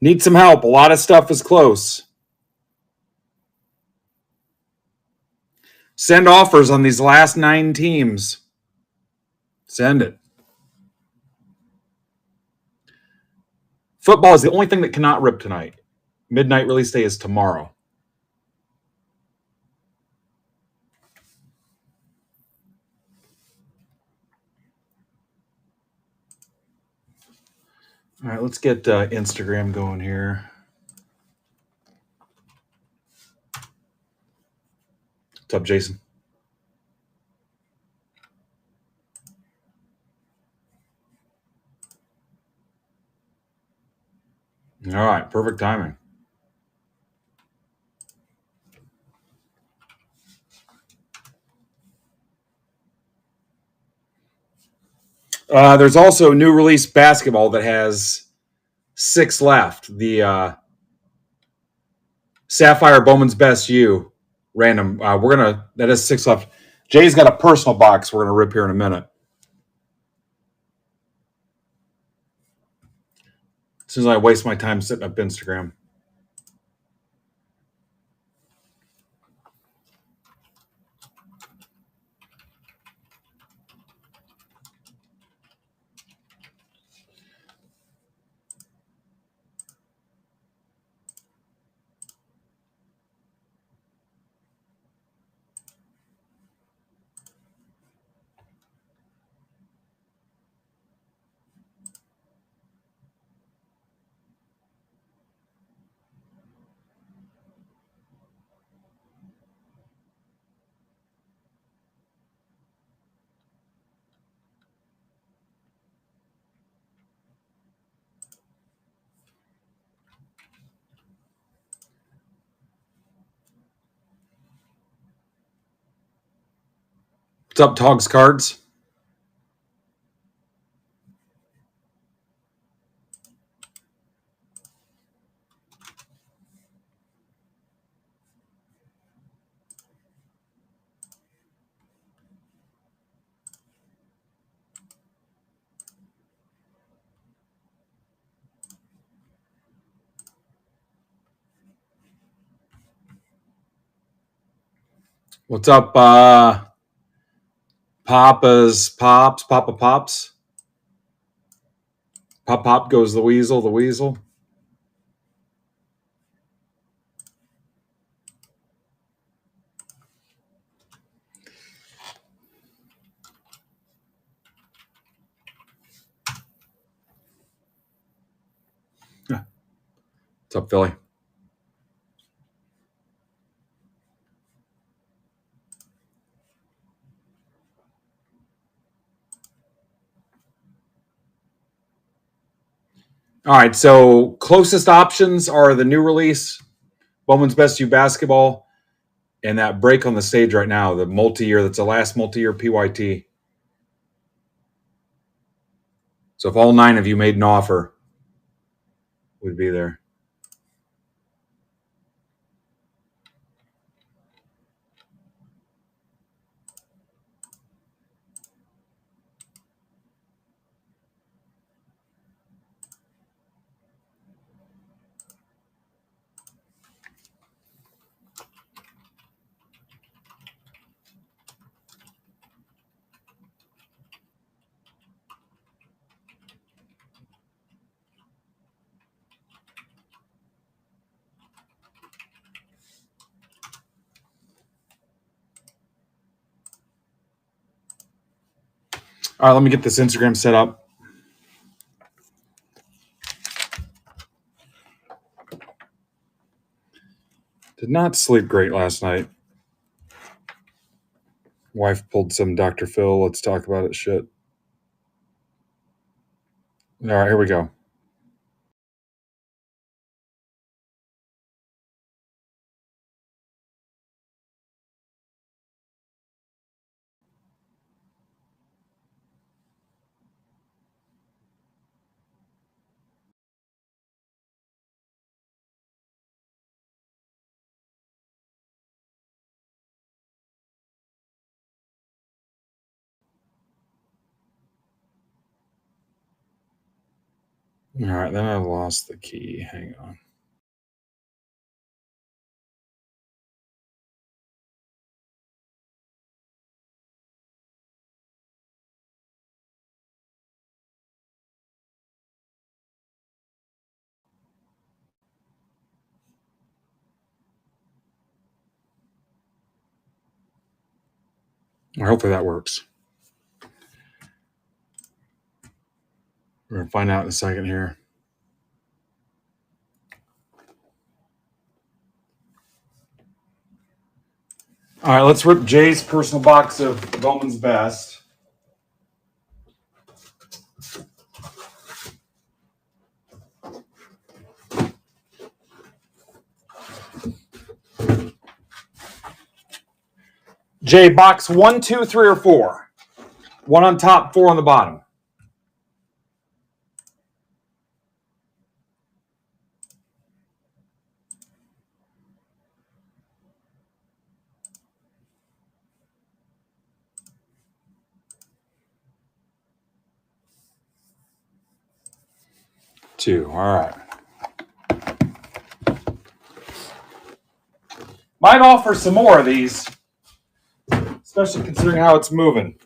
Need some help. A lot of stuff is close. Send offers on these last 9 teams. Send it. Football is the only thing that cannot rip tonight. Midnight release day is tomorrow. All right, let's get Instagram going here. What's up, Jason? All right, perfect timing. There's also new release basketball that has 6 left. The Sapphire Bowman's Best U random. That is 6 left. Jay's got a personal box we're gonna rip here in a minute. As soon as I waste my time setting up Instagram. What's up, Togs Cards? What's up, Papa's Pops? Papa Pops? Pop Pop goes the weasel, the weasel. What's up, Philly? All right, so closest options are the new release, Bowman's Best U Basketball, and that break on the stage right now, the multi-year, that's the last multi-year PYT. So if all 9 of you made an offer, we'd be there. All right, let me get this Instagram set up. Did not sleep great last night. Wife pulled some Dr. Phil. Let's talk about it shit. All right, here we go. All right, then I lost the key. Hang on. Hopefully that works. We're going to find out in a second here. All right, let's rip Jay's personal box of Bowman's Best. Jay, box 1, 2, 3, or 4. 1 on top, 4 on the bottom. Two. All right. Might offer some more of these, especially considering how it's moving.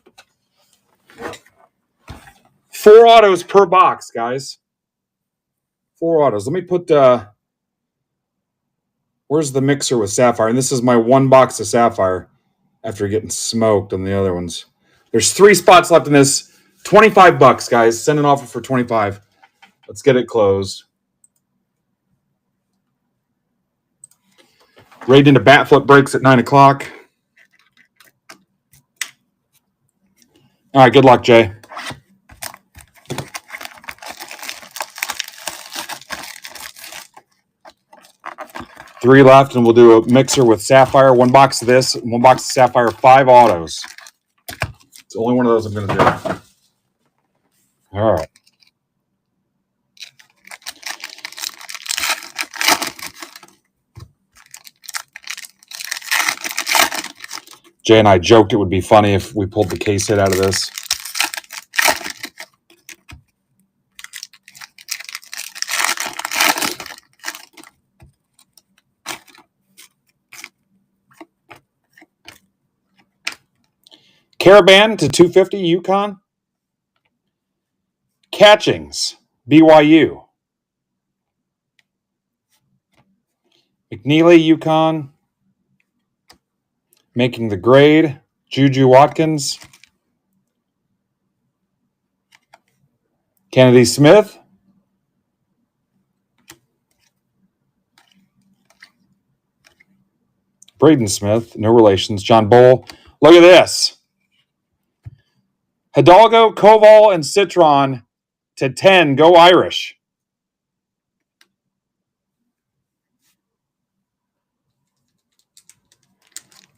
4 autos per box, guys. 4 autos. Let me put where's the mixer with Sapphire? And this is my 1 box of Sapphire after getting smoked on the other ones. There's 3 spots left in this. $25, guys. Send an offer for 25. Let's get it closed. Right into bat flip breaks at 9 o'clock. All right, good luck, Jay. Three left, and we'll do a mixer with Sapphire. 1 box of this, 1 box of Sapphire, 5 autos. It's the only one of those I'm going to do. All right. Jay and I joked it would be funny if we pulled the case hit out of this. Caravan to 250, Yukon. Catchings, BYU. McNeely, Yukon. Making the grade, Juju Watkins. Kennedy Smith. Braden Smith, no relations. John Bull. Look at this. Hidalgo, Koval, and Citron to 10. Go Irish.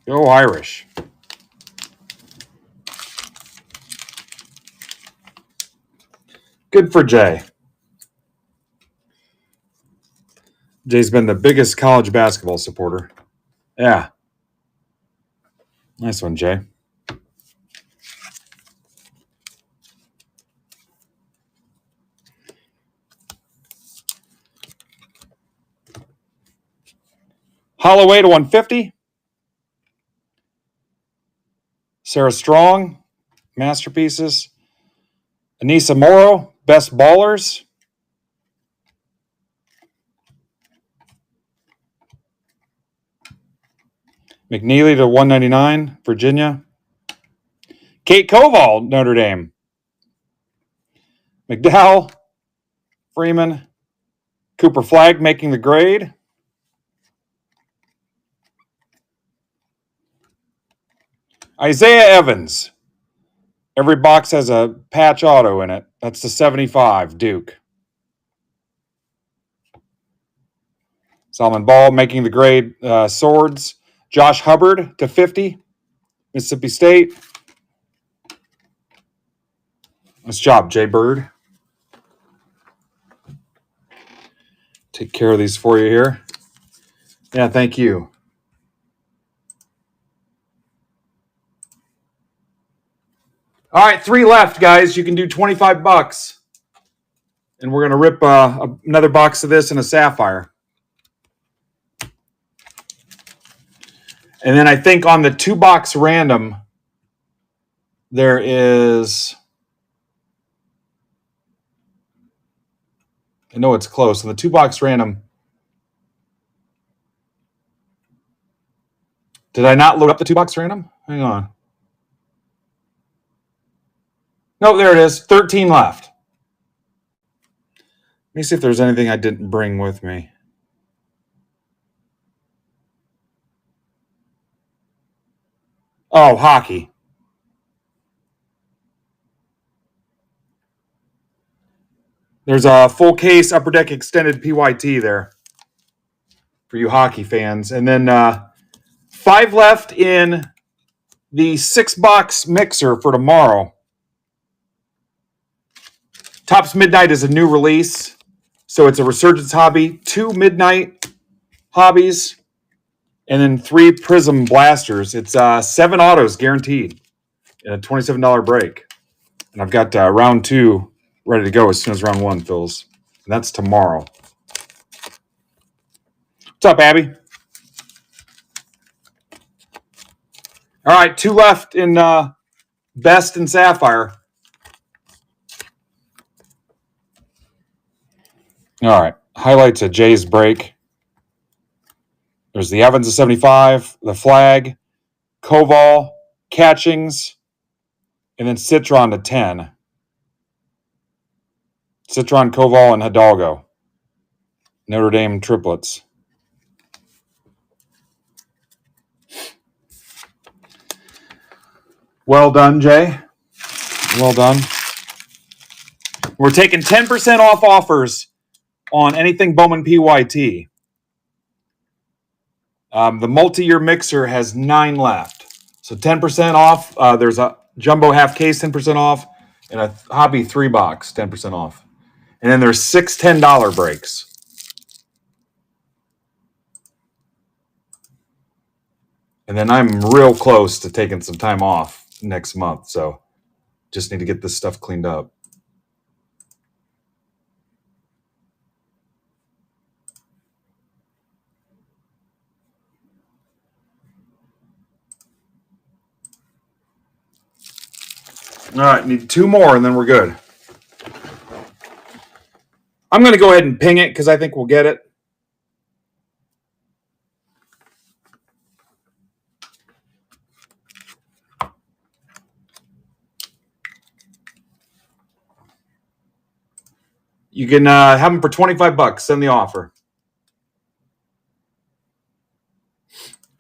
Go Irish. Good for Jay. Jay's been the biggest college basketball supporter. Yeah. Nice one, Jay. Holloway to 150. Sarah Strong, masterpieces. Anissa Morrow, best ballers. McNeely to 199, Virginia. Kate Koval, Notre Dame. McDowell, Freeman. Cooper Flagg making the grade. Isaiah Evans. Every box has a patch auto in it. That's the 75, Duke. Solomon Ball making the grade, Swords. Josh Hubbard to 50, Mississippi State. Nice job, Jay Bird. Take care of these for you here. Yeah, thank you. All right, 3 left, guys. You can do $25. And we're going to rip another box of this and a sapphire. And then I think on the 2-box random, there is... I know it's close. On the 2-box random... Did I not load up the 2-box random? Hang on. No, there it is. 13 left. Let me see if there's anything I didn't bring with me. Oh, hockey. There's a full case Upper Deck Extended PYT there for you hockey fans. And then 5 left in the 6-box mixer for tomorrow. Topps Midnight is a new release, so it's a Resurgence hobby, 2 Midnight hobbies, and then 3 Prism blasters. It's 7 autos guaranteed in a $27 break. And I've got round 2 ready to go as soon as round 1 fills. And that's tomorrow. What's up, Abby? All right, 2 left in Best and Sapphire. All right, highlights of Jay's break. There's the Evans of 75, the Flag, Koval, Catchings, and then Citron to 10. Citron, Koval, and Hidalgo. Notre Dame triplets. Well done, Jay. Well done. We're taking 10% off offers on anything Bowman PYT. The multi-year mixer has 9 left. So 10% off. There's a jumbo half case, 10% off, and a hobby 3-box, 10% off. And then there's 6 $10 breaks. And then I'm real close to taking some time off next month. So just need to get this stuff cleaned up. All right, need 2 more and then we're good. I'm going to go ahead and ping it because I think we'll get it. You can have them for $25. Send the offer.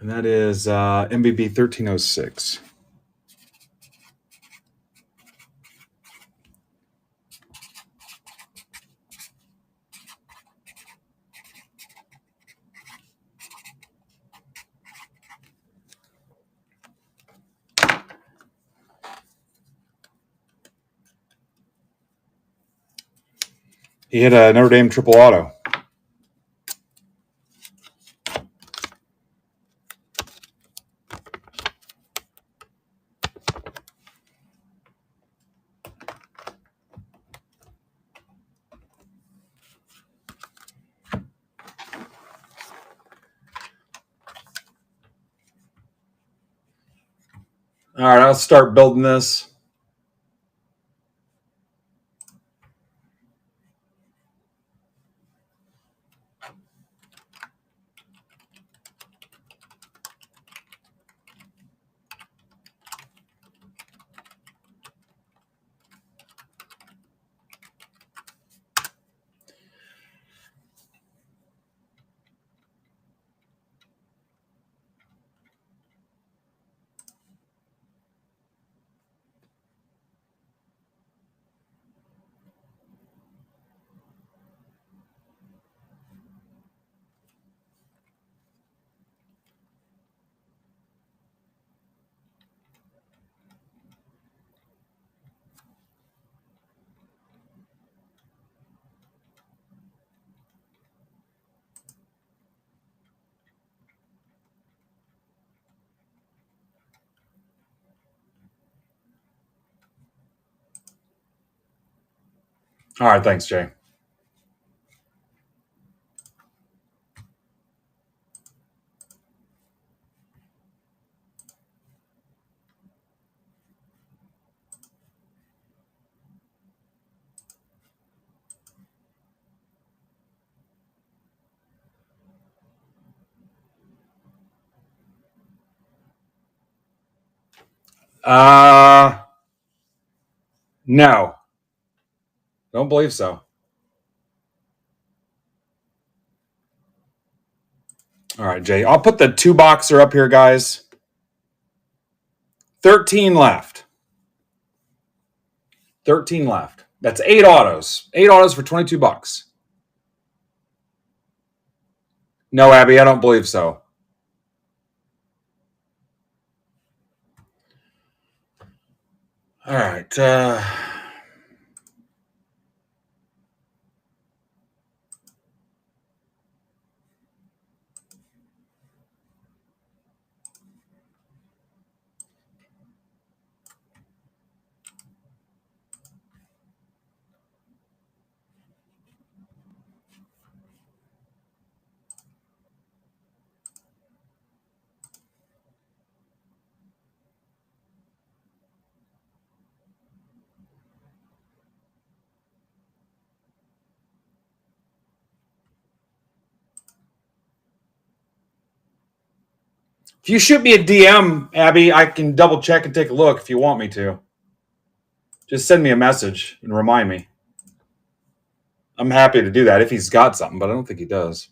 And that is MBB 1306. He hit a Notre Dame triple auto. All right, I'll start building this. All right, thanks, Jay. No, don't believe so. All right, Jay. I'll put the 2-boxer up here, guys. 13 left. 13 left. That's 8 autos. 8 autos for $22. No, Abby, I don't believe so. All right. If you shoot me a DM, Abby, I can double check and take a look if you want me to. Just send me a message and remind me. I'm happy to do that if he's got something, but I don't think he does.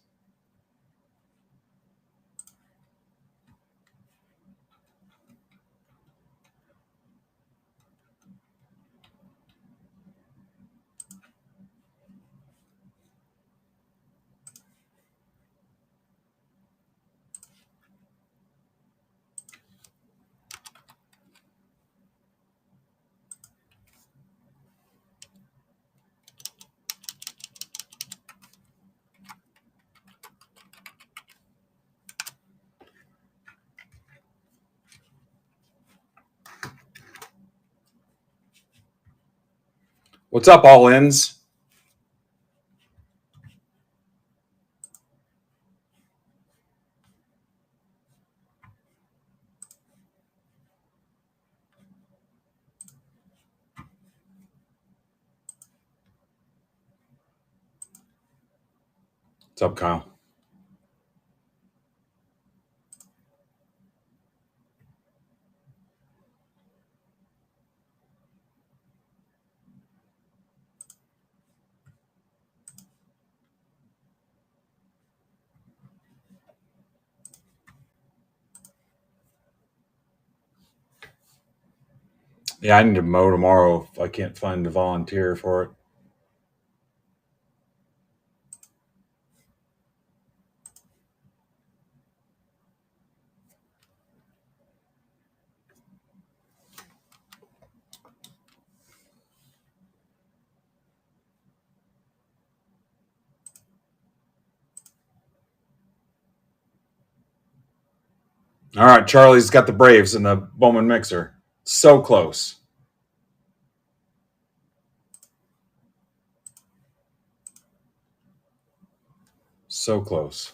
What's up, all ins? What's up, Kyle? Yeah, I need to mow tomorrow if I can't find a volunteer for it. All right, Charlie's got the Braves in the Bowman mixer. So close. So close.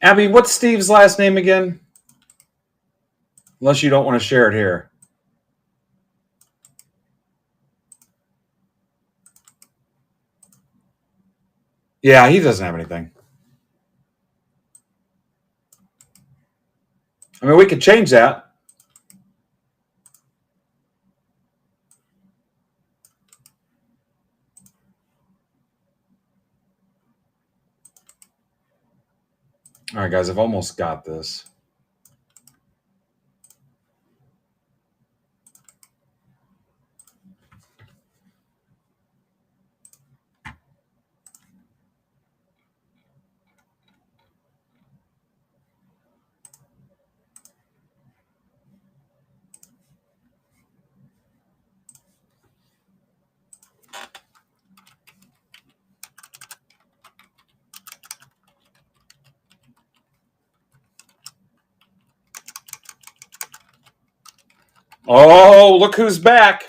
Abby, what's Steve's last name again? Unless you don't want to share it here. Yeah, he doesn't have anything. I mean, we could change that. All right, guys, I've almost got this. Oh, look who's back.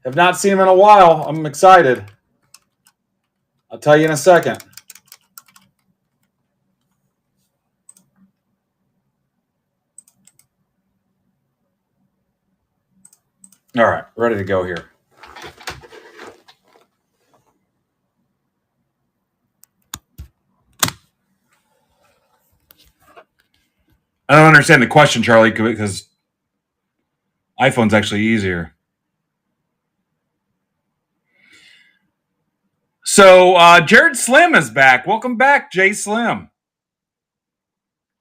Have not seen him in a while. I'm excited. I'll tell you in a second. All right, ready to go here. I don't understand the question, Charlie, because iPhone's actually easier. So Jared Slim is back. Welcome back, Jay Slim.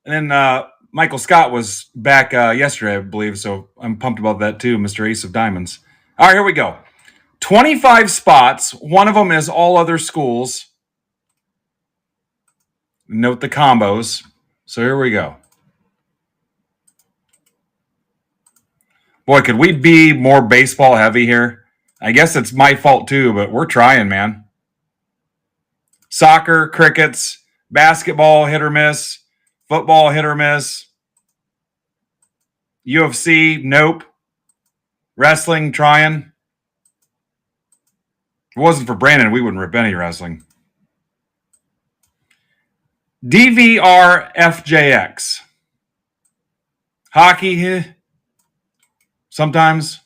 And then Michael Scott was back yesterday, I believe. So I'm pumped about that too, Mr. Ace of Diamonds. All right, here we go. 25 spots. One of them is all other schools. Note the combos. So here we go. Boy, could we be more baseball heavy here? I guess it's my fault too, but we're trying, man. Soccer, crickets, basketball, hit or miss. Football, hit or miss. UFC, nope. Wrestling, trying. If it wasn't for Brandon, we wouldn't rip any wrestling. DVR FJX. Hockey, sometimes.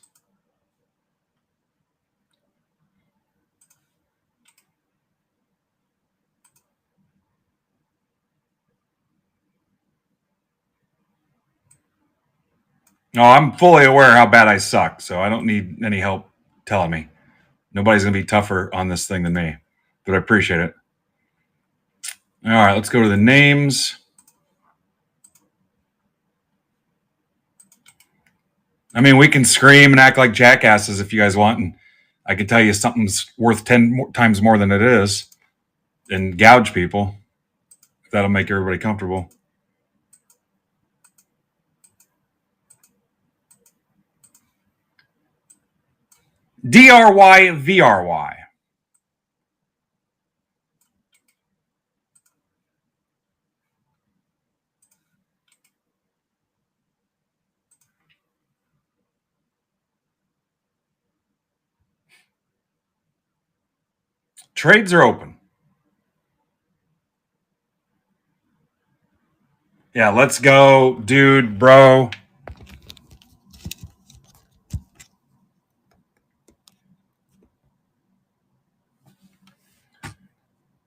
No, I'm fully aware how bad I suck, so I don't need any help telling me. Nobody's going to be tougher on this thing than me, but I appreciate it. All right, let's go to the names. I mean, we can scream and act like jackasses if you guys want, and I can tell you something's worth 10 times more than it is and gouge people. That'll make everybody comfortable. DRY VRY. Trades are open. Yeah, let's go, dude, bro.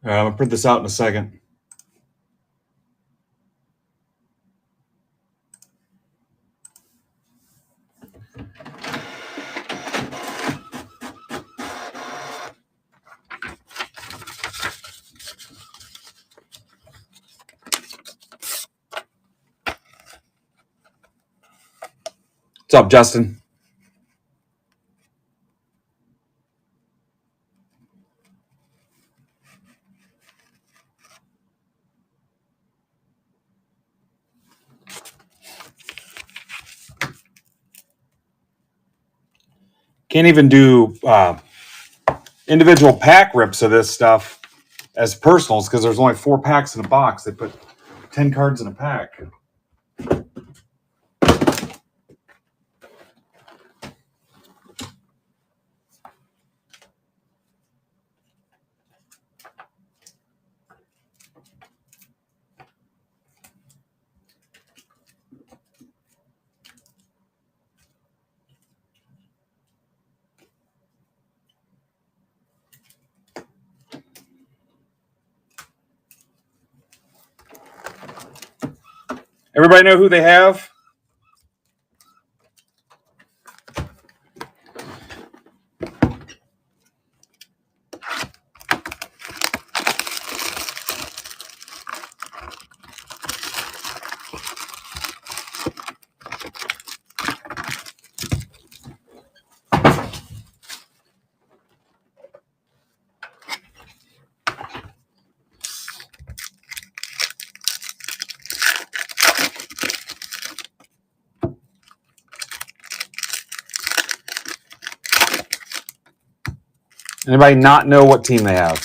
I'll print this out in a second. What's up, Justin? Can't even do individual pack rips of this stuff as personals because there's only 4 packs in a box. They put 10 cards in a pack. Everybody know who they have? Anybody not know what team they have?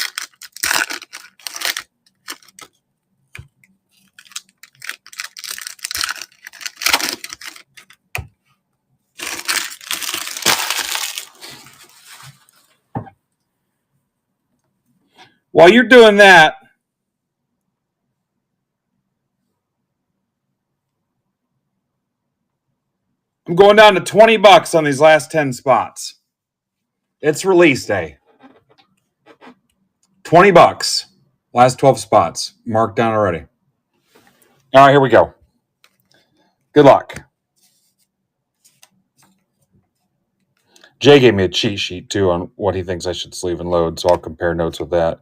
While you're doing that, I'm going down to $20 on these last 10 spots. It's release day. $20. Last 12 spots. Marked down already. All right, here we go. Good luck. Jay gave me a cheat sheet, too, on what he thinks I should sleeve and load, so I'll compare notes with that.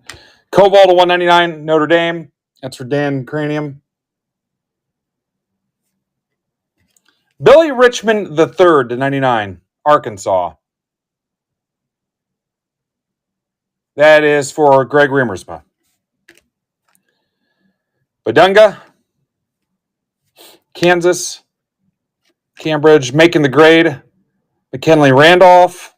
Koval to 199, Notre Dame. That's for Dan Cranium. Billy Richmond III to 99, Arkansas. That is for Greg Riemersma. Badunga, Kansas, Cambridge, making the grade. McKinley Randolph.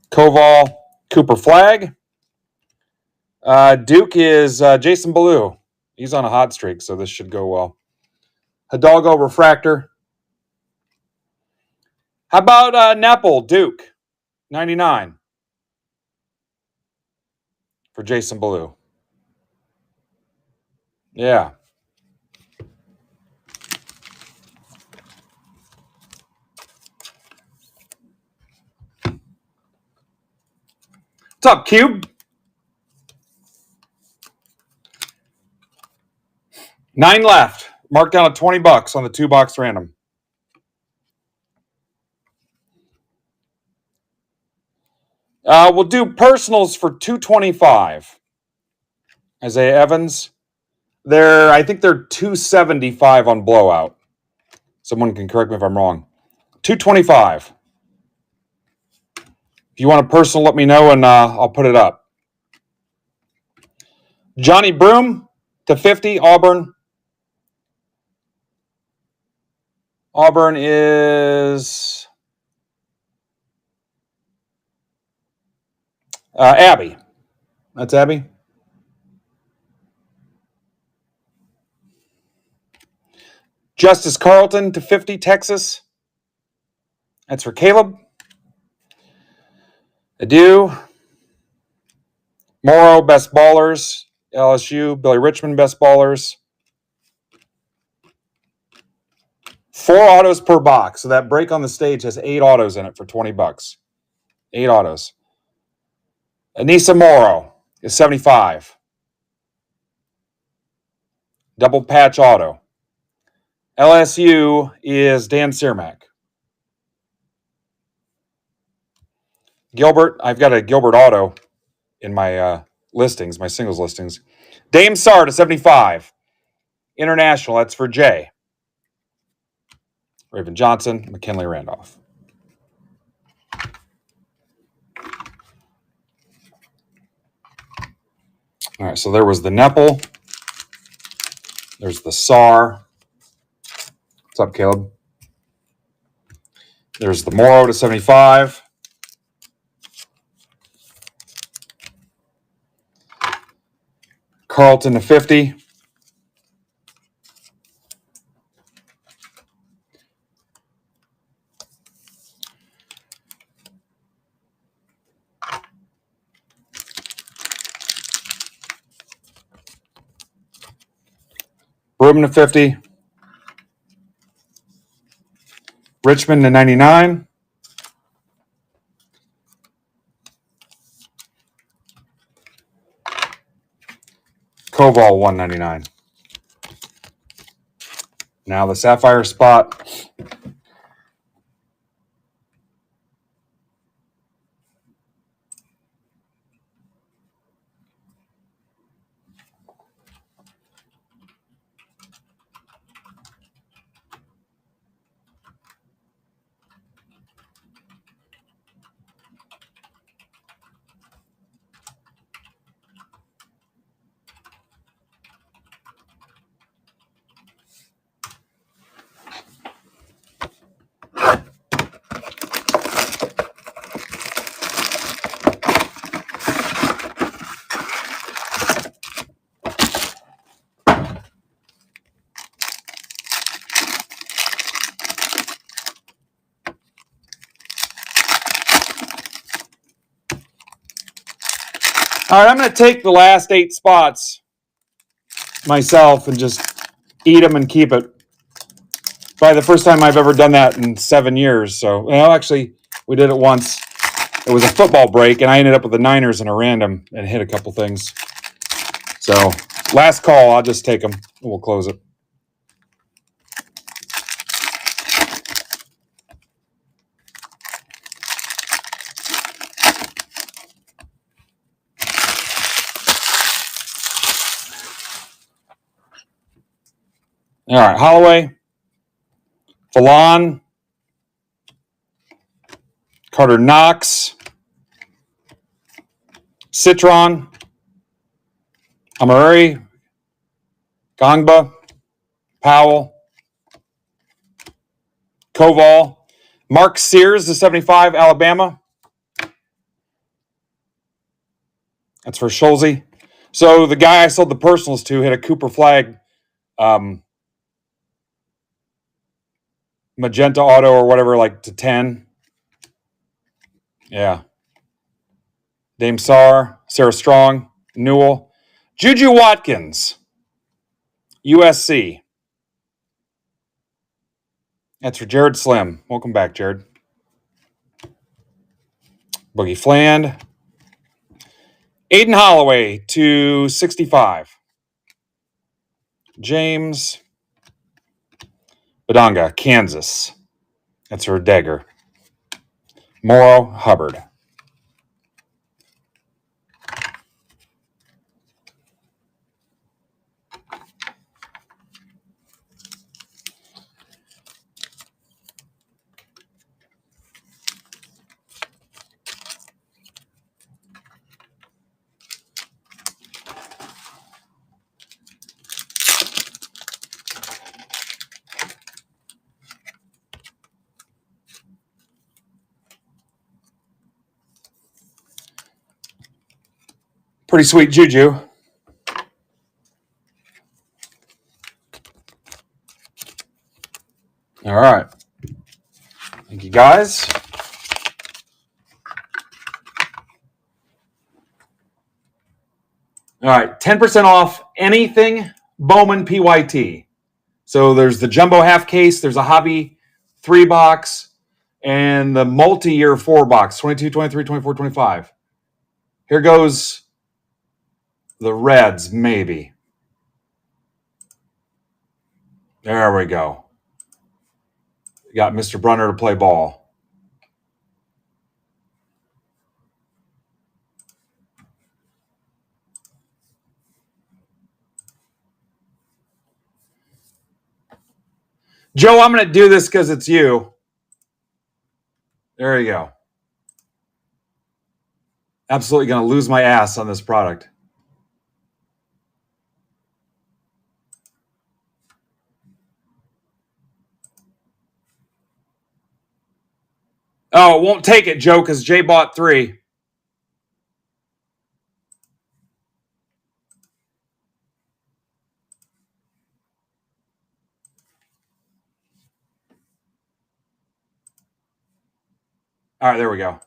Koval, Cooper Flag. Duke is Jason Ballou. He's on a hot streak, so this should go well. Hidalgo Refractor. How about Nepal, Duke, 99 for Jason Ballou. Yeah. What's up, Cube? 9 left. Marked down at $20 on the 2-box random. We'll do personals for $225. Isaiah Evans. I think they're $275 on blowout. Someone can correct me if I'm wrong. $225. If you want a personal, let me know and I'll put it up. Johnny Broom to 50, Auburn. Auburn is Abby. That's Abby. Justice Carlton to 50, Texas. That's for Caleb. Adu. Morrow, Best Ballers. LSU. Billy Richmond, Best Ballers. 4 autos per box. So that break on the stage has 8 autos in it for $20. 8 autos. Anissa Morrow is 75. Double patch auto. LSU is Dan Cermak. Gilbert, I've got a Gilbert auto in my listings, my singles listings. Dame Sarr to 75. International, that's for Jay. Raven Johnson, McKinley Randolph. All right, so there was the Nepal. There's the Sarr. What's up, Caleb? There's the Morrow to 75. Carlton to 50. Broom to 50. Richmond to 99. Koval 199. Now the Sapphire spot. All right, I'm going to take the last 8 spots myself and just eat them and keep it. Probably the first time I've ever done that in 7 years. So, actually, we did it once. It was a football break, and I ended up with the Niners in a random and hit a couple things. So, last call. I'll just take them. We'll close it. All right, Holloway, Falon, Carter Knox, Citron, Amari, Gongba, Powell, Koval, Mark Sears, the 75, Alabama. That's for Schulze. So the guy I sold the personals to hit a Cooper Flag magenta auto or whatever, like to 10. Yeah. Dame Sarr, Sarah Strong, Newell, Juju Watkins, USC. That's for Jared Slim. Welcome back, Jared. Boogie Fland. Aiden Holloway to 65. James Badonga, Kansas. That's for Dagger. Morrow Hubbard. Pretty sweet Juju. All right. Thank you, guys. All right. 10% off anything Bowman PYT. So there's the jumbo half case. There's a hobby 3-box and the multi-year 4-box, 22, 23, 24, 25. Here goes the Reds, maybe. There we go. Got Mr. Brunner to play ball. Joe, I'm going to do this because it's you. There you go. Absolutely going to lose my ass on this product. Oh, it won't take it, Joe, because Jay bought 3. All right, there we go.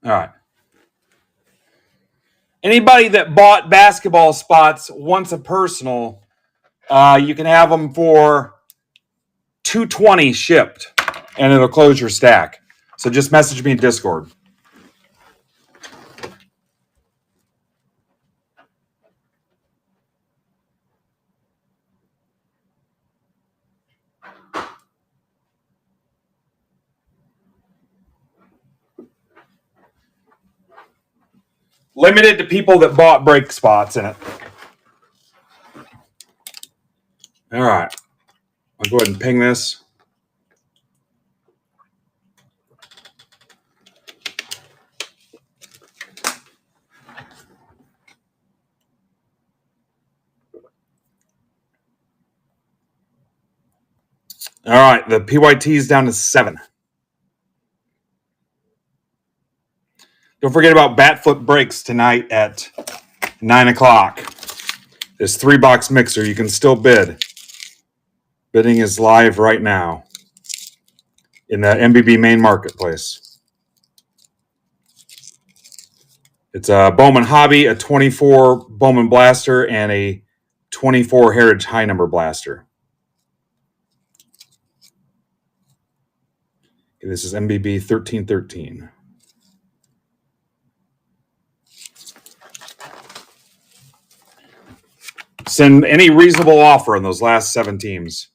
All right. Anybody that bought basketball spots wants a personal, you can have them for $220 shipped, and it'll close your stack. So just message me in Discord. Limited to people that bought break spots in it. All right. I'll go ahead and ping this. All right. The PYT is down to 7. Don't forget about Bat Flip Breaks tonight at 9 o'clock. This 3-box mixer. You can still bid. Bidding is live right now. in the MBB main marketplace. It's a Bowman Hobby, a 24 Bowman Blaster, and a 24 Heritage High Number Blaster. This is MBB 1313. Send any reasonable offer on those last 7 teams.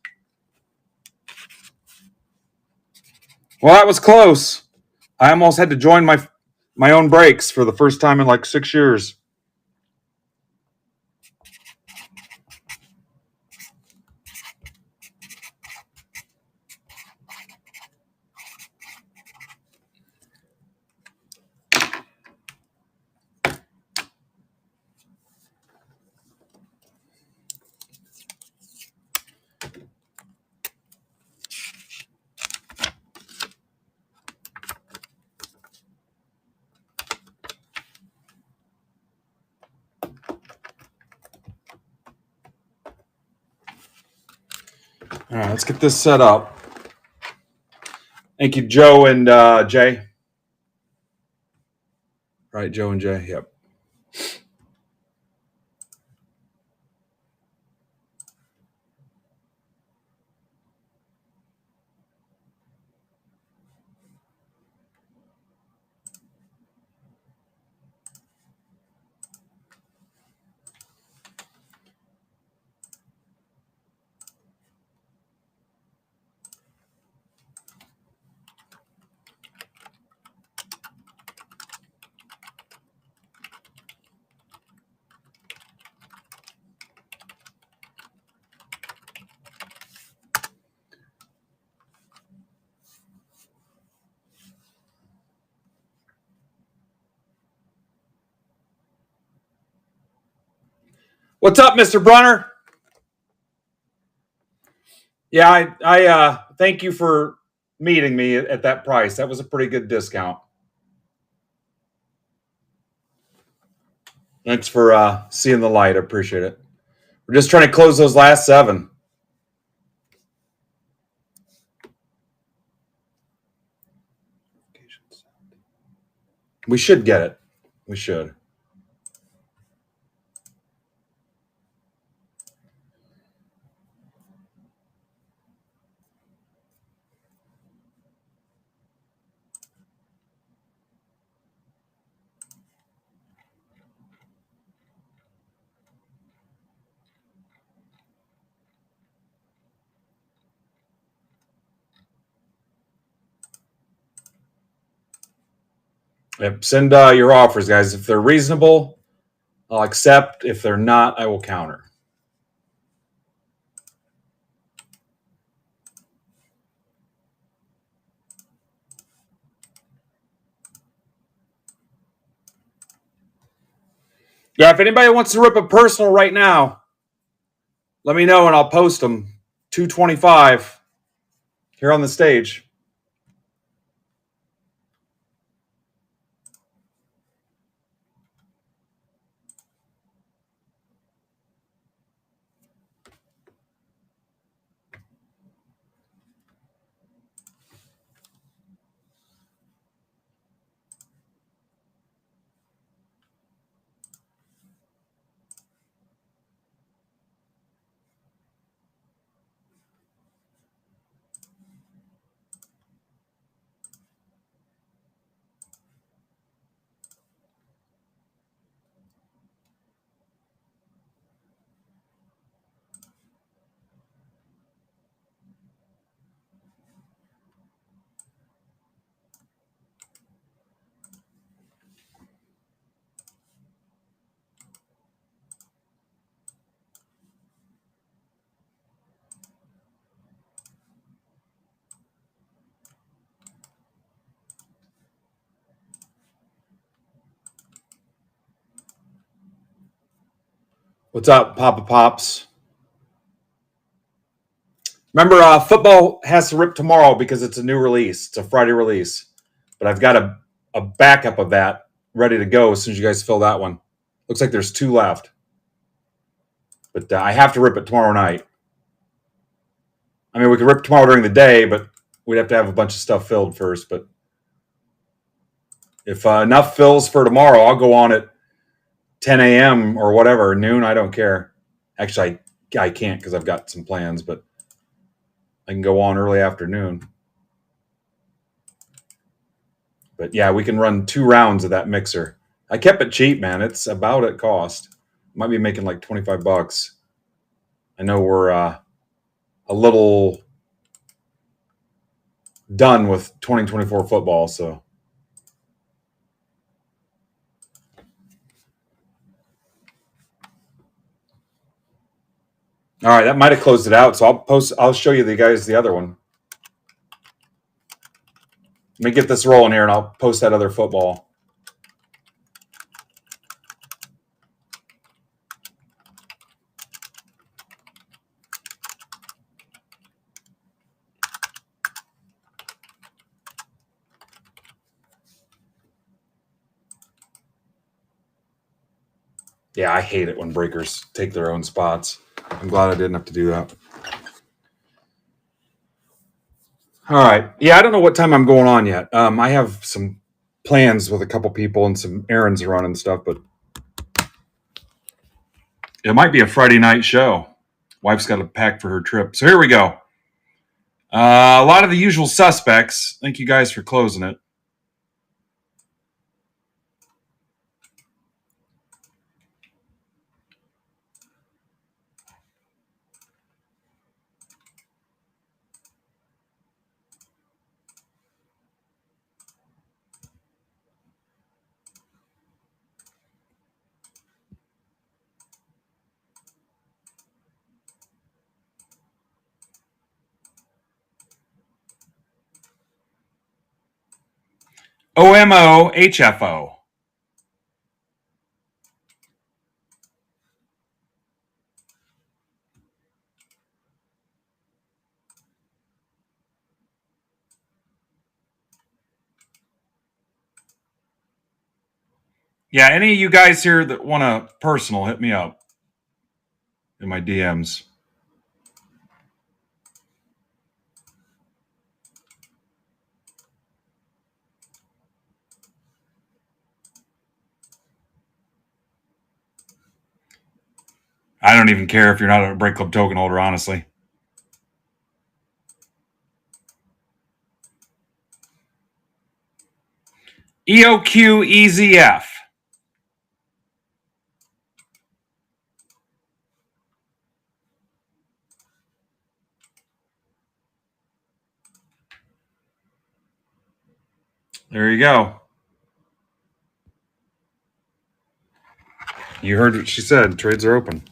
Well, that was close. I almost had to join my own breaks for the first time in like 6 years. All right, let's get this set up. Thank you, Joe and Jay. Right, Joe and Jay. Yep. What's up, Mr. Brunner? Yeah, I thank you for meeting me at that price. That was a pretty good discount. Thanks for seeing the light. I appreciate it. We're just trying to close those last 7. We should get it. We should. Yep. Send your offers, guys. If they're reasonable, I'll accept. If they're not, I will counter. Yeah, if anybody wants to rip a personal right now, let me know and I'll post them. $225 here on the stage. What's up, Papa Pops? Remember, football has to rip tomorrow because it's a new release. It's a Friday release. But I've got a backup of that ready to go as soon as you guys fill that one. Looks like there's 2 left. But I have to rip it tomorrow night. I mean, we could rip tomorrow during the day, but we'd have to have a bunch of stuff filled first. But if enough fills for tomorrow, I'll go on at 10 a.m. or whatever, noon. I don't care. Actually, I can't because I've got some plans, but I can go on early afternoon. But yeah, we can run 2 rounds of that mixer. I kept it cheap, man. It's about at cost. Might be making like $25. I know we're a little done with 2024 football, so. All right, that might have closed it out, so I'll show you the guys the other one. Let me get this rolling here, and I'll post that other football. Yeah, I hate it when breakers take their own spots. I'm glad I didn't have to do that. All right. Yeah, I don't know what time I'm going on yet. I have some plans with a couple people and some errands to run and stuff, but it might be a Friday night show. Wife's got to pack for her trip. So here we go. A lot of the usual suspects. Thank you guys for closing it. OMO HFO. Yeah, any of you guys here that want a personal, hit me up in my DMs. I don't even care if you're not a Break Club token holder, honestly. EOQ EZF. There you go. You heard what she said. Trades are open.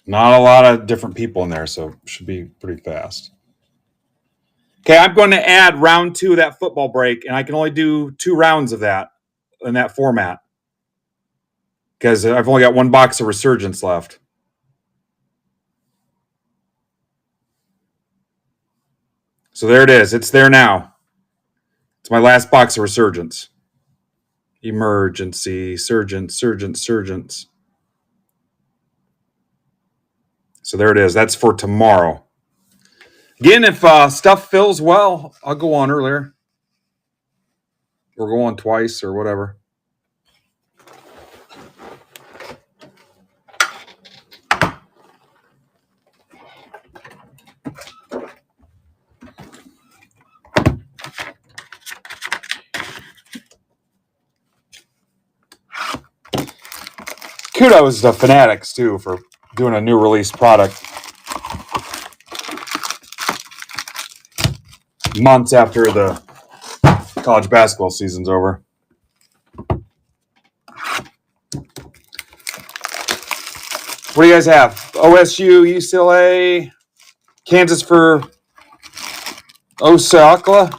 Not a lot of different people in there, so it should be pretty fast. Okay, I'm going to add round 2 of that football break, and I can only do 2 rounds of that in that format because I've only got 1 box of Resurgence left. So there it is. It's there now. It's my last box of Resurgence. Emergency, Surgence. So there it is. That's for tomorrow. Again, if stuff fills well, I'll go on earlier. Or go on twice or whatever. Kudos to Fanatics, too, for doing a new release product months after the college basketball season's over. What do you guys have? OSU, UCLA, Kansas for Osaka.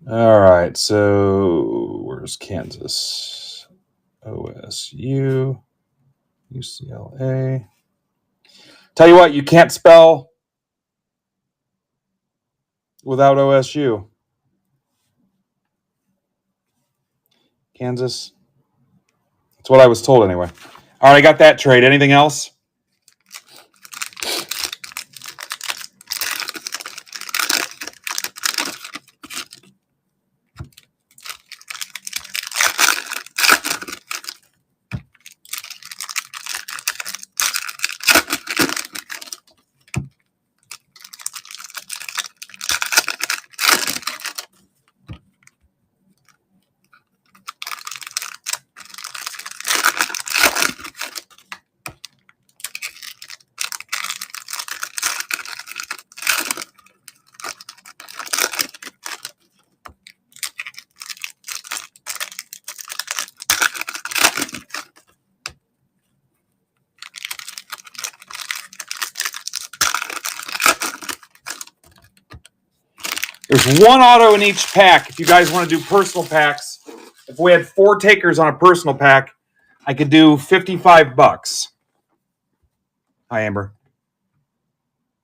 All right, so where's Kansas? OSU, UCLA. Tell you what, you can't spell without OSU. Kansas. That's what I was told anyway. All right, I got that trade. Anything else? There's one auto in each pack. If you guys want to do personal packs, if we had 4 takers on a personal pack, I could do $55. Hi, Amber.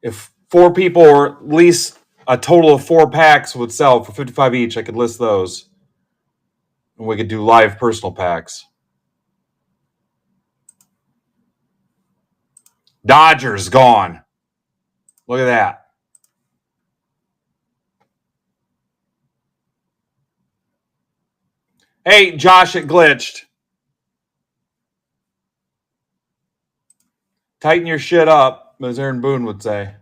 If 4 people, or at least a total of 4 packs, would sell for $55 each, I could list those. And we could do live personal packs. Dodgers gone. Look at that. Hey, Josh, it glitched. Tighten your shit up, as Aaron Boone would say.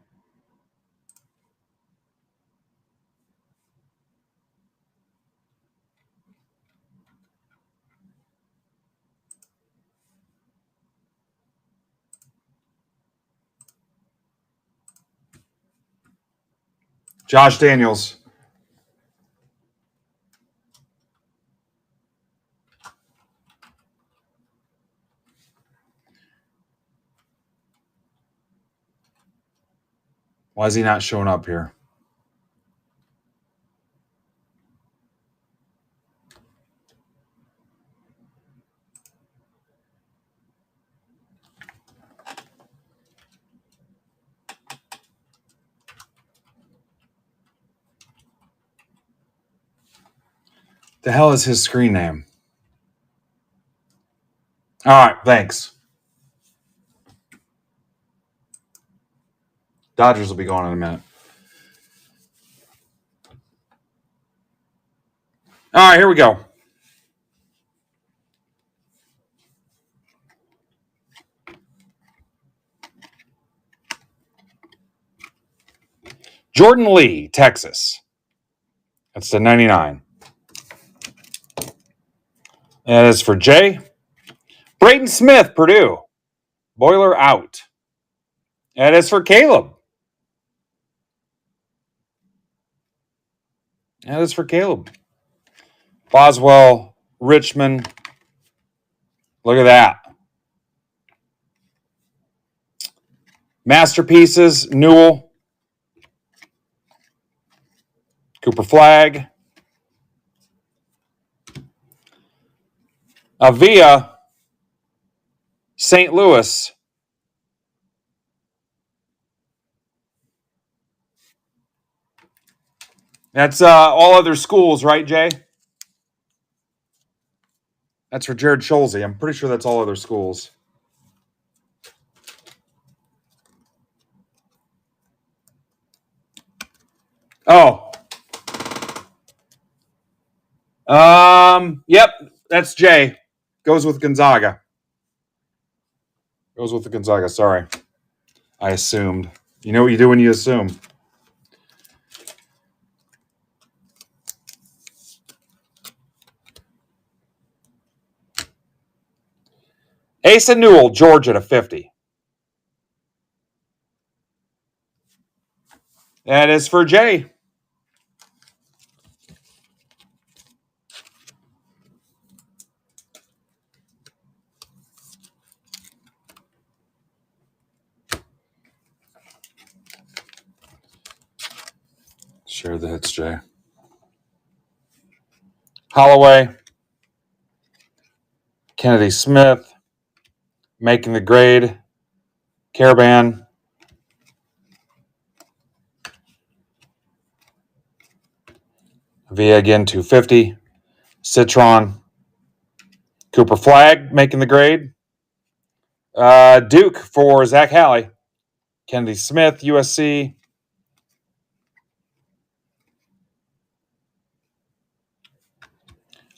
Josh Daniels. Why is he not showing up here? The hell is his screen name? All right, thanks. Dodgers will be going in a minute. All right, here we go. Jordan Lee, Texas. That's the 99. That is for Jay. Braden Smith, Purdue. Boiler out. That is for Caleb. That is for Caleb. Boswell, Richmond. Look at that. Masterpieces, Newell. Cooper Flag. Avia, St. Louis. That's all other schools, right, Jay? That's for Jared Scholze. I'm pretty sure that's all other schools. Oh. Yep, that's Jay. Goes with Gonzaga. Goes with the Gonzaga. Sorry. I assumed. You know what you do when you assume. Asa Newell, Georgia to 50. That is for Jay. Share the hits, Jay. Holloway. Kennedy Smith. Making the grade. Caravan. Via again, 250. Citron. Cooper Flag making the grade. Duke for Zach Halley. Kennedy Smith, USC.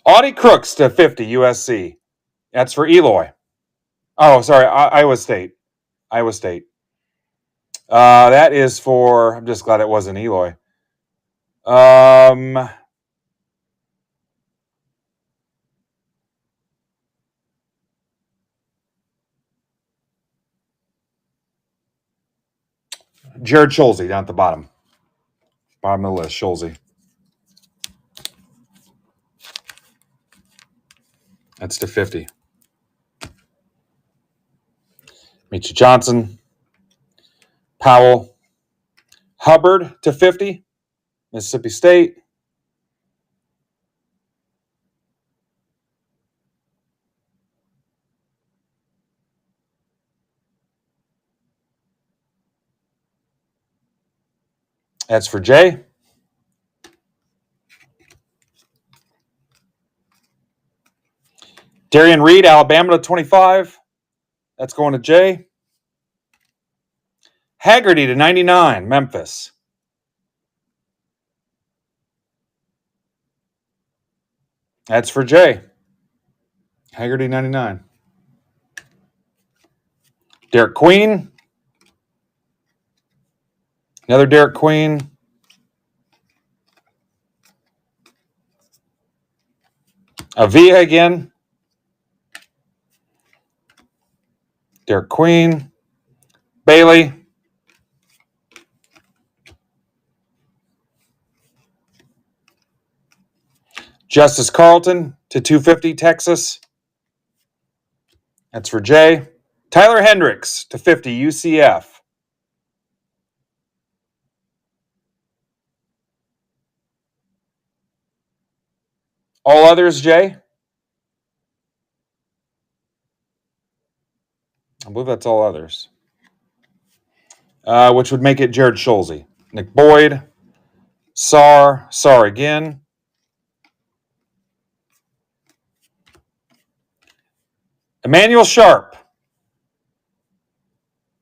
Audie Crooks to 50, USC. That's for Eloy. Oh, sorry, Iowa State. Iowa State. That is for, I'm just glad it wasn't Eloy. Jared Schulze down at the bottom. Bottom of the list, Schulze. That's to 50. Mitchell Johnson. Powell. Hubbard to 50. Mississippi State. That's for Jay. Darian Reed, Alabama to 25. That's going to Jay. Haggerty to 99, Memphis. That's for Jay. Haggerty 99. Derek Queen. Another Derek Queen. Avia again. Derek Queen. Bailey. Justice Carlton to 250, Texas. That's for Jay. Tyler Hendricks to 50, UCF. All others, Jay? I believe that's all others. Which would make it Jared Schulze. Nick Boyd. Sar again. Emmanuel Sharp.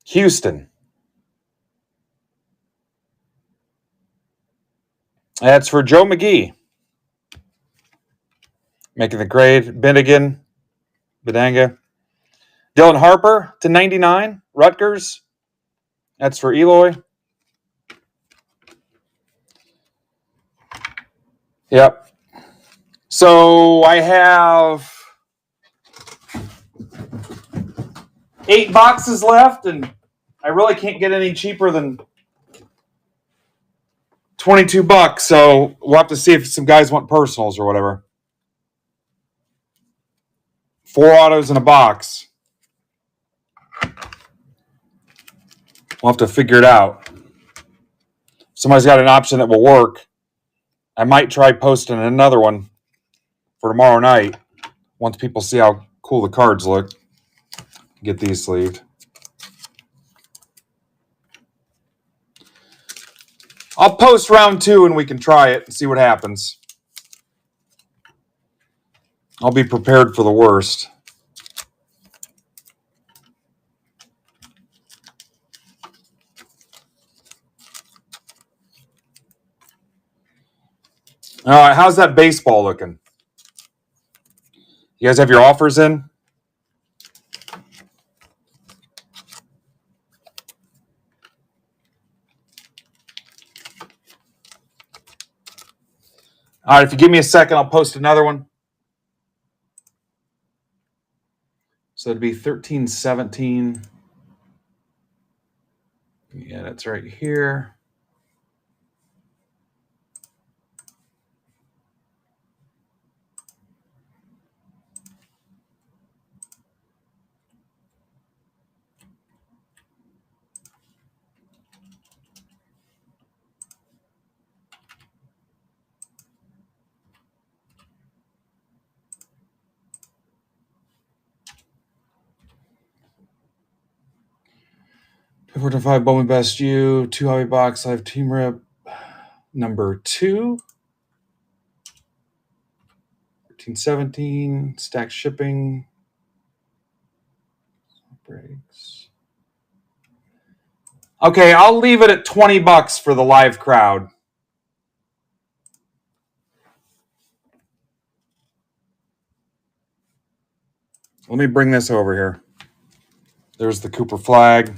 Houston. That's for Joe McGee. Making the grade. Bendigan. Bedanga. Dylan Harper to 99. Rutgers. That's for Eloy. Yep. So I have 8 boxes left, and I really can't get any cheaper than $22. So we'll have to see if some guys want personals or whatever. 4 autos in a box. We'll have to figure it out. If somebody's got an option that will work, I might try posting another one for tomorrow night once people see how cool the cards look. Get these sleeved. I'll post round 2 and we can try it and see what happens. I'll be prepared for the worst. All right, how's that baseball looking? You guys have your offers in? All right, if you give me a second, I'll post another one. So it'd be 1317. Yeah, that's right here. 4 to 5 Bowman Best U, 2 hobby box, live team rip number 2. 1317, stack shipping. Breaks. Okay, I'll leave it at $20 for the live crowd. Let me bring this over here. There's the Cooper flag.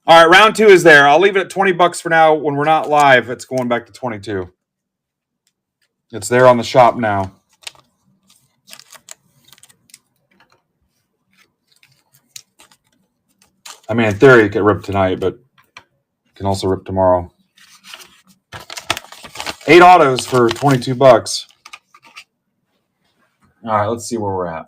All right, round 2 is there. I'll leave it at $20 for now. When we're not live, it's going back to 22. It's there on the shop now. I mean, in theory, it could rip tonight, but it can also rip tomorrow. 8 autos for $22. All right, let's see where we're at.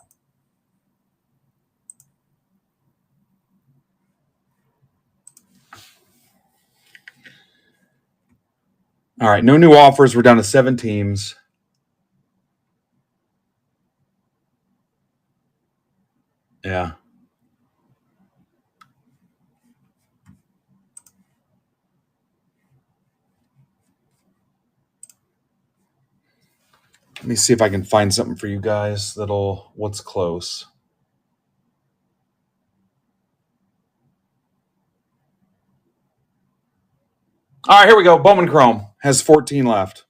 All right, no new offers. We're down to 7 teams. Yeah. Let me see if I can find something for you guys that'll, what's close. All right, here we go. Bowman Chrome has 14 left.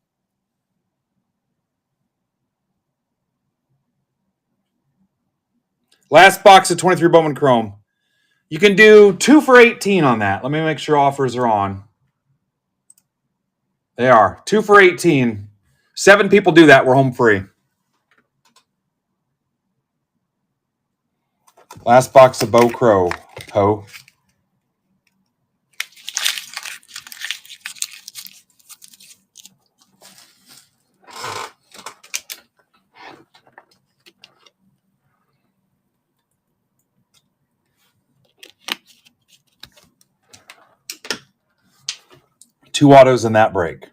Last box of 23 Bowman Chrome. You can do 2 for 18 on that. Let me make sure offers are on. They are. 2 for 18. 7 people do that. We're home free. Last box of Bo Crow. Ho. Two autos in that break.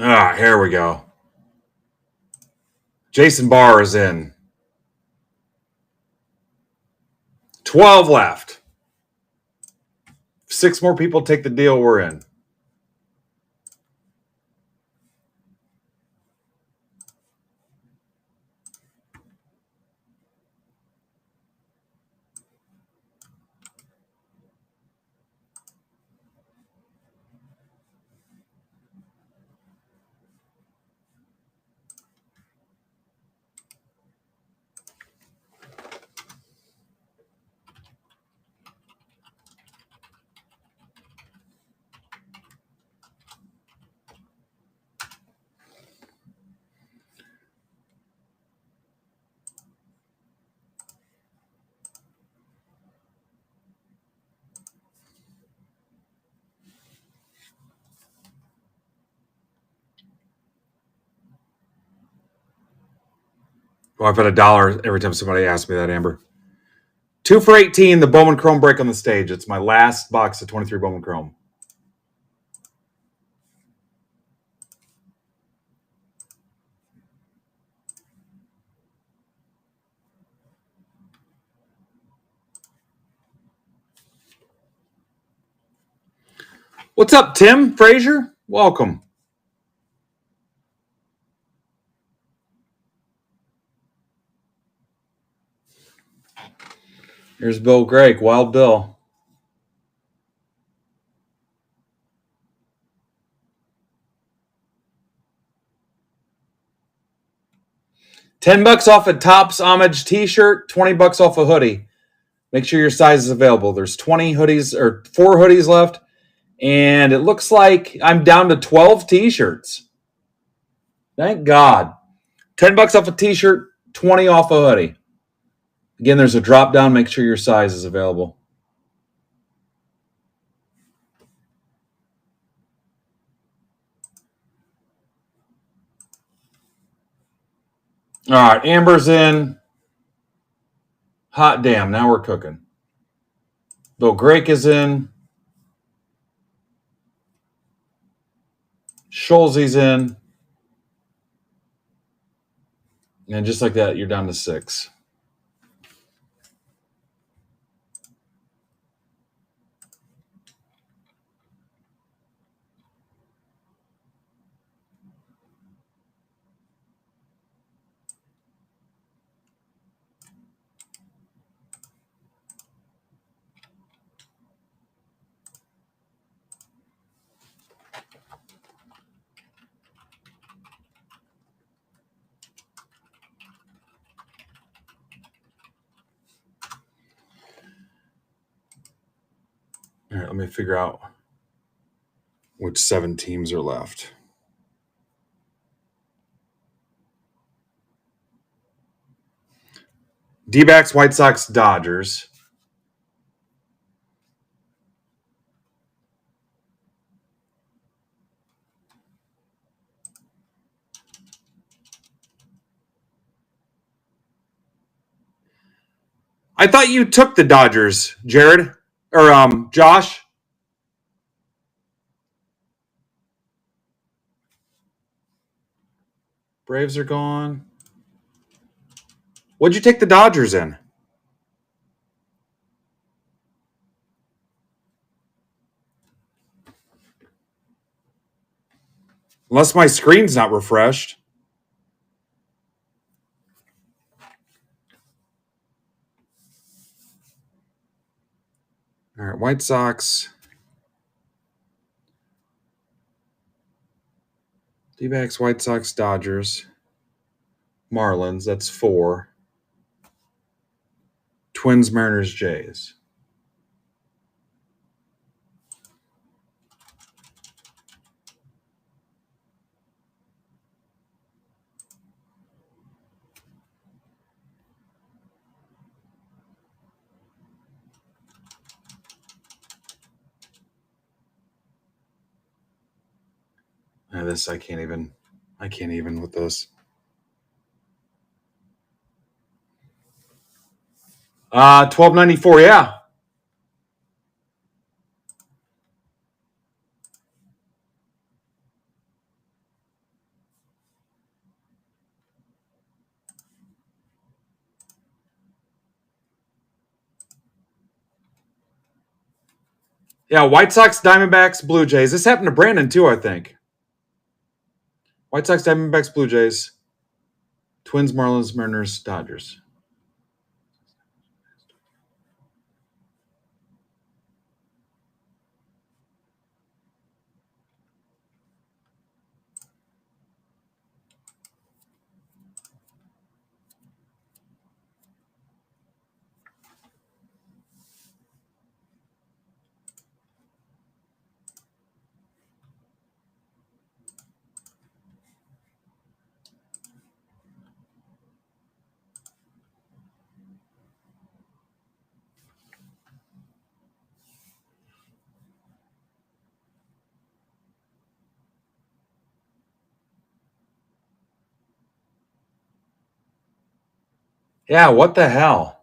Ah, here we go. Jason Barr is in. 12 left. 6 more people take the deal, we're in. Oh, I bet $1 every time somebody asks me that, Amber. 2 for 18, the Bowman Chrome break on the stage. It's my last box of 23 Bowman Chrome. What's up, Tim Frazier? Welcome. Here's Bill Greg, Wild Bill. $10 off a Topps Homage t-shirt, $20 off a hoodie. Make sure your size is available. There's 20 hoodies or 4 hoodies left. And it looks like I'm down to 12 t-shirts. Thank God. $10 off a t-shirt, 20 off a hoodie. Again, there's a drop down. Make sure your size is available. All right, Amber's in. Hot damn, now we're cooking. Bill Grake is in. Scholzie's in. And just like that, you're down to 6. All right, let me figure out which 7 teams are left. D-backs, White Sox, Dodgers. I thought you took the Dodgers, Jared. Or Josh. Braves are gone. What'd you take the Dodgers in? Unless my screen's not refreshed. All right, White Sox. D-backs, White Sox, Dodgers. Marlins, that's 4. Twins, Mariners, Jays. This I can't even with this. $12.94, yeah. Yeah, White Sox, Diamondbacks, Blue Jays. This happened to Brandon too, I think. White Sox, Diamondbacks, Blue Jays. Twins, Marlins, Mariners, Dodgers. Yeah, what the hell?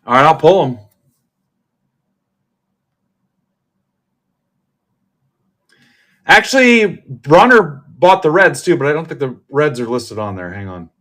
All right, I'll pull them. Actually, Brunner bought the Reds too, but I don't think the Reds are listed on there. Hang on.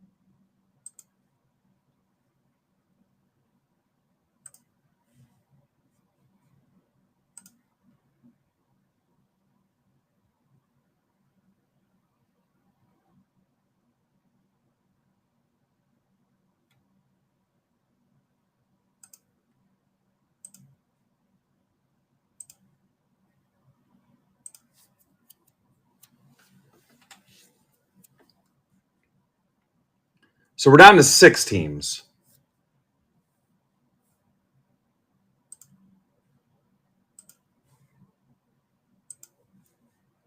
So we're down to 6 teams.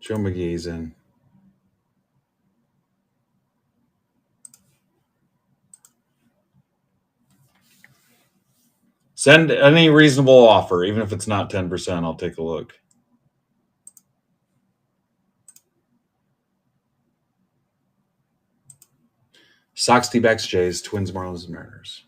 Joe McGee's in. Send any reasonable offer, even if it's not 10%. I'll take a look. Sox, D-backs, Jays, Twins, Marlins, and Mariners.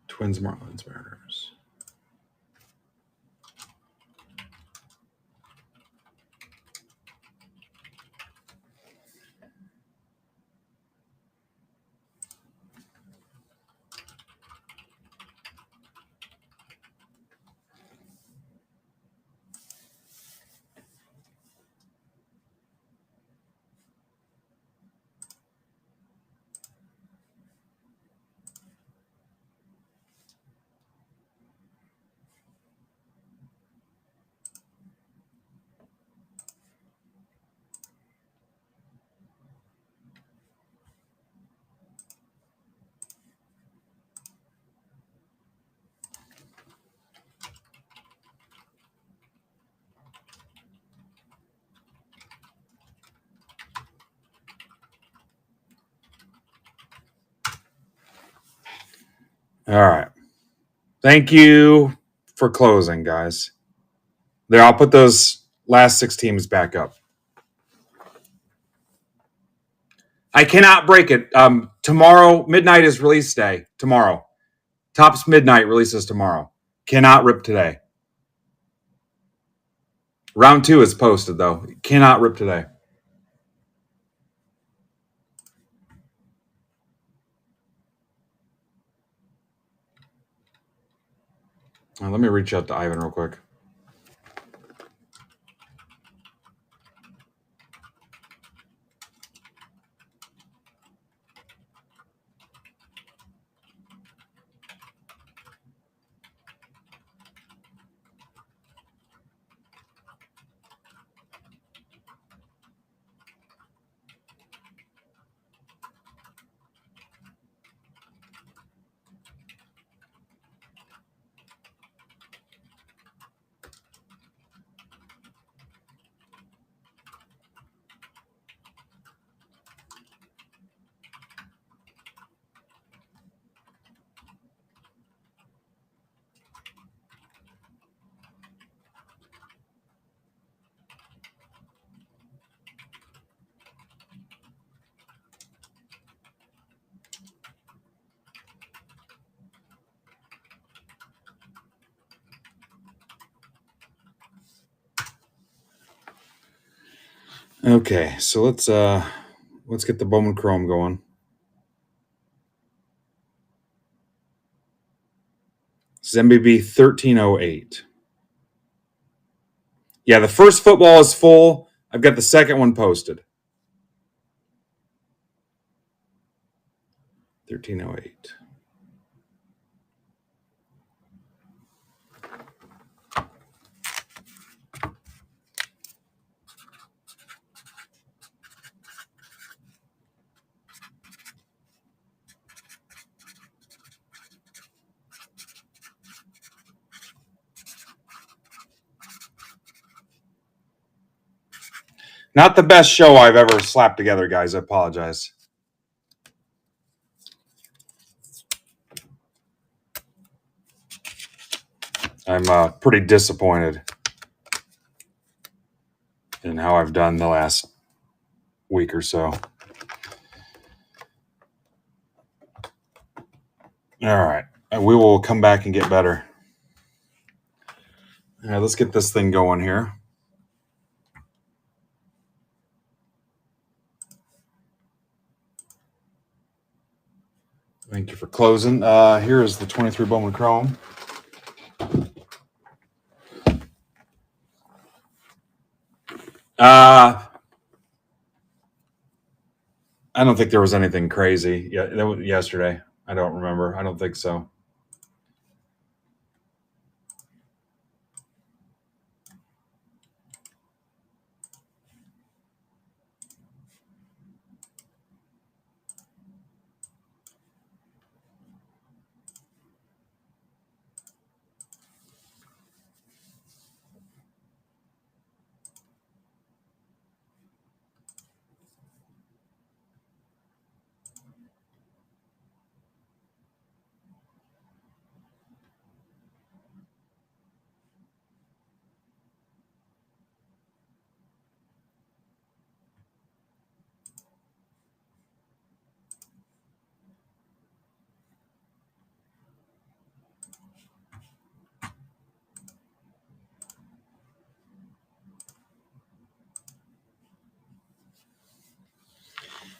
Twins, Marlins, Mariners. All right. Thank you for closing, guys. There, I'll put those last 6 teams back up. I cannot break it. Tomorrow, midnight is release day. Tomorrow. Topps midnight releases tomorrow. Cannot rip today. Round 2 is posted, though. Cannot rip today. Let me reach out to Ivan real quick. Okay, so let's get the Bowman Chrome going. This is MBB 1308. Yeah, the first football is full. I've got the second one posted. 1308. Not the best show I've ever slapped together, guys. I apologize. I'm pretty disappointed in how I've done the last week or so. All right. We will come back and get better. All right, let's get this thing going here. Thank you for closing. Here is the 23 Bowman Chrome. I don't think there was anything crazy yesterday. I don't remember. I don't think so.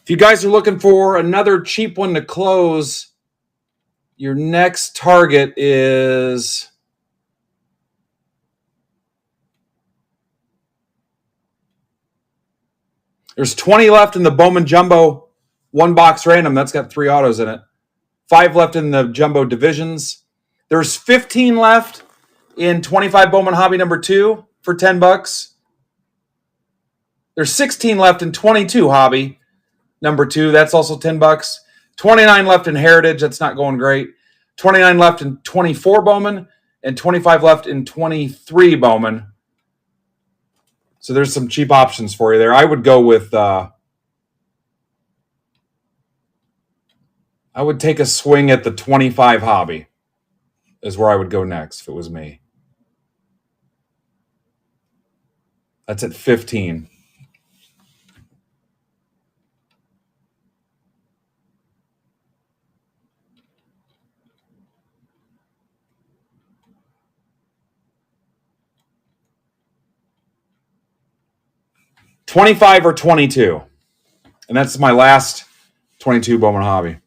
If you guys are looking for another cheap one to close, your next target is there's 20 left in the Bowman Jumbo one box random. That's got 3 autos in it. 5 left in the Jumbo divisions. There's 15 left in 25 Bowman Hobby number 2 for $10. There's 16 left in 22 Hobby number 2. That's also $10. 29 left in Heritage. That's not going great. 29 left in 24 Bowman and 25 left in 23 Bowman. So there's some cheap options for you there. I would go with I would take a swing at the 25 Hobby is where I would go next if it was me. That's at 15. $25 or 22. And that's my last 22 Bowman Hobby.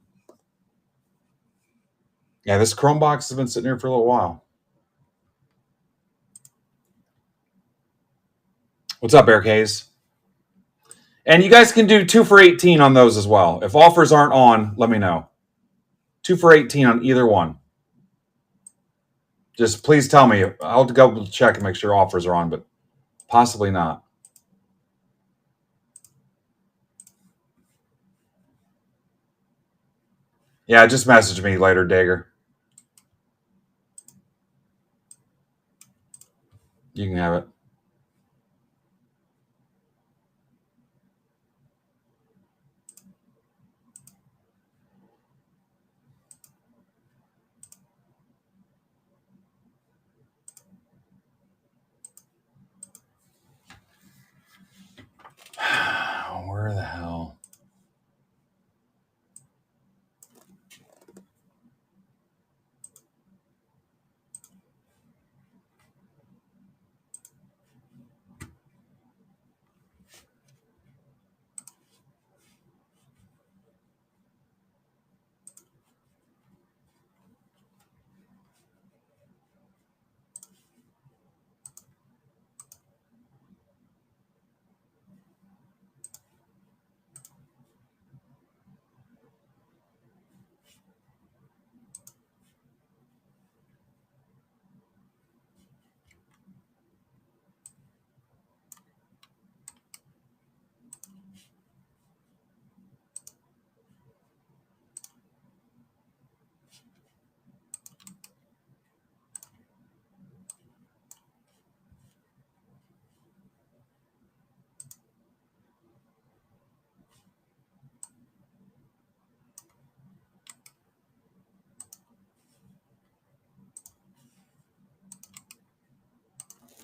Yeah, this Chrome box has been sitting here for a little while. What's up, Eric Hayes? And you guys can do 2 for 18 on those as well. If offers aren't on, let me know. 2 for 18 on either one. Just please tell me. I'll go check and make sure offers are on, but possibly not. Yeah, just message me later, Dagger. You can have it. Where the hell?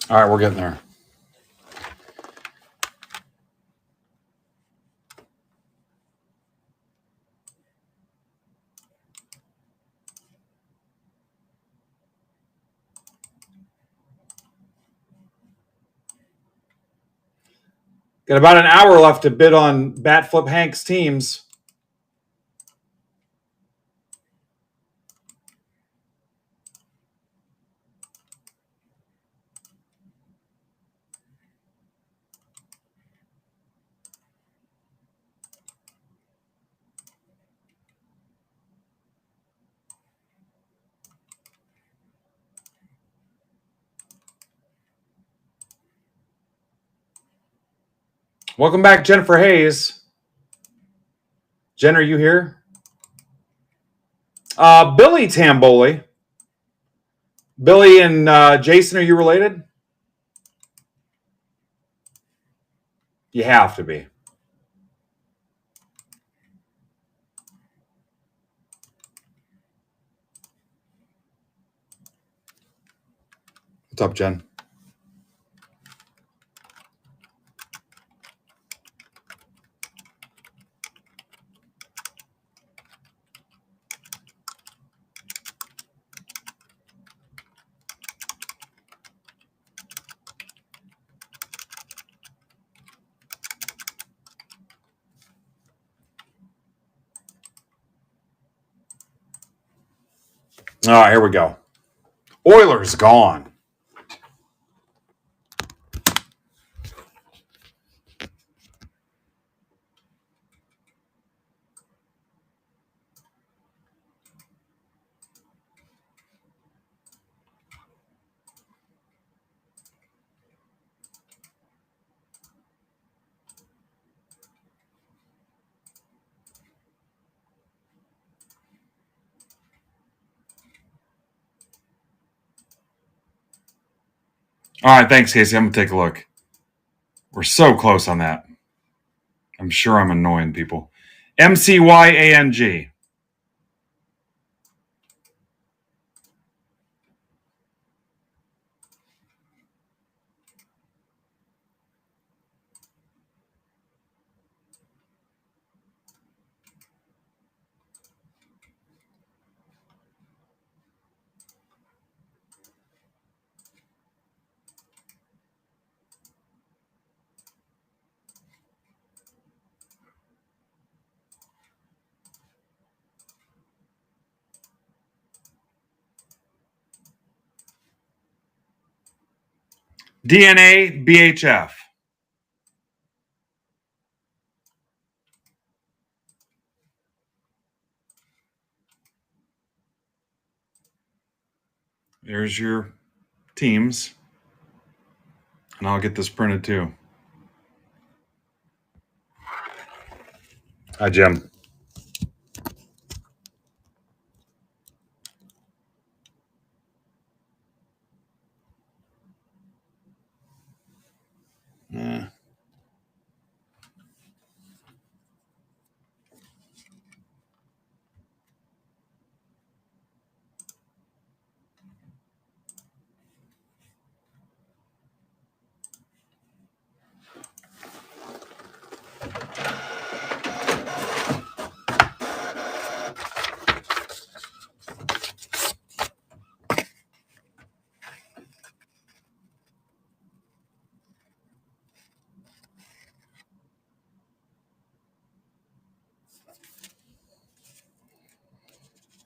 All right, we're getting there. Got about an hour left to bid on Bat Flip Hank's teams. Welcome back, Jennifer Hayes. Jen, are you here? Billy Tamboli. Billy and Jason, are you related? You have to be. What's up, Jen? All right, here we go. Oilers gone. All right, thanks, Casey. I'm going to take a look. We're so close on that. I'm sure I'm annoying people. MCYANG. DNA BHF. There's your teams. And I'll get this printed too. Hi, Jim.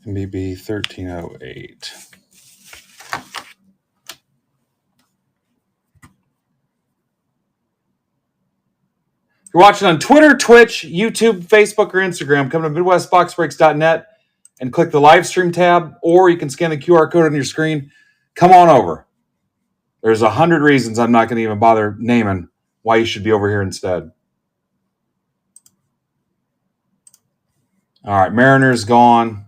MBB 1308. If you're watching on Twitter, Twitch, YouTube, Facebook, or Instagram, come to MidwestBoxBreaks.net and click the live stream tab, or you can scan the QR code on your screen. Come on over. There's 100 reasons I'm not going to even bother naming why you should be over here instead. All right, Mariners gone.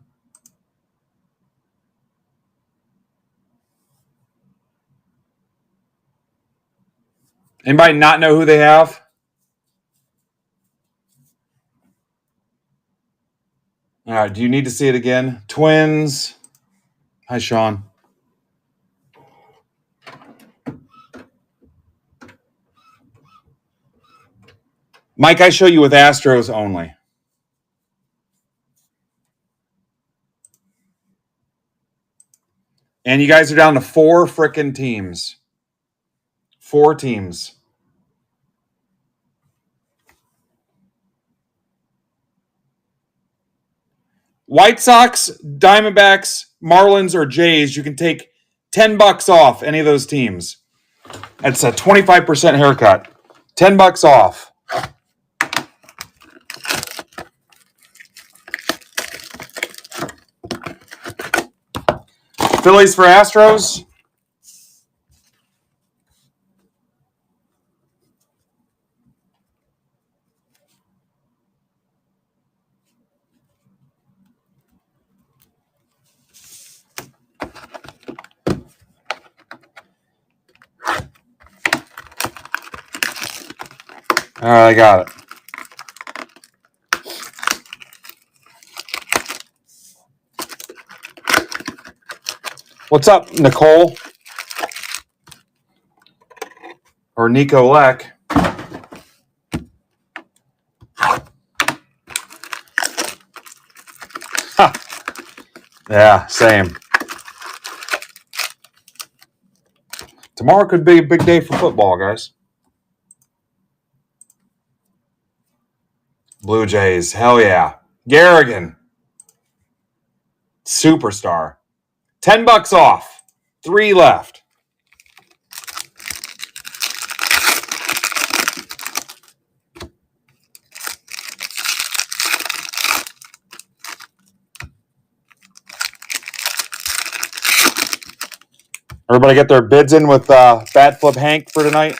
Anybody not know who they have? All right, do you need to see it again? Twins. Hi, Sean. Mike, I show you with Astros only. And you guys are down to 4 frickin' teams. 4 teams. White Sox, Diamondbacks, Marlins, or Jays, you can take $10 off any of those teams. That's a 25% haircut. $10 off. Phillies for Astros. All right, I got it. What's up, Nicole? Or Nico Leck? Yeah, same. Tomorrow could be a big day for football, guys. Blue Jays, hell yeah. Garrigan, superstar. $10 off. 3 left. Everybody get their bids in with Bat Flip Hank for tonight?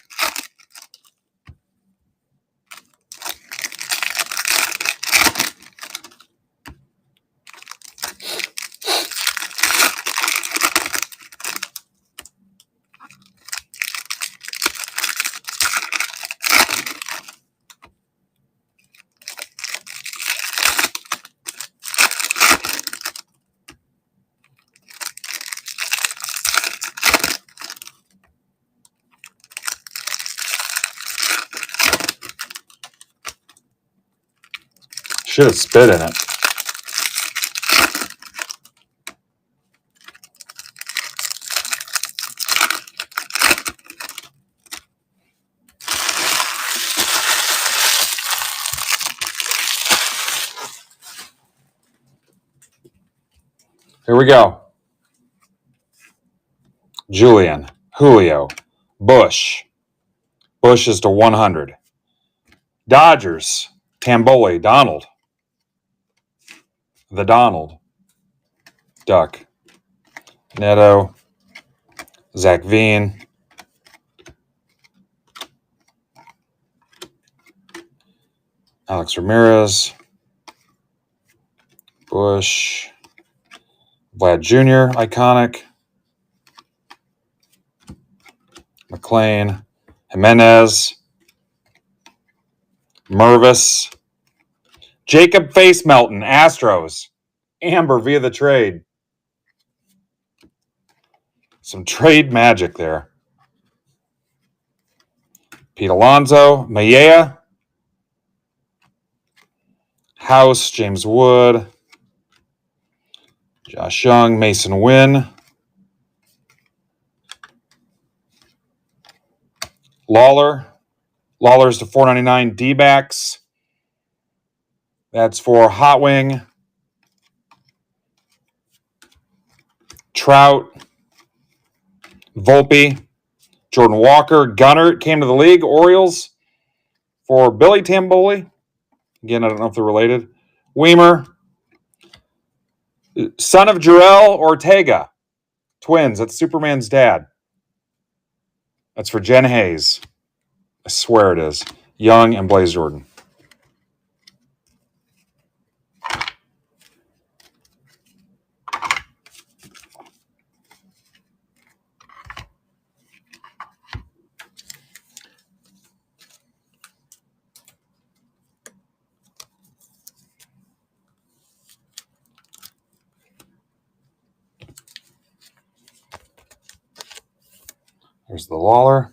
Should have spit in it. Here we go. Julian, Julio, Bush. Bush is to 100. Dodgers, Tamboli, Donald. The Donald. Duck. Neto. Zach Veen. Alex Ramirez. Bush. Vlad Jr., iconic. McLean. Jimenez. Mervis. Jacob Face Melton, Astros. Amber via the trade. Some trade magic there. Pete Alonso. Mayea. House. James Wood. Josh Young. Mason Wynn. Lawler. Lawler's to 499. D-backs. That's for Hot Wing. Trout. Volpe. Jordan Walker. Gunnar came to the league. Orioles for Billy Tamboli. Again, I don't know if they're related. Weimer. Son of Jarrell Ortega. Twins. That's Superman's dad. That's for Jen Hayes. I swear it is. Young and Blaze Jordan. There's the Lawler.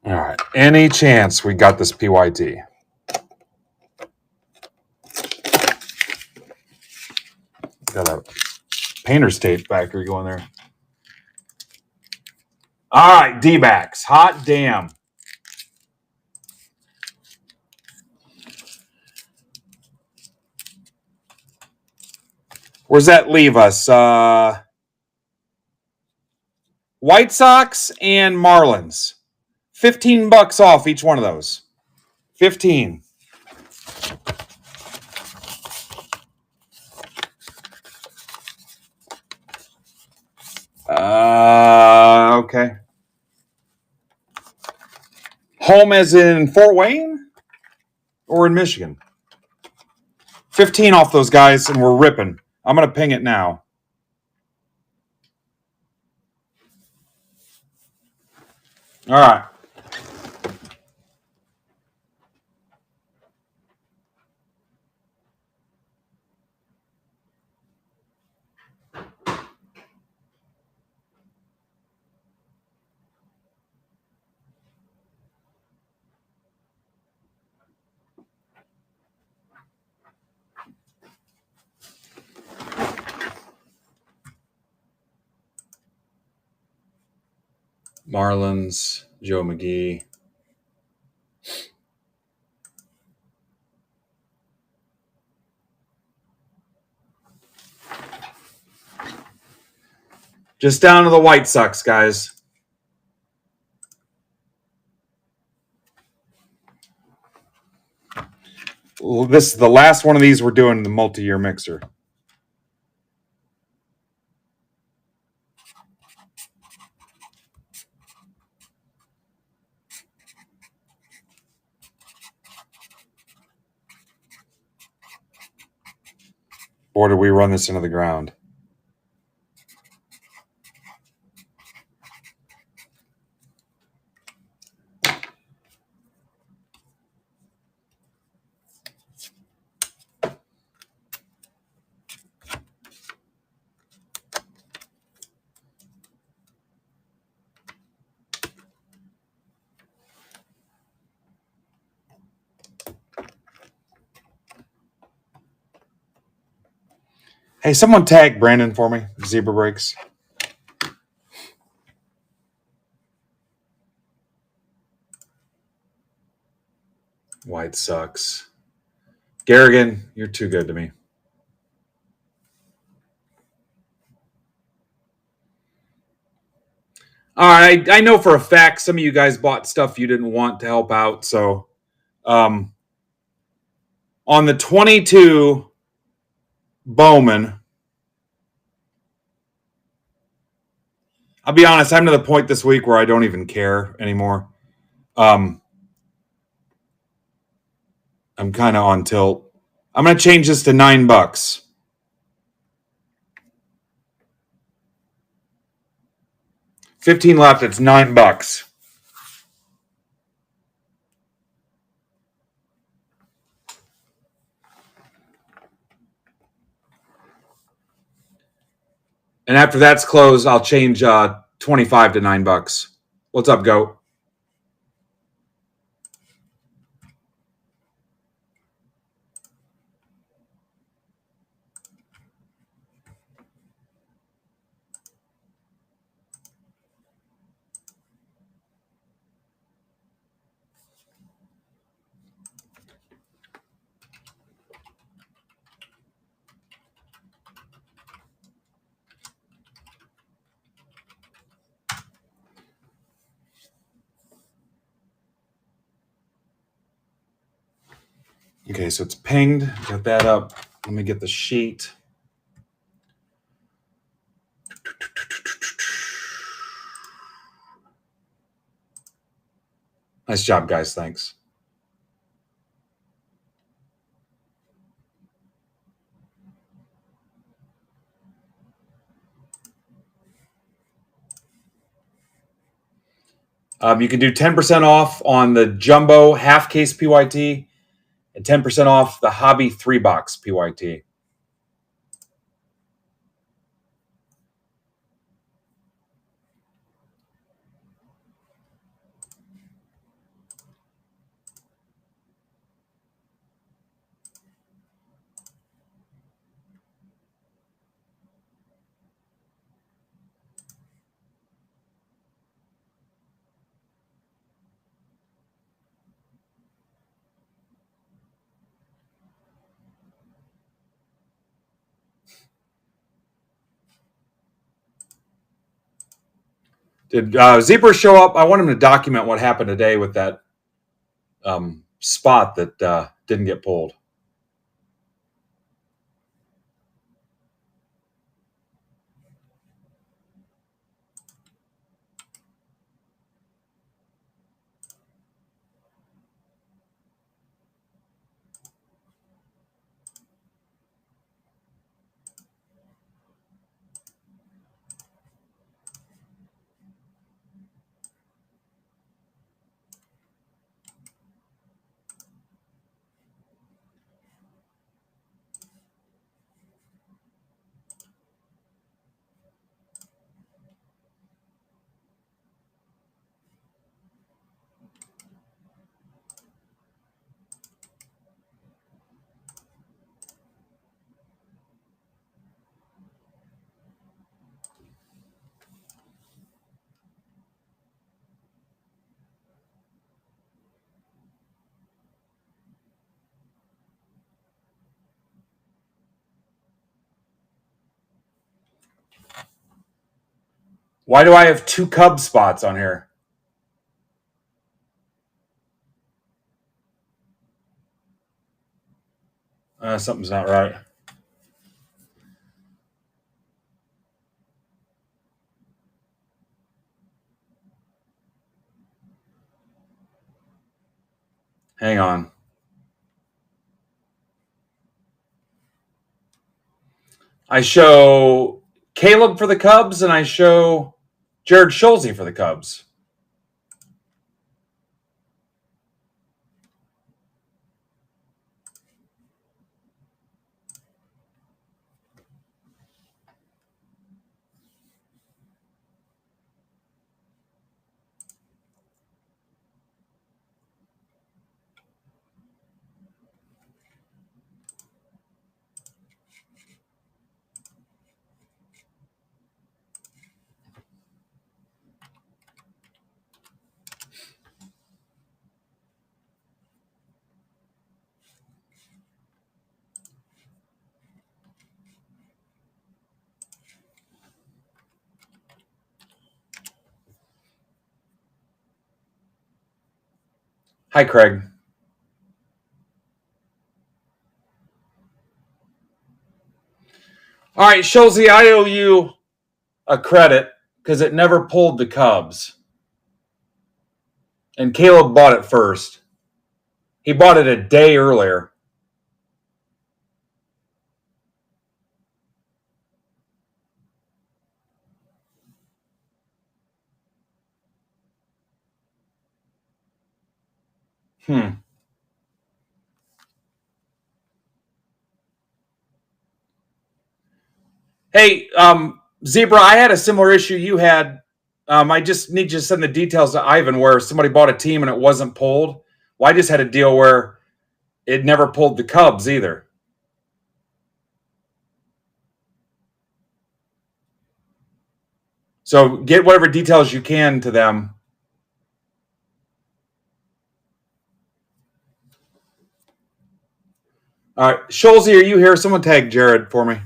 All right. Any chance we got this PYT? Got a painter's tape factory going there. All right, D-backs. Hot damn. Where's that leave us? White Sox and Marlins. $15 off each one of those. 15. Okay. Home as in Fort Wayne or in Michigan? 15 off those guys, and we're ripping. I'm going to ping it now. All right. Marlins, Joe McGee. Just down to the White Sox, guys. This is the last one of these we're doing in the multi-year mixer. Or did we run this into the ground? Hey, someone tag Brandon for me. Zebra breaks. White Sox. Garrigan, you're too good to me. All right, I know for a fact some of you guys bought stuff you didn't want to help out. So on the 22 Bowman, I'll be honest, I'm to the point this week where I don't even care anymore. I'm kind of on tilt. I'm going to change this to $9. 15 left. It's $9. And after that's closed, I'll change 25 to $9. What's up, Goat? Okay, so it's pinged. Got that up. Let me get the sheet. Nice job, guys. Thanks. You can do 10% off on the Jumbo half case PYT and 10% off the Hobby 3-box PYT. Did Zebra show up? I want him to document what happened today with that spot that didn't get pulled. Why do I have 2 Cubs spots on here? Something's not right. Hang on. I show Caleb for the Cubs, and I show Jared Schulze for the Cubs. Hi, Craig. All right, Schulze, I owe you a credit because it never pulled the Cubs. And Caleb bought it first. He bought it a day earlier. Hey, Zebra, I had a similar issue you had. I just need you to send the details to Ivan where somebody bought a team and it wasn't pulled. Well, I just had a deal where it never pulled the Cubs either. So get whatever details you can to them. All right, Schulze, are you here? Someone tag Jared for me.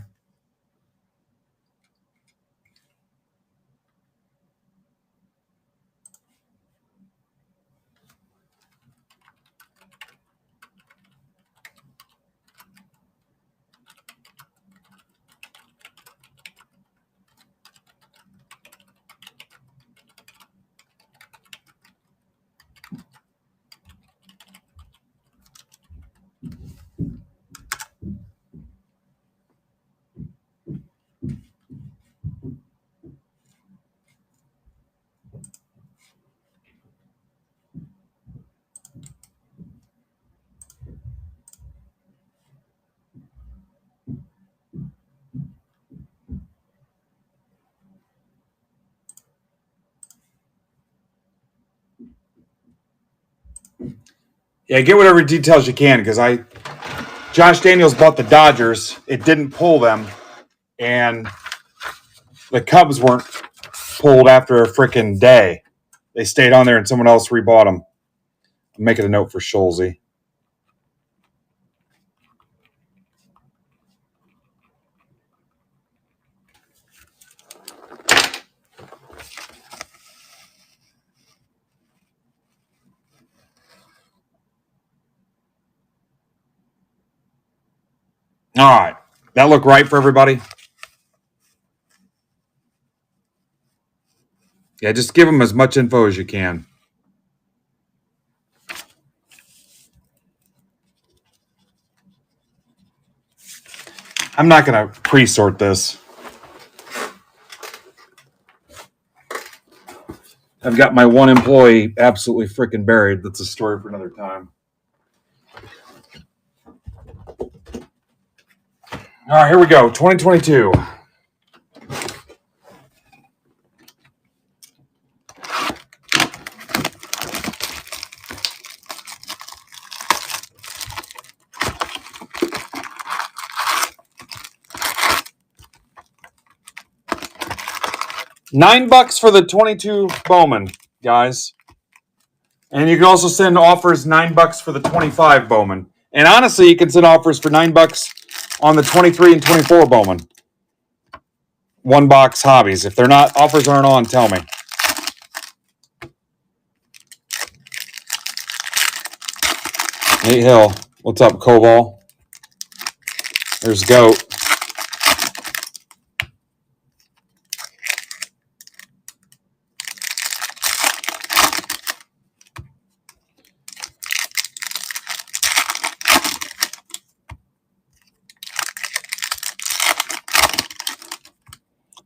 Yeah, get whatever details you can because Josh Daniels bought the Dodgers. It didn't pull them, and the Cubs weren't pulled after a freaking day. They stayed on there, and someone else rebought them. I'm making a note for Schulze. All right. That look right for everybody? Yeah, just give them as much info as you can. I'm not going to pre-sort this. I've got my one employee absolutely freaking buried. That's a story for another time. All right, here we go. 2022. $9 for the 22 Bowman, guys. And you can also send offers $9 for the 25 Bowman. And honestly, you can send offers for $9 on the 23 and 24 Bowman. one box hobbies. If they're not, offers aren't on, tell me. Nate Hill. What's up, Koval? There's Goat.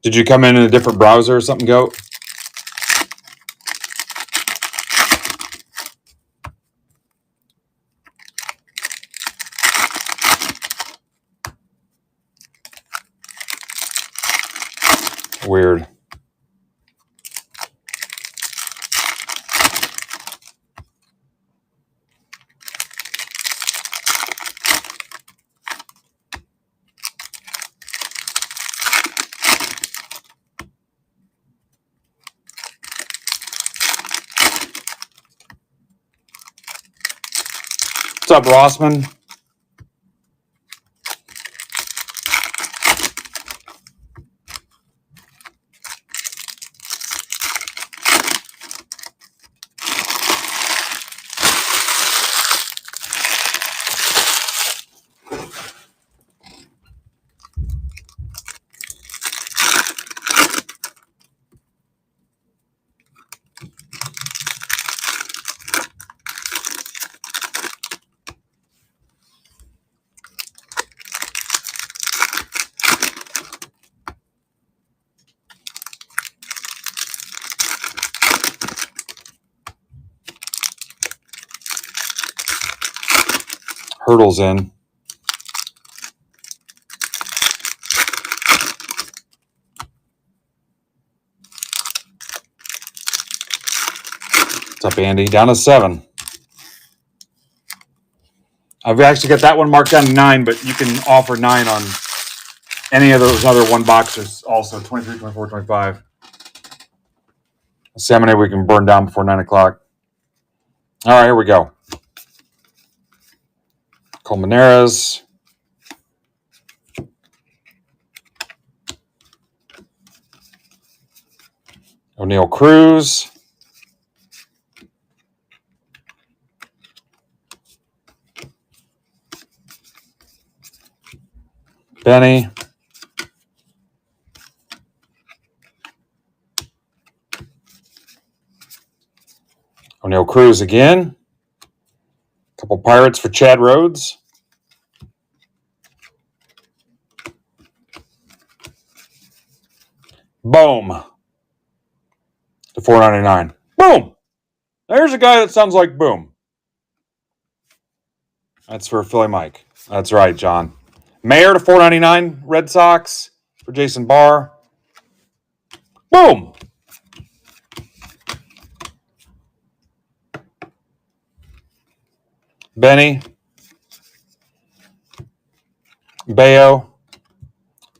Did you come in a different browser or something, Goat? Weird. What's up, Rossman? Hurdles in. What's up, Andy? Down to 7. I've actually got that one marked down to 9, but you can offer 9 on any of those other one boxers also. 23, 24, 25. Let's see how many we can burn down before 9 o'clock. All right, here we go. Colmenares. O'Neal Cruz. Benny. O'Neal Cruz again. Couple Pirates for Chad Rhodes. Boom. To $4.99. Boom. There's a guy that sounds like boom. That's for Philly Mike. That's right, John. Mayor to $4.99. Red Sox for Jason Barr. Boom. Benny. Bayo.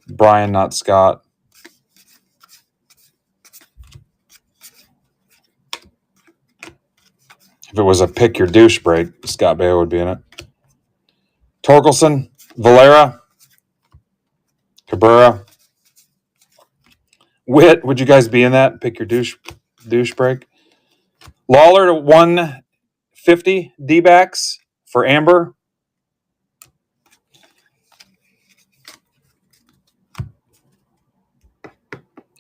Brian, not Scott. If it was a pick your douche break, Scott Baio would be in it. Torkelson, Valera, Cabrera. Witt, would you guys be in that? Pick your douche break. Lawler to 150 D-backs for Amber.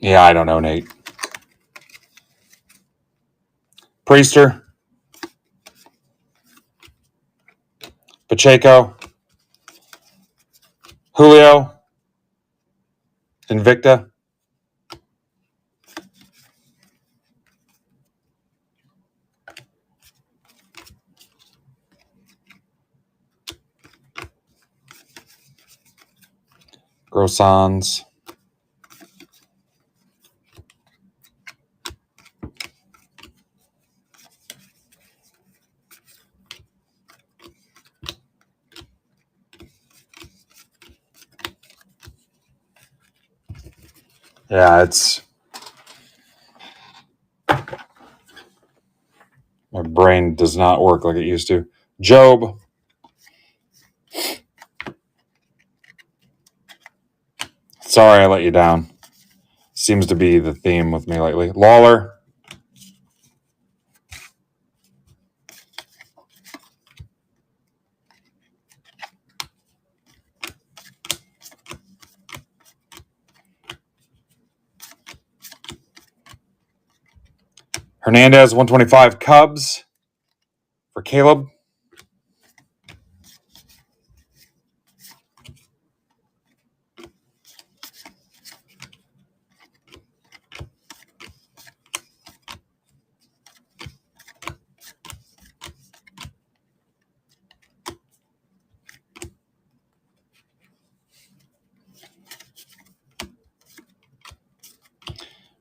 Yeah, I don't know, Nate. Priester. Pacheco. Julio. Invicta. Grossans. Yeah, it's... My brain does not work like it used to. Job. Sorry I let you down. Seems to be the theme with me lately. Lawler. Hernandez, 125 Cubs for Caleb.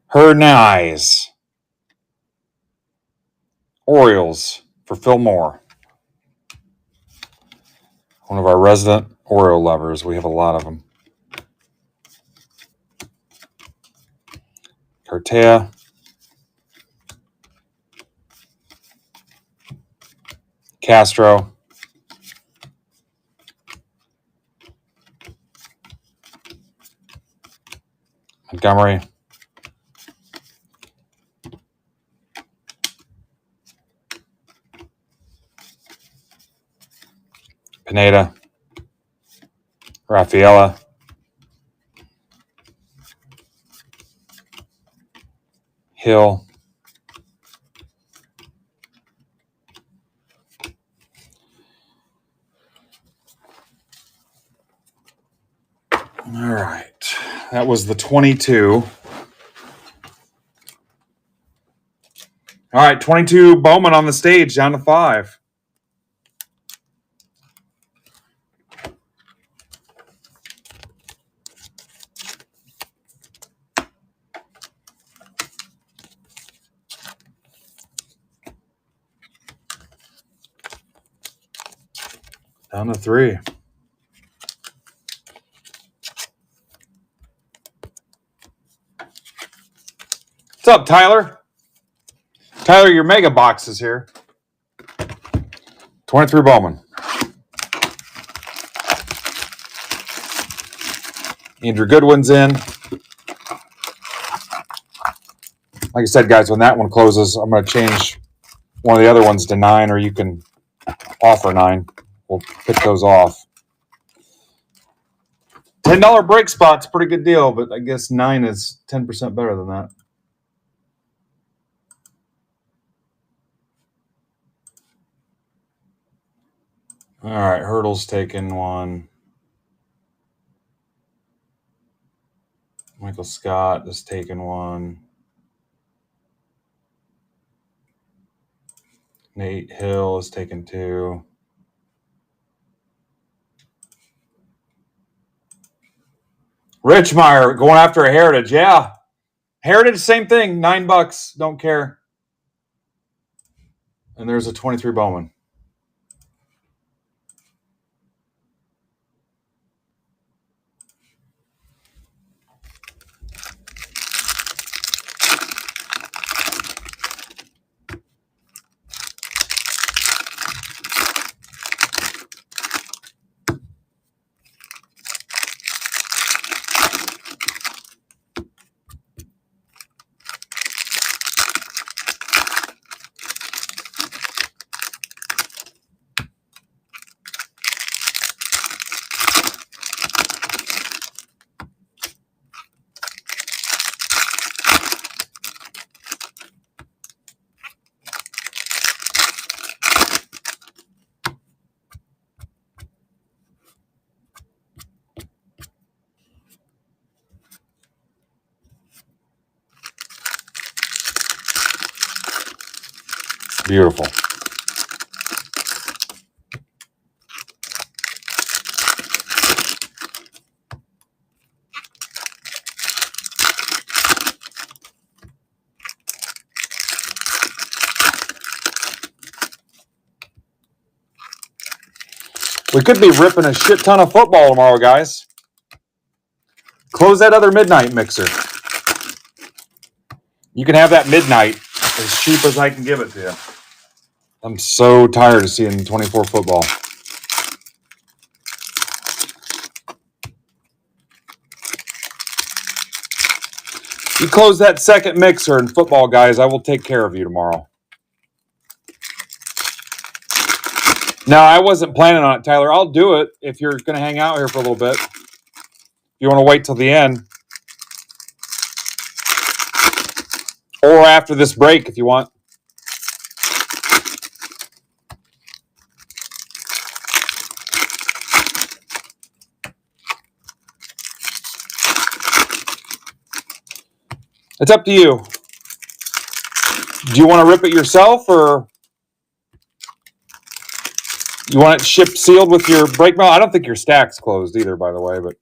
Hernandez. Orioles for Phil Moore. One of our resident Oriole lovers. We have a lot of them. Cartea. Castro. Montgomery. Pineda. Rafaela. Hill. All right. That was the 22. All right, 22 Bowman on the stage, down to 5. Down to 3. What's up, Tyler? Tyler, your mega box is here. 23 Bowman. Andrew Goodwin's in. Like I said, guys, when that one closes, I'm going to change one of the other ones to 9, or you can offer 9. We'll pick those off. $10 break spot's a pretty good deal, but I guess 9 is 10% better than that. All right, Hurdle's taking one. Michael Scott is taking one. Nate Hill is taking 2. Richmeyer going after a Heritage. Yeah. Heritage, same thing. $9. Don't care. And there's a 23 Bowman. Beautiful. We could be ripping a shit ton of football tomorrow, guys. Close that other midnight mixer. You can have that midnight as cheap as I can give it to you. I'm so tired of seeing 24 football. You close that second mixer in football, guys. I will take care of you tomorrow. No, I wasn't planning on it, Tyler. I'll do it if you're going to hang out here for a little bit. You want to wait till the end. Or after this break if you want. It's up to you. Do you want to rip it yourself or you want it shipped sealed with your break mail? I don't think your stack's closed either, by the way, but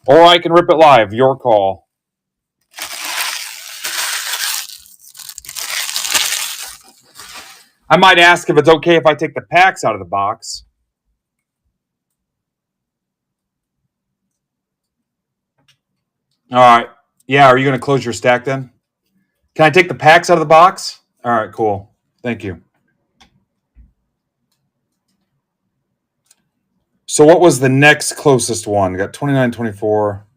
or I can rip it live. Your call. I might ask if it's okay if I take the packs out of the box. All right. Yeah, are you going to close your stack then? Can I take the packs out of the box? All right, cool. Thank you. So what was the next closest one? We got 29, 24.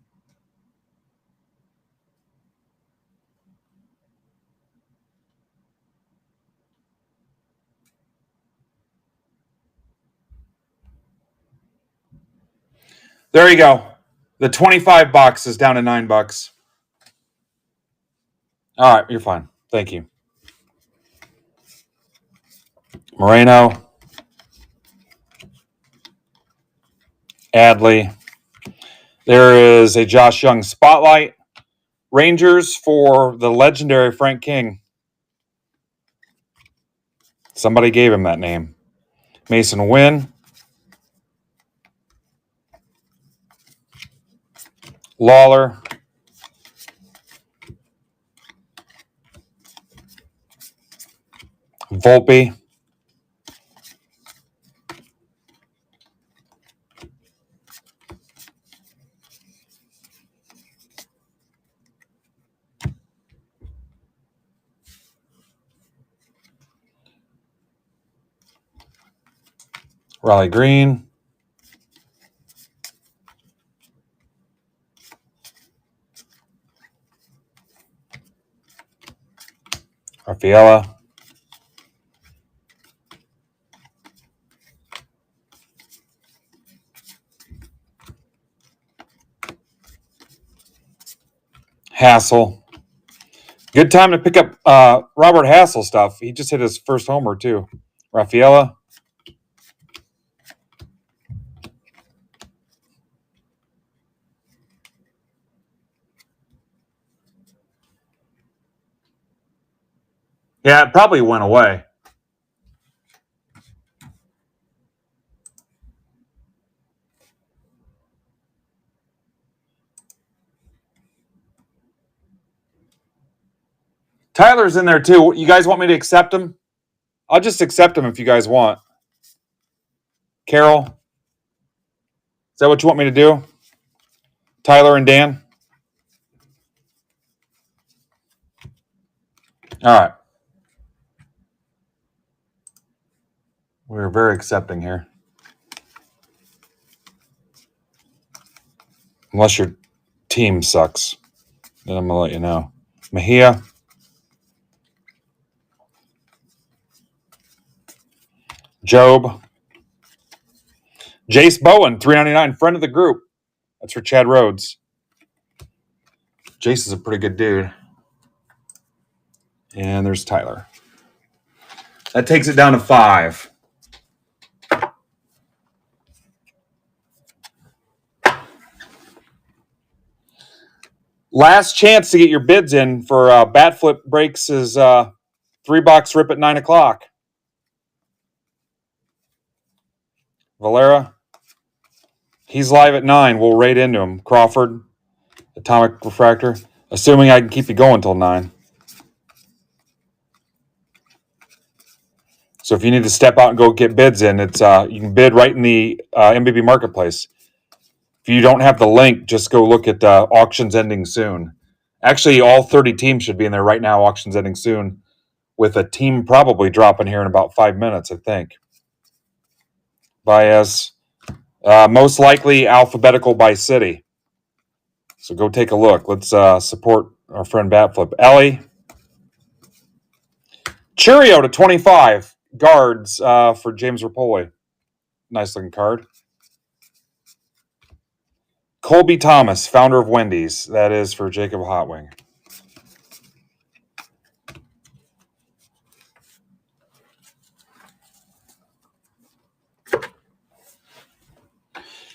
There you go. The 25 box is down to $9. All right, you're fine. Thank you. Moreno. Adley. There is a Josh Young spotlight. Rangers for the legendary Frank King. Somebody gave him that name. Mason Wynn. Lawler. Volpe. Riley Green. Rafaela. Hassel. Good time to pick up Robert Hassel stuff. He just hit his first homer, too. Rafaela. Yeah, it probably went away. Tyler's in there, too. You guys want me to accept him? I'll just accept him if you guys want. Carol? Is that what you want me to do? Tyler and Dan? All right. We're very accepting here. Unless your team sucks. Then I'm going to let you know. Mejia. Job. Jace Bowen, $3.99, friend of the group. That's for Chad Rhodes. Jace is a pretty good dude. And there's Tyler. That takes it down to 5. Last chance to get your bids in for Bat Flip Breaks is $3 rip at 9 o'clock. Valera. He's live at 9. We'll raid into him. Crawford. Atomic Refractor. Assuming I can keep you going till 9. So if you need to step out and go get bids in, it's you can bid right in the MBB marketplace. If you don't have the link, just go look at auctions ending soon. Actually, all 30 teams should be in there right now, auctions ending soon, with a team probably dropping here in about 5 minutes, I think. Baez, Most likely alphabetical by city. So go take a look. Let's support our friend Batflip. Ellie. Cheerio to 25. Guards for James Rapoli. Nice looking card. Colby Thomas, founder of Wendy's. That is for Jacob Hotwing.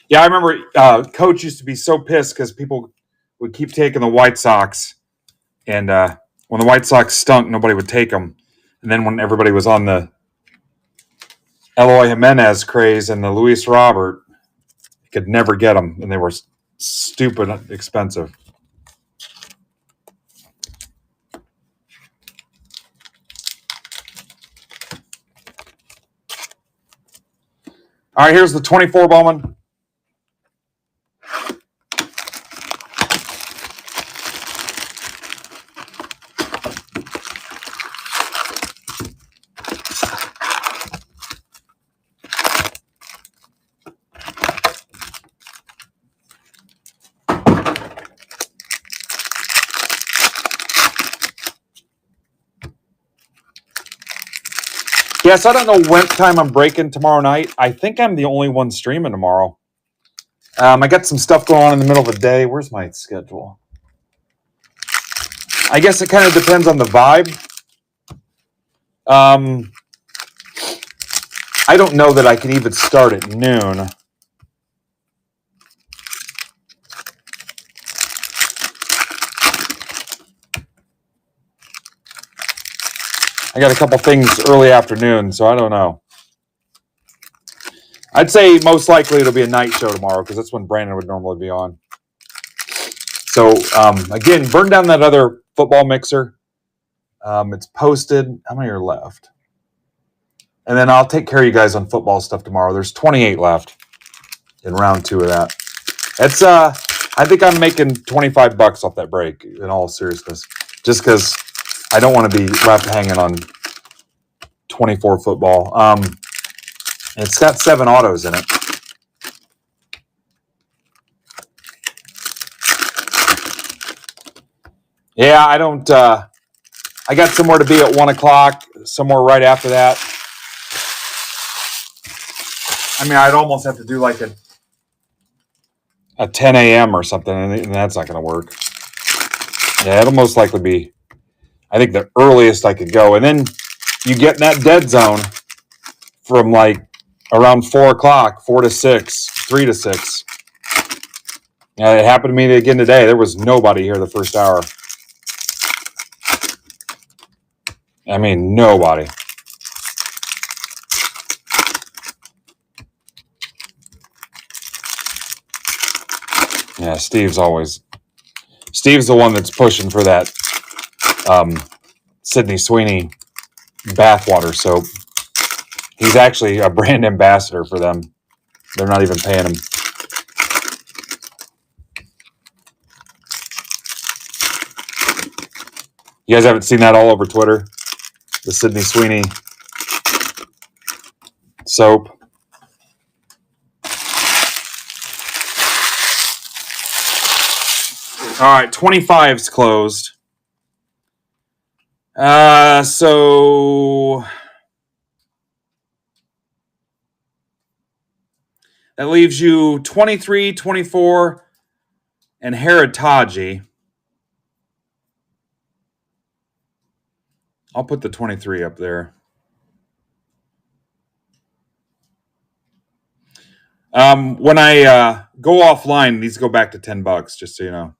Yeah, I remember Coach used to be so pissed because people would keep taking the White Sox. And when the White Sox stunk, nobody would take them. And then when everybody was on the Eloy Jimenez craze and the Luis Robert, you could never get them. And they were stupid expensive. All right, here's the 24 Bowman. Yes, I don't know what time I'm breaking tomorrow night. I think I'm the only one streaming tomorrow. I got some stuff going on in the middle of the day. Where's my schedule? I guess it kind of depends on the vibe. I don't know that I can even start at noon. I got a couple things early afternoon, so I don't know. I'd say most likely it'll be a night show tomorrow because that's when Brandon would normally be on. So, again, burn down that other football mixer. It's posted. How many are left? And then I'll take care of you guys on football stuff tomorrow. There's 28 left in round 2 of that. It's I think I'm making $25 off that break, in all seriousness, just because I don't want to be left hanging on 24 football. It's got 7 autos in it. Yeah, I don't. I got somewhere to be at 1 o'clock, somewhere right after that. I mean, I'd almost have to do like a 10 a.m. or something, and that's not going to work. Yeah, it'll most likely be, I think, the earliest I could go. And then you get in that dead zone from like around 4 o'clock, 4 to 6, 3 to 6. Yeah, it happened to me again today. There was nobody here the first hour. I mean, nobody. Yeah, Steve's the one that's pushing for that Sydney Sweeney bathwater soap. He's actually a brand ambassador for them. They're not even paying him. You guys haven't seen that all over Twitter? The Sydney Sweeney soap. All right, 25's closed. So that leaves you 23, 24, and Heritage. I'll put the 23 up there. When I go offline, these go back to $10, just so you know.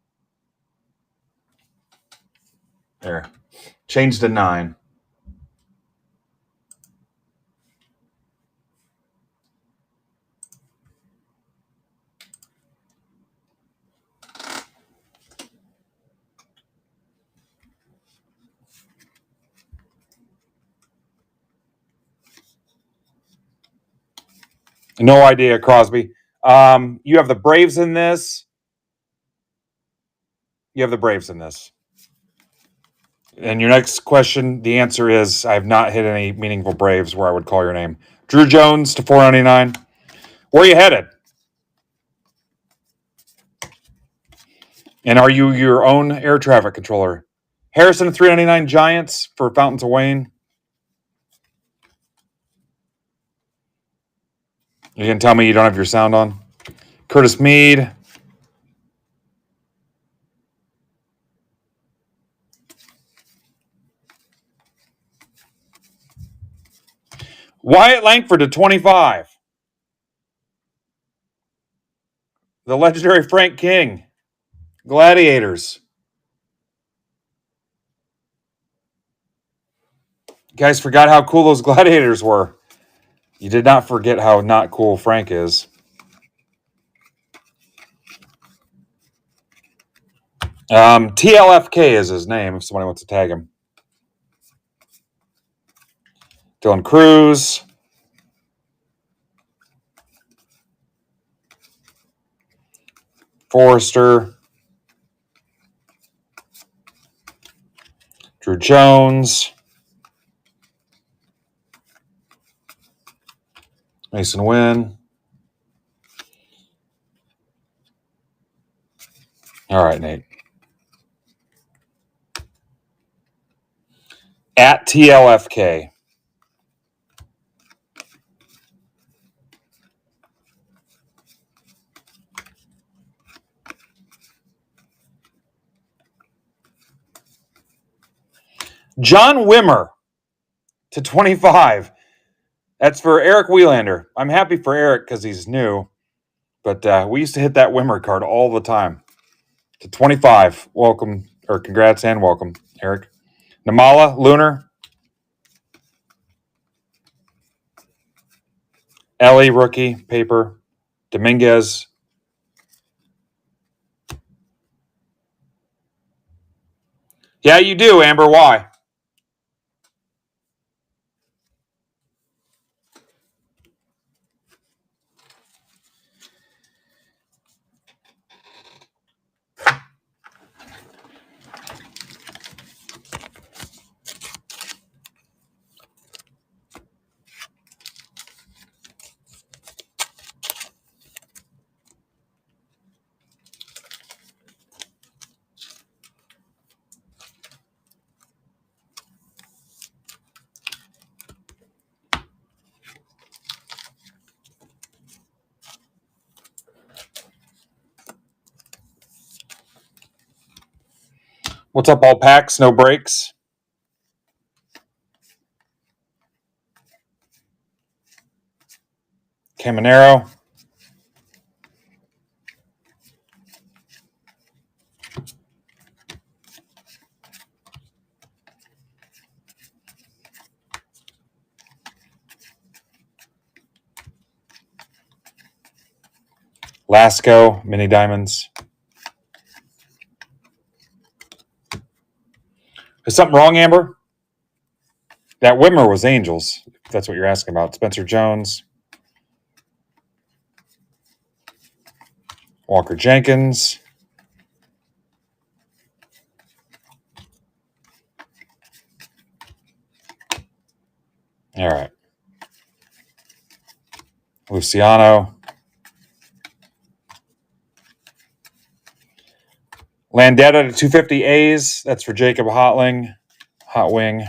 There. Change to 9. No idea, Crosby. You have the Braves in this. You have the Braves in this. And your next question, the answer is I have not hit any meaningful Braves where I would call your name. Drew Jones to 499. Where are you headed? And are you your own air traffic controller? Harrison, $3.99 Giants for Fountains of Wayne. You can tell me you don't have your sound on. Curtis Mead. Wyatt Langford to 25. The legendary Frank King. Gladiators. You guys forgot how cool those gladiators were. You did not forget how not cool Frank is. TLFK is his name if somebody wants to tag him. Dylan Cruz. Forrester. Drew Jones. Mason Wynn. All right, Nate. At TLFK. John Wimmer to 25. That's for Eric Wheelander. I'm happy for Eric because he's new. But we used to hit that Wimmer card all the time. To 25. Welcome, or congrats and welcome, Eric. Namala, Lunar. Ellie, rookie, paper. Dominguez. Yeah, you do, Amber. Why? What's up, all packs? No breaks. Caminero. Lasco, mini diamonds. Is something wrong, Amber? That Wimmer was Angels, if that's what you're asking about. Spencer Jones. Walker Jenkins. All right. Luciano. Landetta to 250 A's. That's for Jacob Hotling. Hot Wing.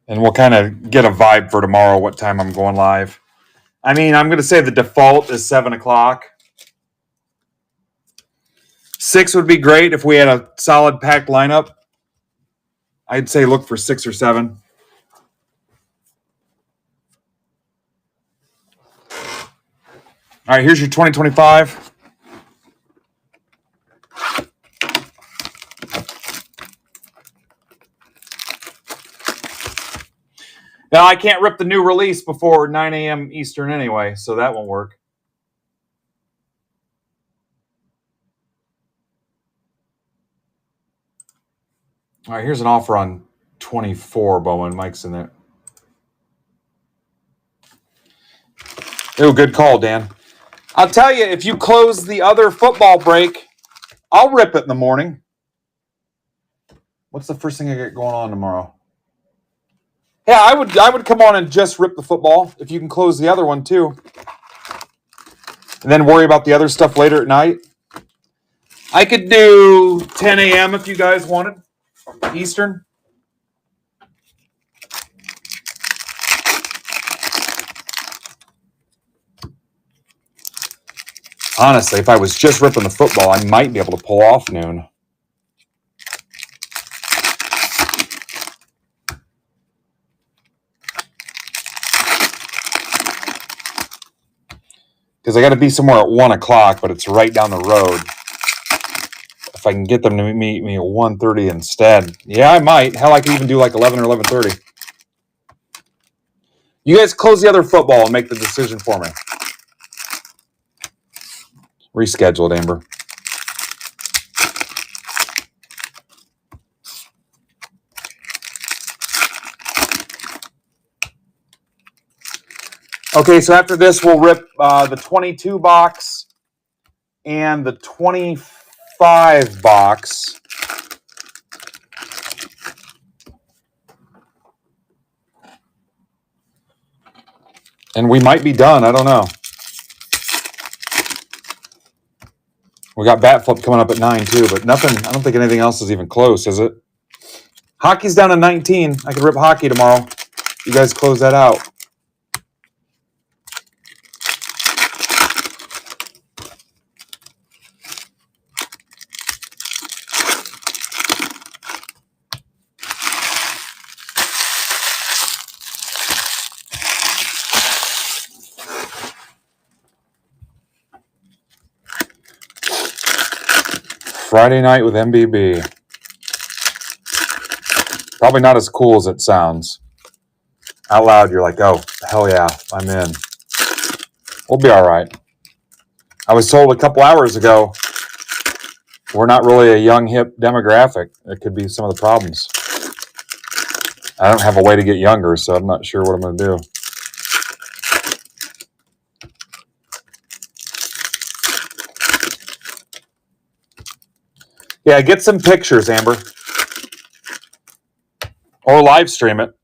And we'll kind of get a vibe for tomorrow, what time I'm going live. I mean, I'm going to say the default is 7 o'clock. 6 would be great if we had a solid packed lineup. I'd say look for 6 or 7. All right, here's your 2025. Now, I can't rip the new release before 9 a.m. Eastern anyway, so that won't work. All right, here's an offer on 24, Bowman. Mike's in there. Oh, good call, Dan. I'll tell you, if you close the other football break, I'll rip it in the morning. What's the first thing I get going on tomorrow? Yeah, I would come on and just rip the football if you can close the other one too. and then worry about the other stuff later at night. I could do 10 a.m. if you guys wanted, Eastern. Honestly, if I was just ripping the football, I might be able to pull off noon. Because I got to be somewhere at 1 o'clock, but it's right down the road. If I can get them to meet me at 1:30 instead. Yeah, I might. Hell, I could even do like 11 or 11:30. You guys close the other football and make the decision for me. Reschedule it, Amber. Okay, so after this, we'll rip the 22 box and the 25 box. And we might be done. I don't know. We got bat flip coming up at 9 too, but nothing. I don't think anything else is even close, is it? Hockey's down to 19. I could rip hockey tomorrow. You guys close that out. Friday night with MBB. Probably not as cool as it sounds. Out loud, you're like, oh, hell yeah, I'm in. We'll be all right. I was told a couple hours ago, we're not really a young, hip demographic. It could be some of the problems. I don't have a way to get younger, so I'm not sure what I'm going to do. Yeah, get some pictures, Amber. Or live stream it.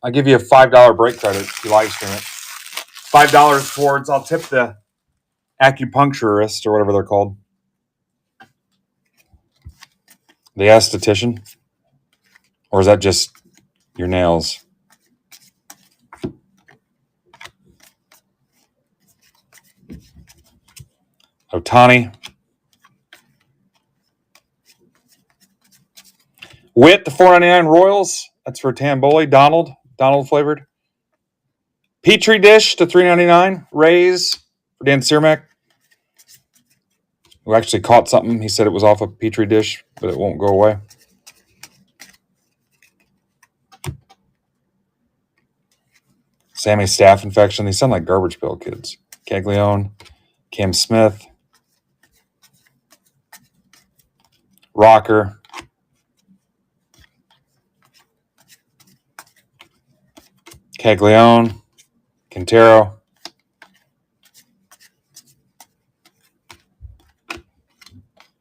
I'll give you a $5 break credit if you live stream it. $5 towards, I'll tip the acupuncturist or whatever they're called. The esthetician? Or is that just your nails? Otani. Wit, the $4.99 Royals. That's for Tamboli. Donald flavored. Petri dish to $3.99. Rays for Dan Cermak, who actually caught something. He said it was off a Petri dish, but it won't go away. Sammy staph infection. These sound like Garbage Pail Kids. Caglione. Cam Smith. Rocker. Caglione. Quintero.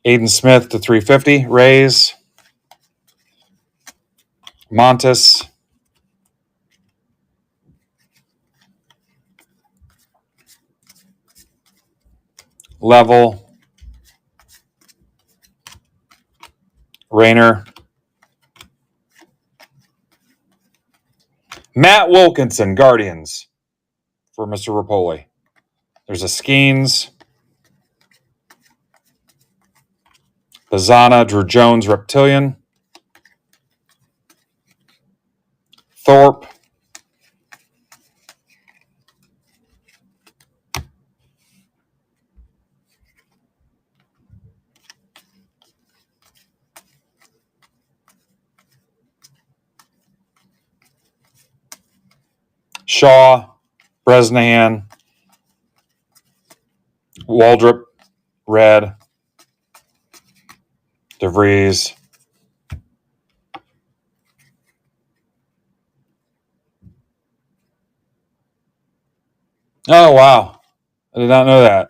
Aiden Smith to $3.50. Rays. Montes. Level. Rayner. Matt Wilkinson, Guardians, for Mr. Rapoli. There's a Skeens. Bazana, Drew Jones, Reptilian. Thorpe. Shaw. Bresnahan. Waldrop. Red. DeVries. Oh, wow. I did not know that.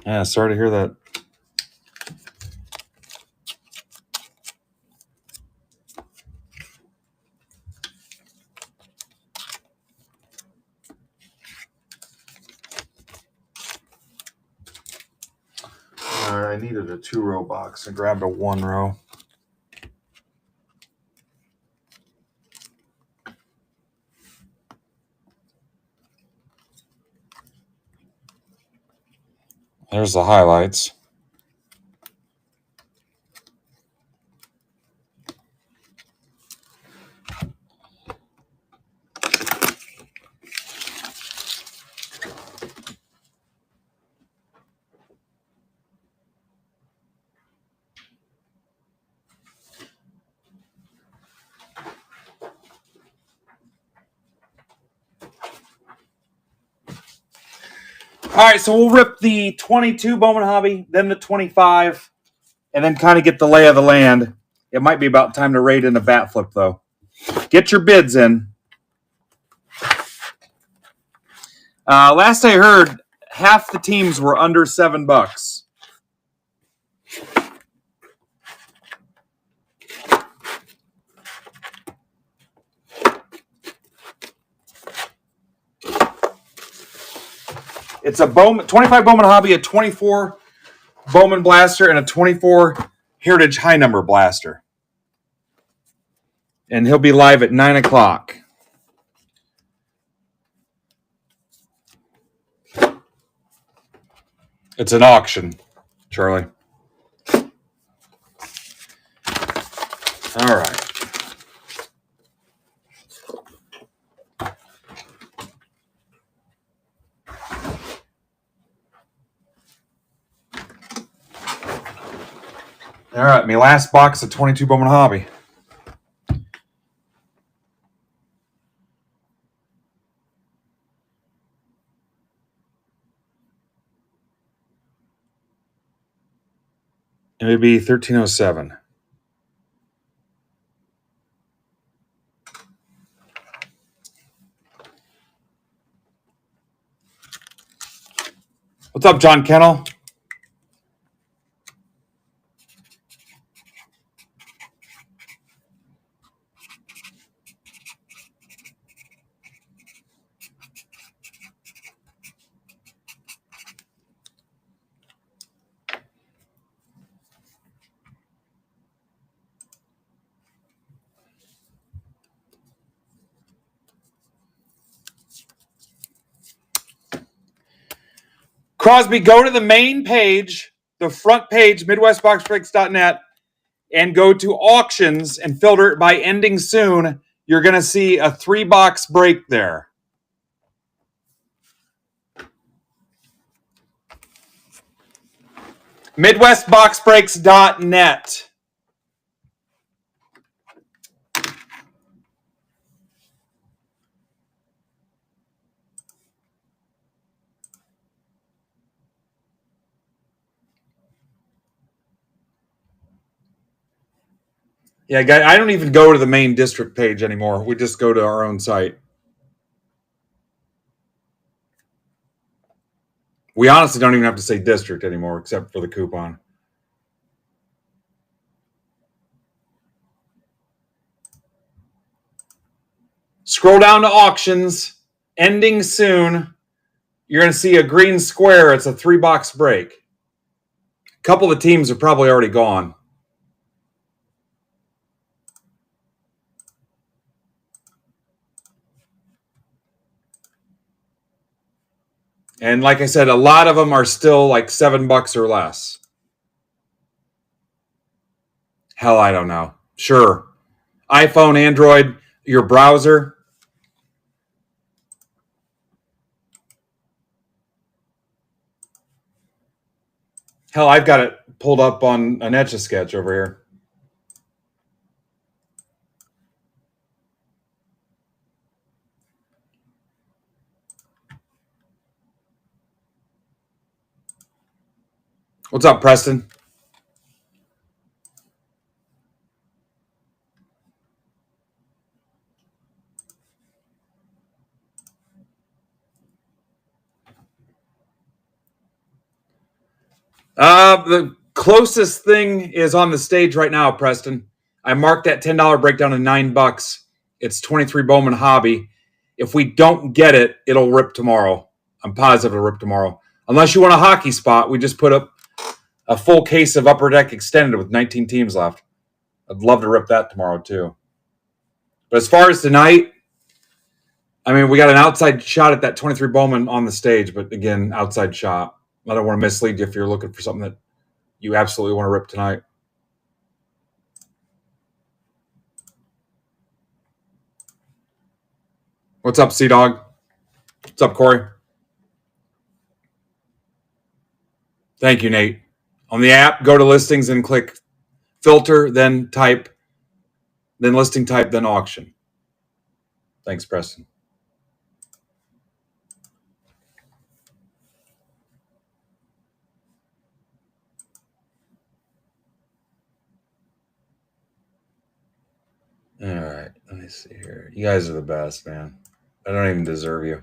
Yeah, sorry to hear that. All right, I needed a 2-row box. I grabbed a 1-row. There's the highlights. All right, so we'll rip the 22 Bowman Hobby, then the 25, and then kind of get the lay of the land. It might be about time to raid in a bat flip, though. Get your bids in. Last I heard, half the teams were under $7. It's a Bowman 25 Bowman Hobby, a 24 Bowman Blaster, and a 24 Heritage High Number Blaster. And he'll be live at 9 o'clock. It's an auction, Charlie. All right. All right, my last box of 22 Bowman Hobby. MBB 1307. What's up, John Kennel? Crosby, go to the main page, the front page, MidwestBoxBreaks.net, and go to auctions and filter it by ending soon. You're going to see a 3-box break there. MidwestBoxBreaks.net. Yeah, guys, I don't even go to the main district page anymore. We just go to our own site. We honestly don't even have to say district anymore, except for the coupon. Scroll down to auctions, ending soon. You're going to see a green square. It's a 3-box break. A couple of the teams are probably already gone. And like I said, a lot of them are still like $7 or less. Hell, I don't know. Sure. iPhone, Android, your browser. Hell, I've got it pulled up on an Etch-a-Sketch over here. What's up, Preston? The closest thing is on the stage right now, Preston. I marked that $10 breakdown to $9. It's 23 Bowman Hobby. If we don't get it, it'll rip tomorrow. I'm positive it'll rip tomorrow. Unless you want a hockey spot, we just put up a full case of Upper Deck Extended with 19 teams left. I'd love to rip that tomorrow, too. But as far as tonight, I mean, we got an outside shot at that 23 Bowman on the stage, but again, outside shot. I don't want to mislead you if you're looking for something that you absolutely want to rip tonight. What's up, Sea-Dog? What's up, Corey? Thank you, Nate. On the app, go to listings and click filter, then type, then listing type, then auction. Thanks, Preston. All right, let me see here. You guys are the best, man. I don't even deserve you.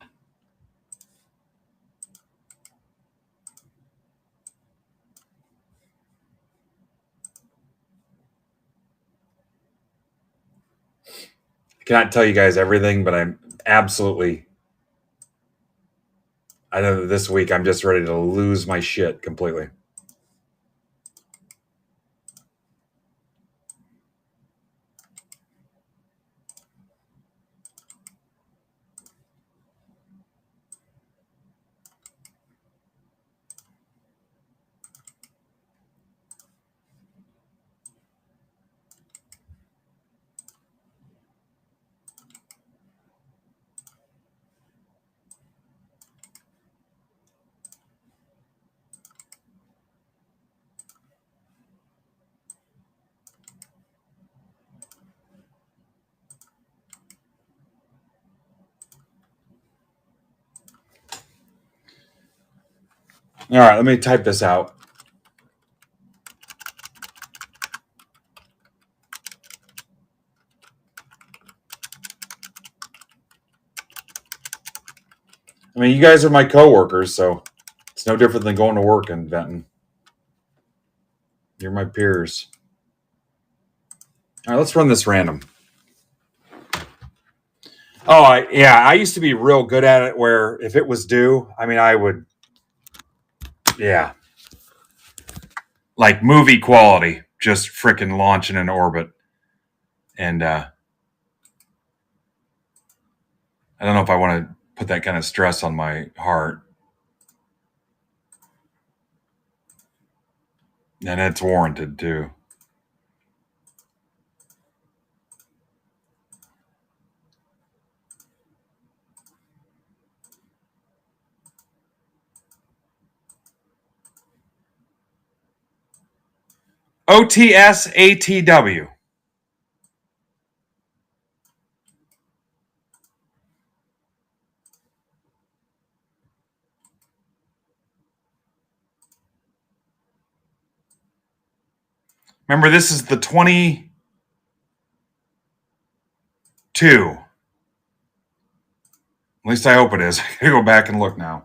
I cannot tell you guys everything, but I'm absolutely, I know that this week I'm just ready to lose my shit completely. All right, let me type this out. I mean, you guys are my coworkers, so it's no different than going to work in Benton. You're my peers. All right, let's run this random. Oh, I used to be real good at it where if it was due, I mean, I would, yeah. Like movie quality, just freaking launching in orbit. And I don't know if I want to put that kind of stress on my heart. And it's warranted, too. OTSATW. Remember, this is the 22. At least I hope it is. I gotta go back and look now.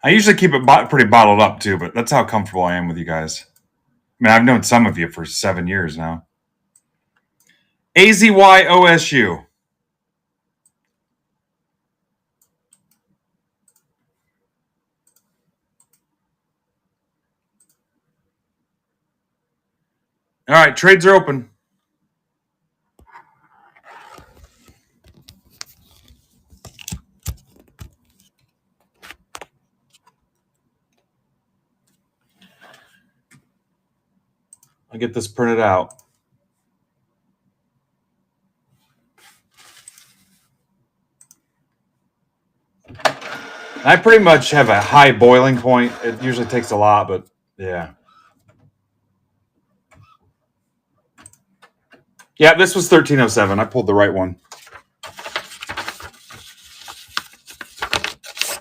I usually keep it pretty bottled up, too, but that's how comfortable I am with you guys. I mean, I've known some of you for 7 years now. AZYOSU. All right, trades are open. I'll get this printed out. I pretty much have a high boiling point. It usually takes a lot, but yeah. Yeah, this was 1307. I pulled the right one.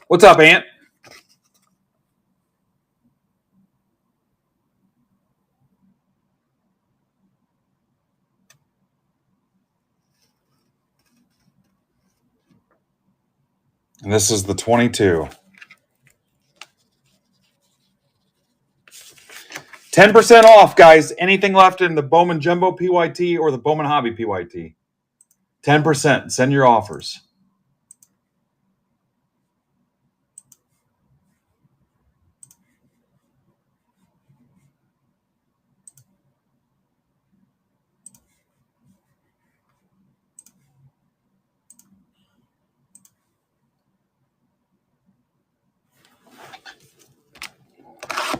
What's up, Ant? And this is the 22. 10% off, guys. Anything left in the Bowman Jumbo PYT or the Bowman Hobby PYT. 10%. Send your offers.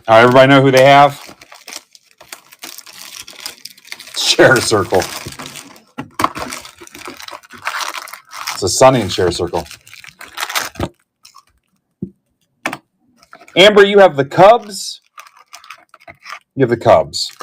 All right, everybody know who they have? Share Circle. It's a Sunny and Share Circle. Amber, you have the Cubs. You have the Cubs.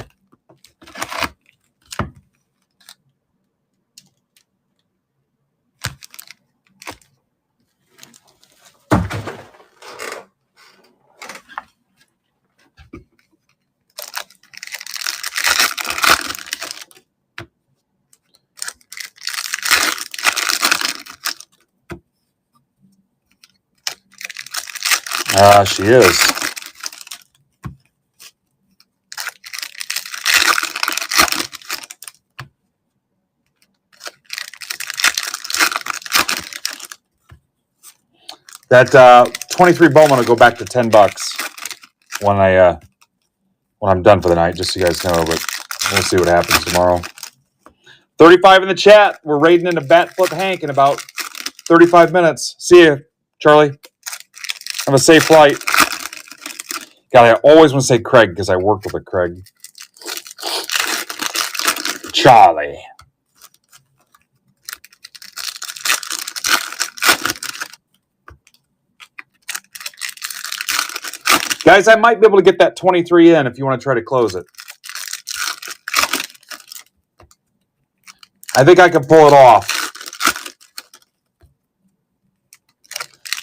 She is. That 23 Bowman will go back to $10 when I'm done for the night, just so you guys know. But we'll see what happens tomorrow. 35 in the chat. We're raiding into Bat Flip Hank in about 35 minutes. See you, Charlie. Have a safe flight. God, I always want to say Craig because I worked with a Craig. Charlie. Guys, I might be able to get that 23 in if you want to try to close it. I think I can pull it off.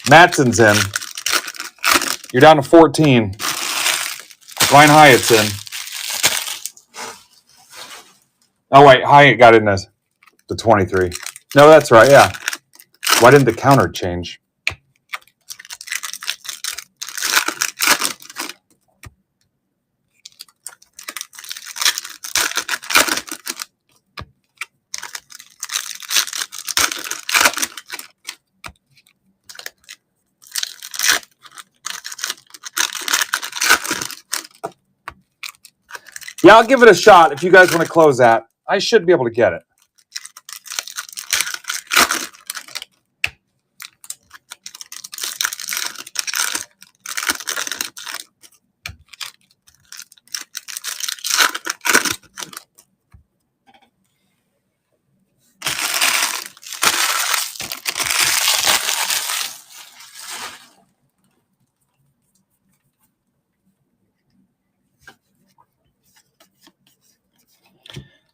Matson's in. You're down to 14. Ryan Hyatt's in. Oh, wait. Hyatt got in the 23. No, that's right. Yeah. Why didn't the counter change? Yeah, I'll give it a shot if you guys want to close that. I should be able to get it.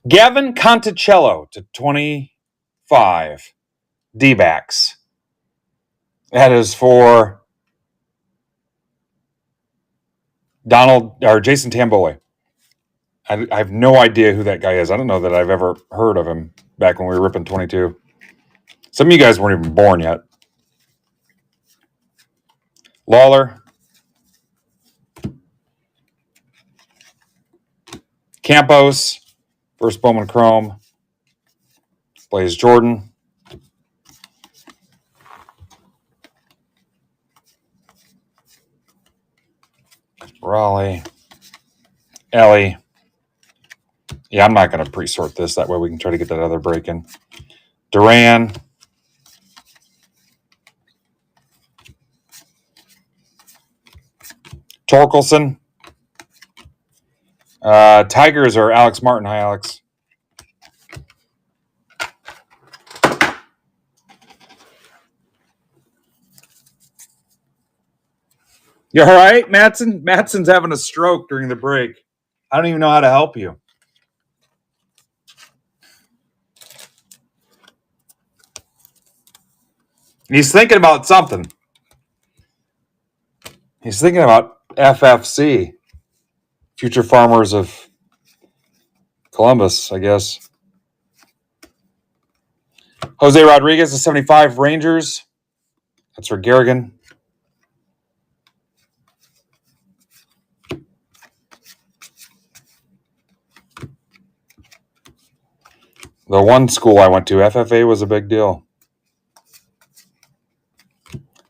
Gavin Conticello to 25. D-backs. That is for Donald or Jason Tamboli. I have no idea who that guy is. I don't know that I've ever heard of him back when we were ripping 22. Some of you guys weren't even born yet. Lawler. Campos. First Bowman Chrome. Blaze Jordan. Raleigh. Ellie. Yeah, I'm not going to pre-sort this. That way we can try to get that other break in. Duran. Torkelson. Tigers are Alex Martin. Hi, Alex. You all right, Matson? Matson's having a stroke during the break. I don't even know how to help you. He's thinking about something. He's thinking about FFC, Future Farmers of Columbus, I guess. Jose Rodriguez, the 75 Rangers. That's for Garrigan. The one school I went to, FFA was a big deal.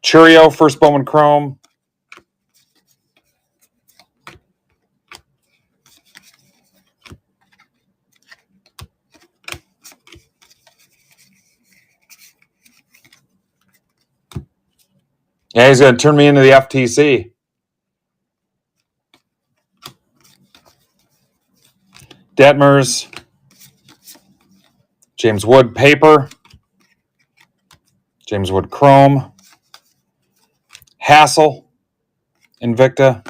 Churio, first Bowman Chrome. Yeah, he's going to turn me into the FTC. Detmers. James Wood Paper. James Wood Chrome. Hassel. Invicta.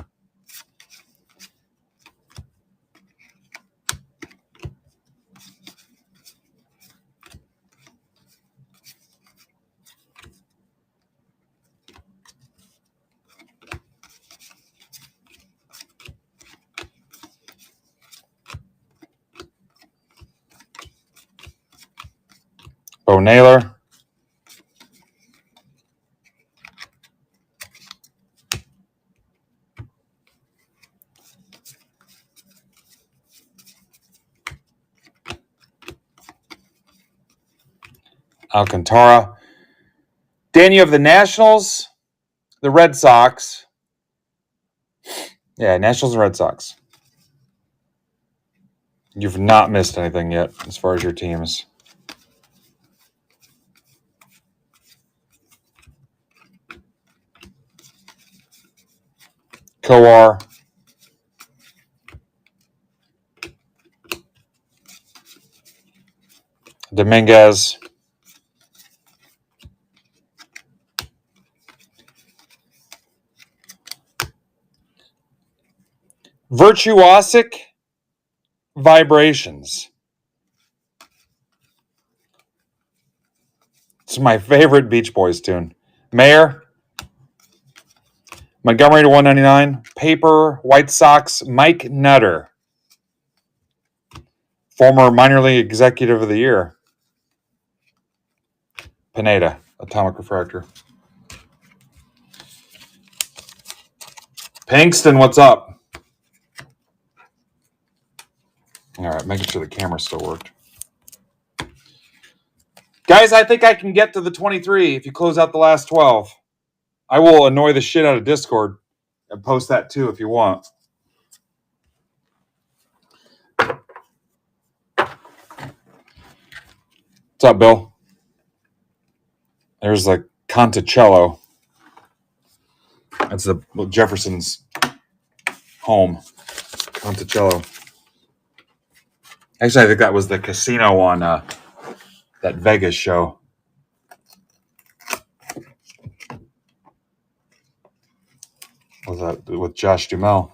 Bo Naylor. Alcantara. Dan, you have the Nationals, the Red Sox. Yeah, Nationals and Red Sox. You've not missed anything yet as far as your teams. Coar. Dominguez. Virtuosic Vibrations. It's my favorite Beach Boys tune. Mayor. Montgomery to 199. Paper. White Sox. Mike Nutter. Former minor league executive of the year. Pineda. Atomic Refractor. Pinkston, what's up? All right, making sure the camera still worked. Guys, I think I can get to the 23 if you close out the last 12. I will annoy the shit out of Discord and post that too if you want. What's up, Bill? There's like Conticello. That's the Jefferson's home. Conticello. Actually, I think that was the casino on that Vegas show. Was that with Josh Duhamel?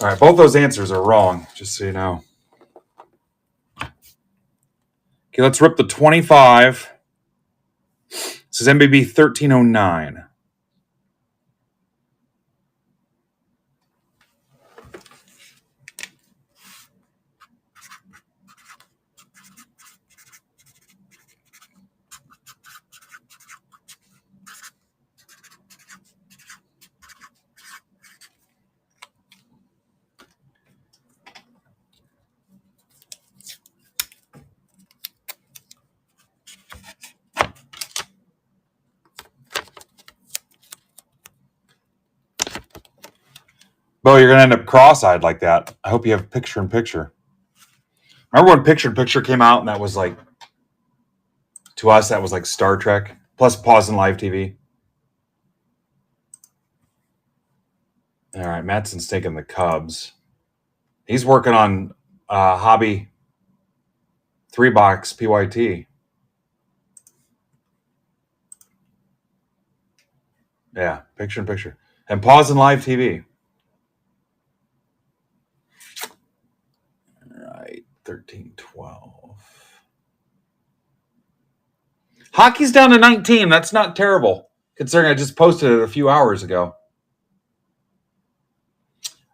All right, both those answers are wrong, just so you know. Okay, let's rip the 25. This is MBB 1309. Bo, you're going to end up cross-eyed like that. I hope you have picture-in-picture. Remember when picture-in-picture came out and that was like, to us, that was like Star Trek, plus pause and live TV. All right, Matson's taking the Cubs. He's working on hobby 3-box PYT. Yeah, picture-in-picture. And pause and live TV. 13-12. Hockey's down to 19. That's not terrible, considering I just posted it a few hours ago.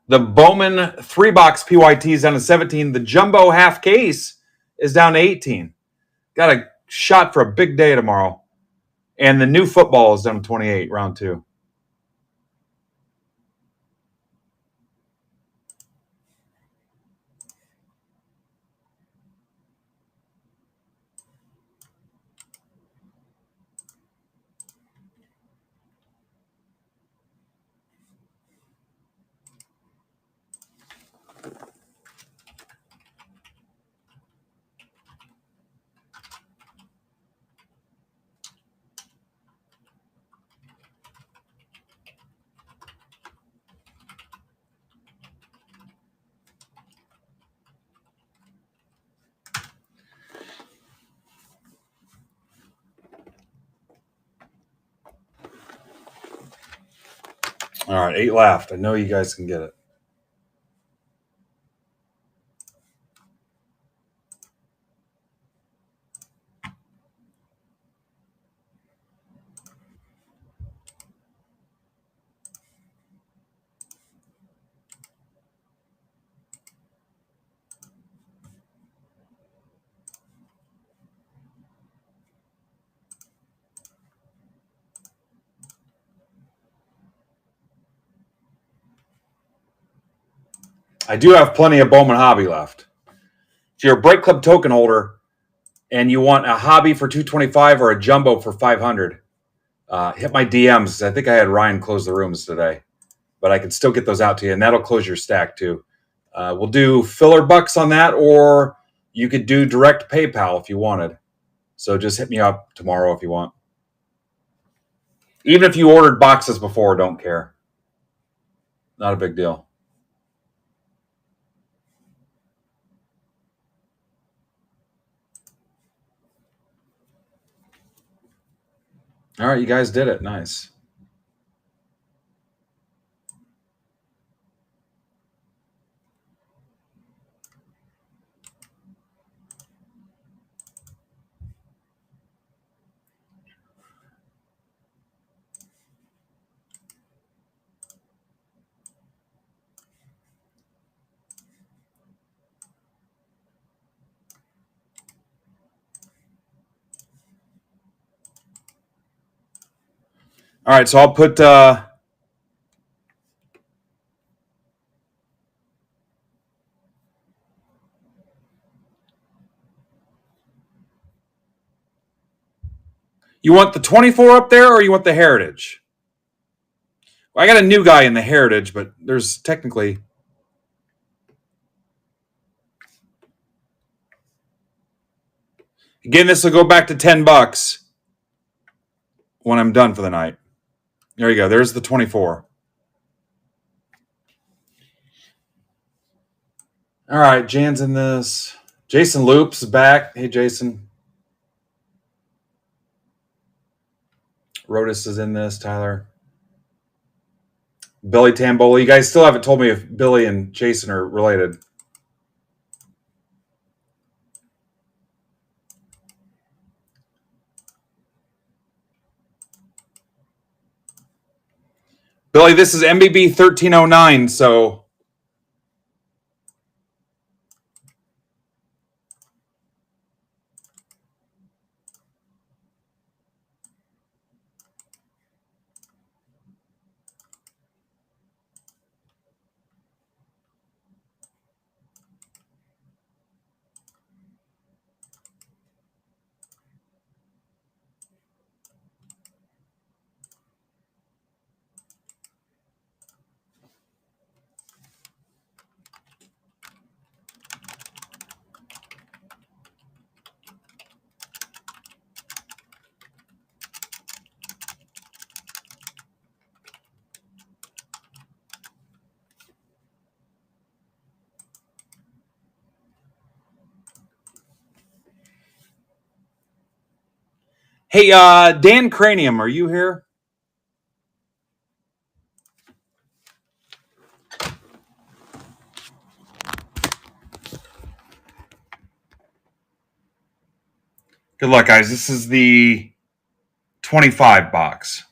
The Bowman 3-box PYT is down to 17. The Jumbo half case is down to 18. Got a shot for a big day tomorrow. And the new football is done with 28, round 2. All right, 8 left. I know you guys can get it. I do have plenty of Bowman Hobby left. If you're a Break Club token holder and you want a hobby for 225 or a jumbo for 500, hit my DMs. I think I had Ryan close the rooms today, but I can still get those out to you, and that'll close your stack too. We'll do filler bucks on that, or you could do direct PayPal if you wanted. So just hit me up tomorrow if you want. Even if you ordered boxes before, don't care. Not a big deal. All right, you guys did it. Nice. All right, so I'll put you want the 24 up there, or you want the Heritage? Well, I got a new guy in the Heritage, but there's technically... Again, this will go back to $10 when I'm done for the night. There you go. There's the 24. All right, Jan's in this. Jason Loops is back. Hey, Jason. Rotis is in this. Tyler. Billy Tamboli. You guys still haven't told me if Billy and Jason are related. Billy, this is MBB 1309, so... Hey, Dan Cranium, are you here? Good luck, guys. This is the 25 box.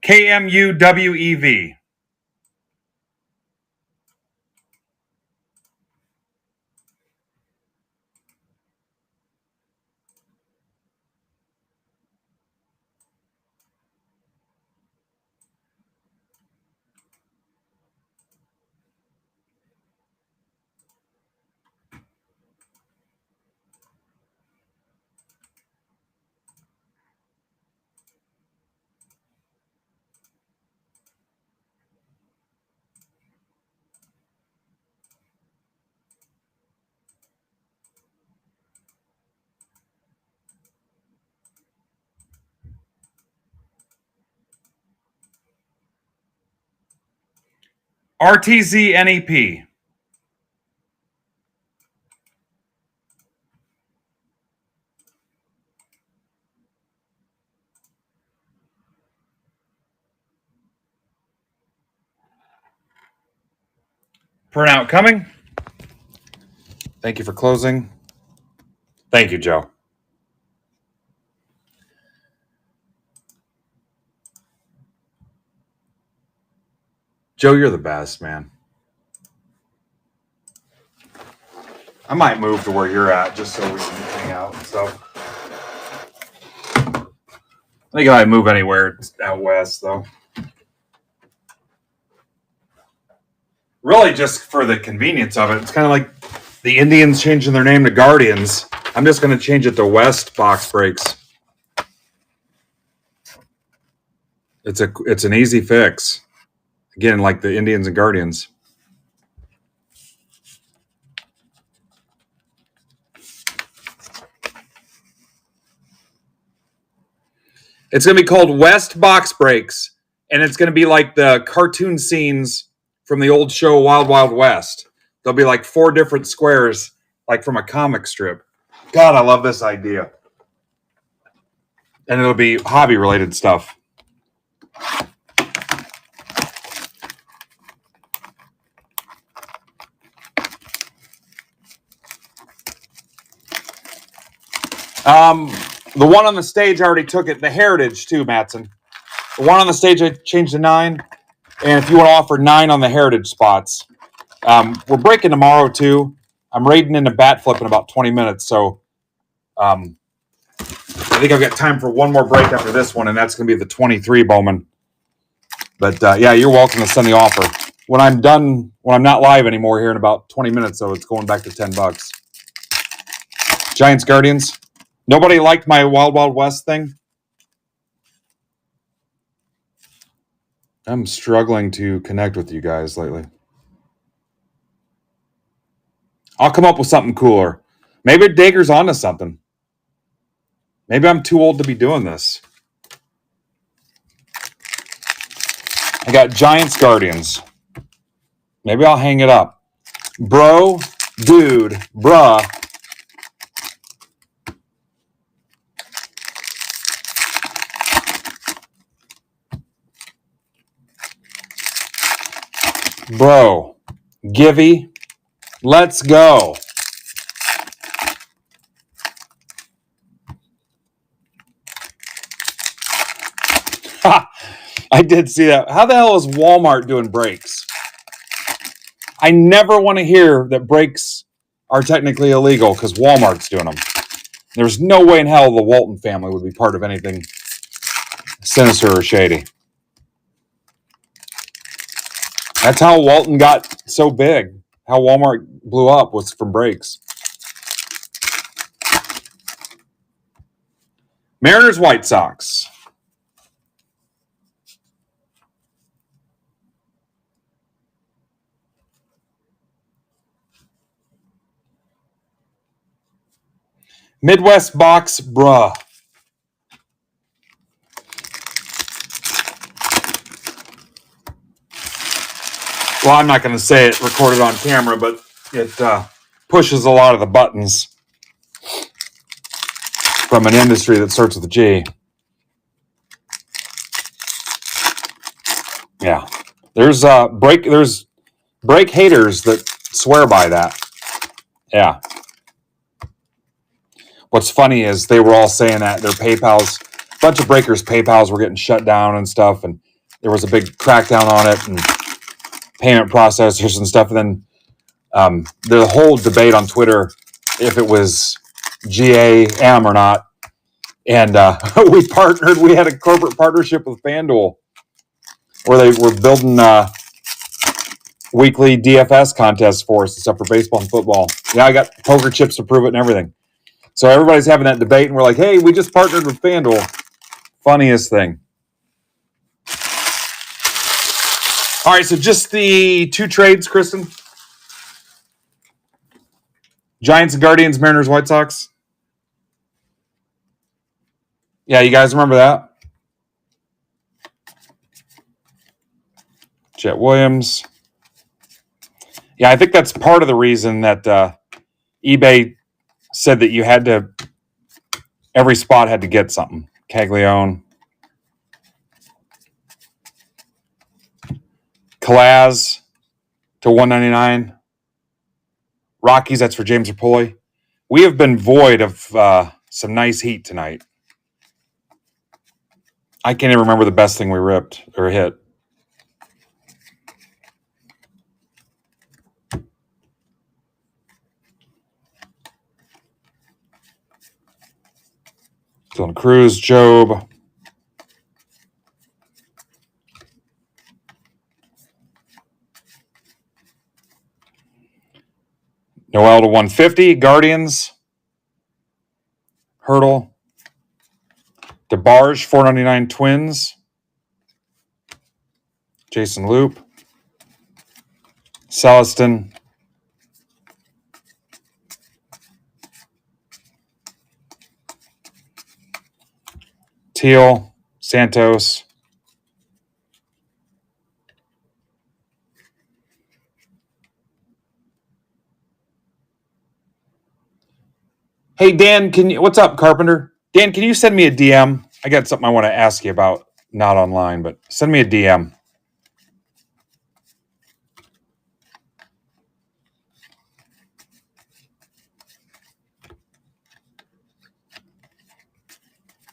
KMUWEV. RTZNEP. Printout coming. Thank you for closing. Thank you, Joe. Joe, you're the best, man. I might move to where you're at just so we can hang out and stuff. I think I might move anywhere out west, though. Really just for the convenience of it. It's kind of like the Indians changing their name to Guardians. I'm just going to change it to West Box Breaks. It's an easy fix. Again, like the Indians and Guardians. It's going to be called West Box Breaks, and it's going to be like the cartoon scenes from the old show Wild Wild West. There'll be like 4 different squares, like from a comic strip. God, I love this idea. And it'll be hobby-related stuff. The one on the stage, I already took it. The Heritage, too, Matson. The one on the stage, I changed to 9. And if you want to offer 9 on the Heritage spots. We're breaking tomorrow, too. I'm raiding into bat flip in about 20 minutes. So I think I've got time for one more break after this one, and that's going to be the 23 Bowman. But, yeah, you're welcome to send the offer. When I'm not live anymore here in about 20 minutes, so it's going back to $10. Giants Guardians. Nobody liked my Wild Wild West thing? I'm struggling to connect with you guys lately. I'll come up with something cooler. Maybe Dager's onto something. Maybe I'm too old to be doing this. I got Giants Guardians. Maybe I'll hang it up. Bro, dude, bruh. Bro, Givey, let's go. I did see that. How the hell is Walmart doing breaks? I never want to hear that breaks are technically illegal because Walmart's doing them. There's no way in hell the Walton family would be part of anything sinister or shady. That's how Walton got so big. How Walmart blew up was from breaks. Mariners, White Sox. Midwest Box, bruh. Well, I'm not going to say it recorded on camera, but it pushes a lot of the buttons from an industry that starts with a G. Yeah. There's break haters that swear by that. Yeah. What's funny is they were all saying that their PayPals, a bunch of breakers' PayPals were getting shut down and stuff, and there was a big crackdown on it and payment processors and stuff. And then the whole debate on Twitter, if it was GAM or not. And we partnered. We had a corporate partnership with FanDuel where they were building weekly DFS contests for us and stuff for baseball and football. Yeah, I got poker chips to prove it and everything. So everybody's having that debate, and we're like, hey, we just partnered with FanDuel. Funniest thing. All right, so just the 2 trades, Kristen. Giants and Guardians, Mariners, White Sox. Yeah, you guys remember that? Jet Williams. Yeah, I think that's part of the reason that eBay said that you had to, every spot had to get something. Caglione. Calaz to 199. Rockies, that's for James Rapoli. We have been void of some nice heat tonight. I can't even remember the best thing we ripped or hit. Dylan Cruz, Job. Noel to 150. Guardians. Hurdle. DeBarge, 499 Twins. Jason Loop. Celestin. Teal. Santos. Hey, Dan, what's up, Carpenter? Dan, can you send me a DM? I got something I want to ask you about, not online, but send me a DM.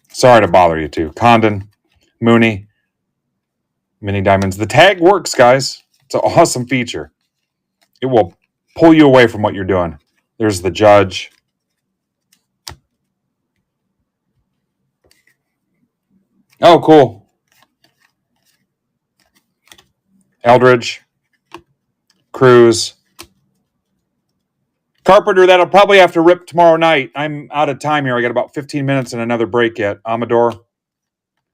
Sorry to bother you too. Condon, Mooney, Mini Diamonds. The tag works, guys. It's an awesome feature. It will pull you away from what you're doing. There's the Judge. Oh, cool. Eldridge. Cruz. Carpenter, that'll probably have to rip tomorrow night. I'm out of time here. I got about 15 minutes and another break yet. Amador.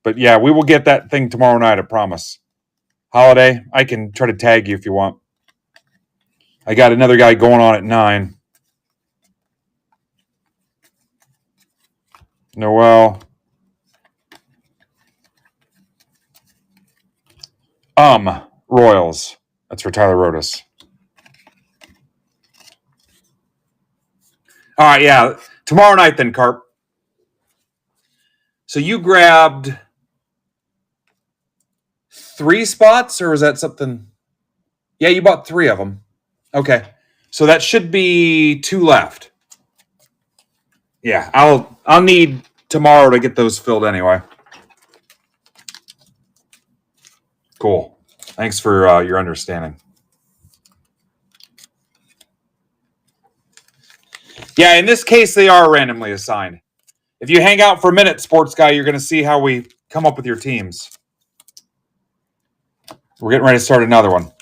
But yeah, we will get that thing tomorrow night, I promise. Holiday, I can try to tag you if you want. I got another guy going on at 9. Noel. Royals. That's for Tyler Rodas. All right, yeah. Tomorrow night then, Carp. So you grabbed 3 spots, or was that something? Yeah, you bought 3 of them. Okay. So that should be 2 left. Yeah, I'll need tomorrow to get those filled anyway. Cool. Thanks for your understanding. Yeah, in this case, they are randomly assigned. If you hang out for a minute, sports guy, you're going to see how we come up with your teams. We're getting ready to start another one.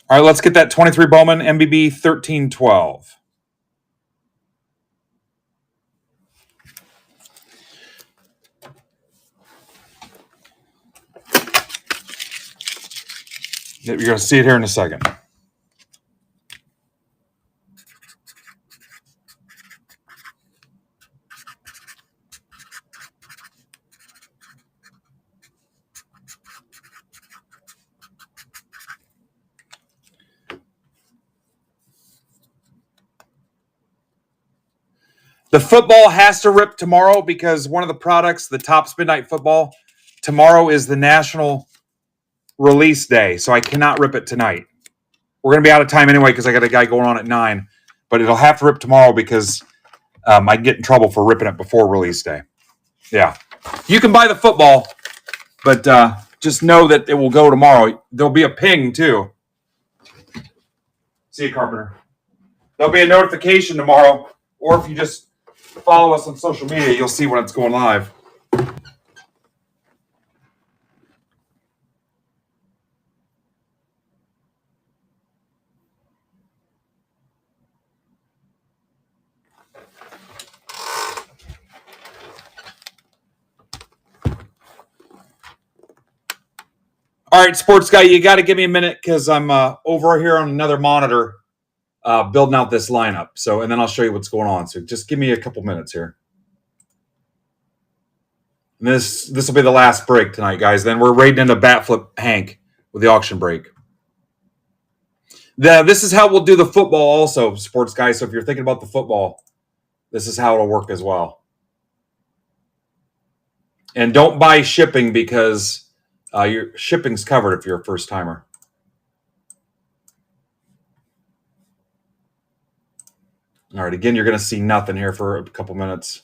All right, let's get that 23 Bowman, MBB 1312. You're going to see it here in a second. The football has to rip tomorrow because one of the products, the Topps Midnight Football, tomorrow is the national release day, so I cannot rip it tonight. We're going to be out of time anyway because I got a guy going on at 9. But it'll have to rip tomorrow because I get in trouble for ripping it before release day. Yeah. You can buy the football, but just know that it will go tomorrow. There'll be a ping, too. See you, Carpenter. There'll be a notification tomorrow, or if you just follow us on social media, you'll see when it's going live. All right, sports guy, you got to give me a minute because I'm over here on another monitor building out this lineup. And then I'll show you what's going on. So just give me a couple minutes here. And this will be the last break tonight, guys. Then we're raiding into Batflip Hank with the auction break. This is how we'll do the football also, sports guys. So if you're thinking about the football, this is how it'll work as well. And don't buy shipping because your shipping's covered if you're a first timer. All right, again, you're going to see nothing here for a couple minutes.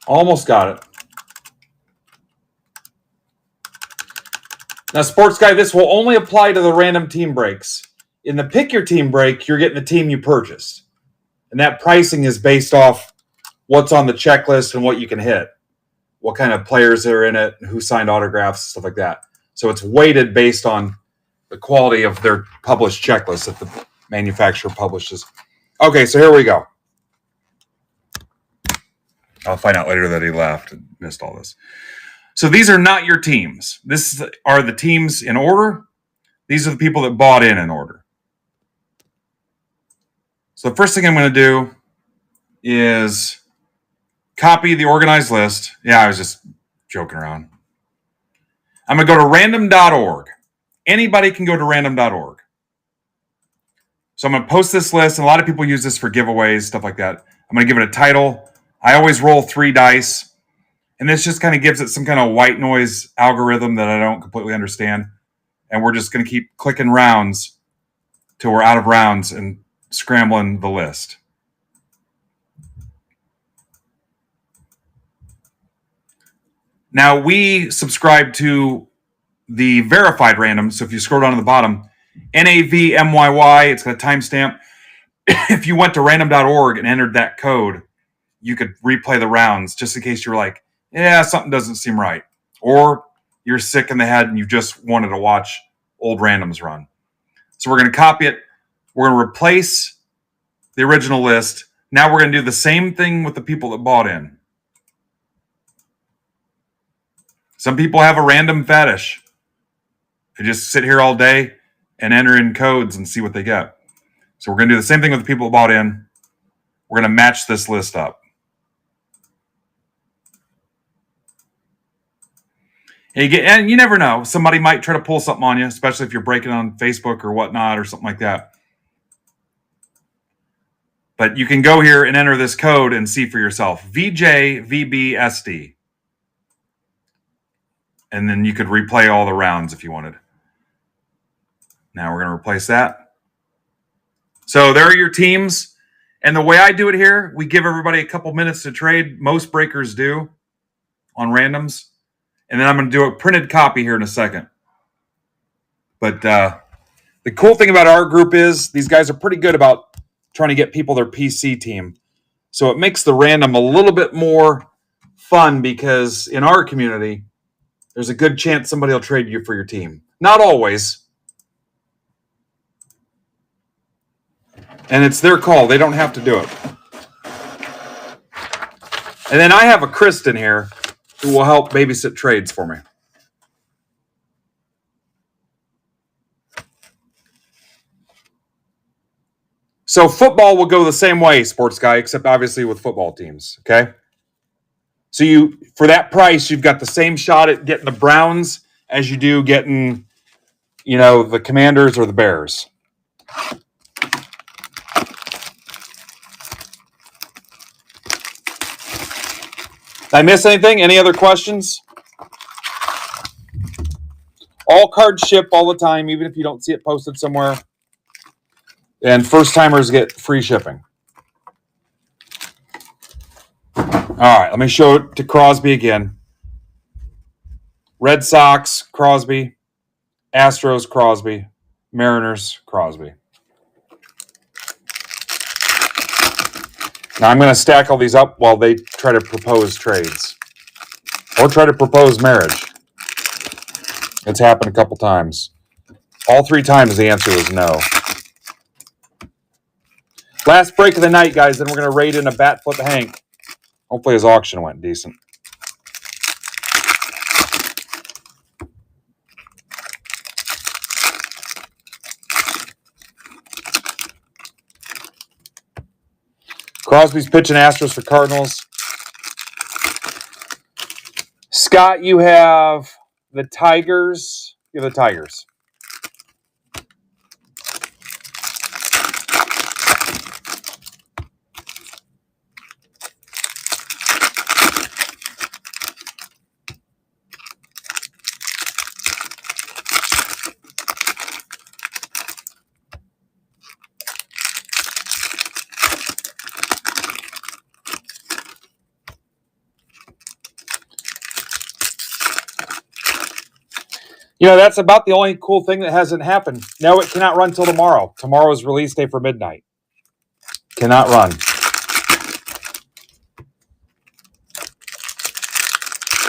Almost got it. Now, sports guy, this will only apply to the random team breaks. In the pick your team break, you're getting the team you purchased. And that pricing is based off what's on the checklist and what you can hit, what kind of players are in it, who signed autographs, stuff like that. So it's weighted based on the quality of their published checklist that the manufacturer publishes. Okay, so here we go. I'll find out later that he left and missed all this. So these are not your teams. This are the teams in order. These are the people that bought in order. So the first thing I'm going to do is copy the organized list. Yeah, I was just joking around. I'm going to go to random.org. Anybody can go to random.org. So I'm going to post this list, and a lot of people use this for giveaways, stuff like that. I'm going to give it a title. I always roll 3 dice, and this just kind of gives it some kind of white noise algorithm that I don't completely understand. And we're just going to keep clicking rounds till we're out of rounds and scrambling the list. Now, we subscribe to the verified random. So if you scroll down to the bottom, NAVMYY, it's got a timestamp. If you went to random.org and entered that code, you could replay the rounds just in case you were like, yeah, something doesn't seem right. Or you're sick in the head and you just wanted to watch old randoms run. So we're going to copy it. We're going to replace the original list. Now we're going to do the same thing with the people that bought in. Some people have a random fetish. They just sit here all day and enter in codes and see what they get. So we're going to do the same thing with the people that bought in. We're going to match this list up. And you never know. Somebody might try to pull something on you, especially if you're breaking on Facebook or whatnot or something like that. But you can go here and enter this code and see for yourself. VJVBSD. And then you could replay all the rounds if you wanted. Now we're going to replace that. So there are your teams. And the way I do it here, we give everybody a couple minutes to trade. Most breakers do on randoms. And then I'm going to do a printed copy here in a second. But the cool thing about our group is these guys are pretty good about trying to get people their PC team. So it makes the random a little bit more fun because in our community, there's a good chance somebody will trade you for your team. Not always. And it's their call. They don't have to do it. And then I have a Kristen here who will help babysit trades for me. So football will go the same way, sports guy, except obviously with football teams, okay? So you, for that price, you've got the same shot at getting the Browns as you do getting, the Commanders or the Bears. Did I miss anything? Any other questions? All cards ship all the time, even if you don't see it posted somewhere. And first-timers get free shipping. All right, let me show it to Crosby again. Red Sox, Crosby. Astros, Crosby. Mariners, Crosby. Now I'm going to stack all these up while they try to propose trades. Or try to propose marriage. It's happened a couple times. All 3 times the answer was no. Last break of the night, guys. Then we're going to raid in a Bat Flip Hank. Hopefully his auction went decent. Crosby's pitching Astros for Cardinals. Scott, you have the Tigers. You have the Tigers. That's about the only cool thing that hasn't happened. No, it cannot run till tomorrow. Tomorrow is release day for midnight. Cannot run.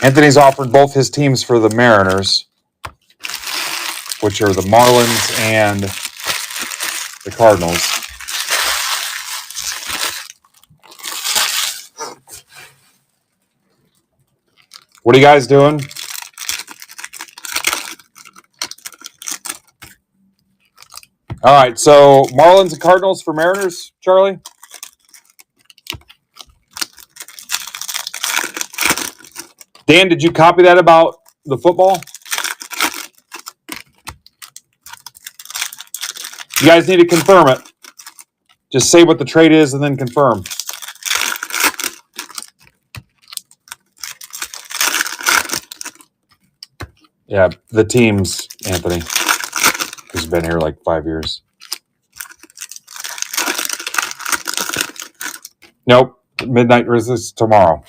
Anthony's offered both his teams for the Mariners, which are the Marlins and the Cardinals. What are you guys doing? All right, so Marlins and Cardinals for Mariners, Charlie? Dan, did you copy that about the football? You guys need to confirm it. Just say what the trade is and then confirm. Yeah, the teams, Anthony, who's been here like 5 years. Nope, midnight release tomorrow.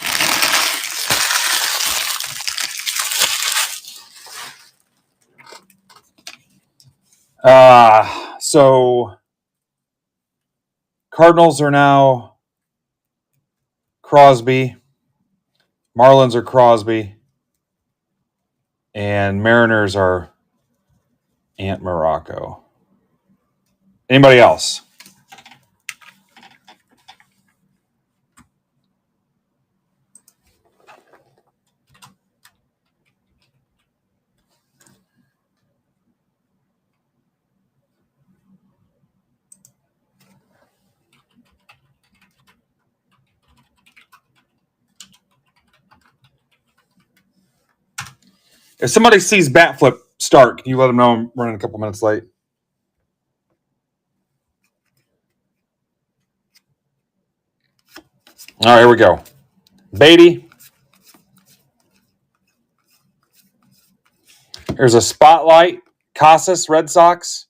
So Cardinals are now Crosby. Marlins are Crosby. And Mariners are Ant Morocco. Anybody else? If somebody sees bat flip start, can you let them know I'm running a couple minutes late? All right, here we go. Beatty. Here's a spotlight. Casas, Red Sox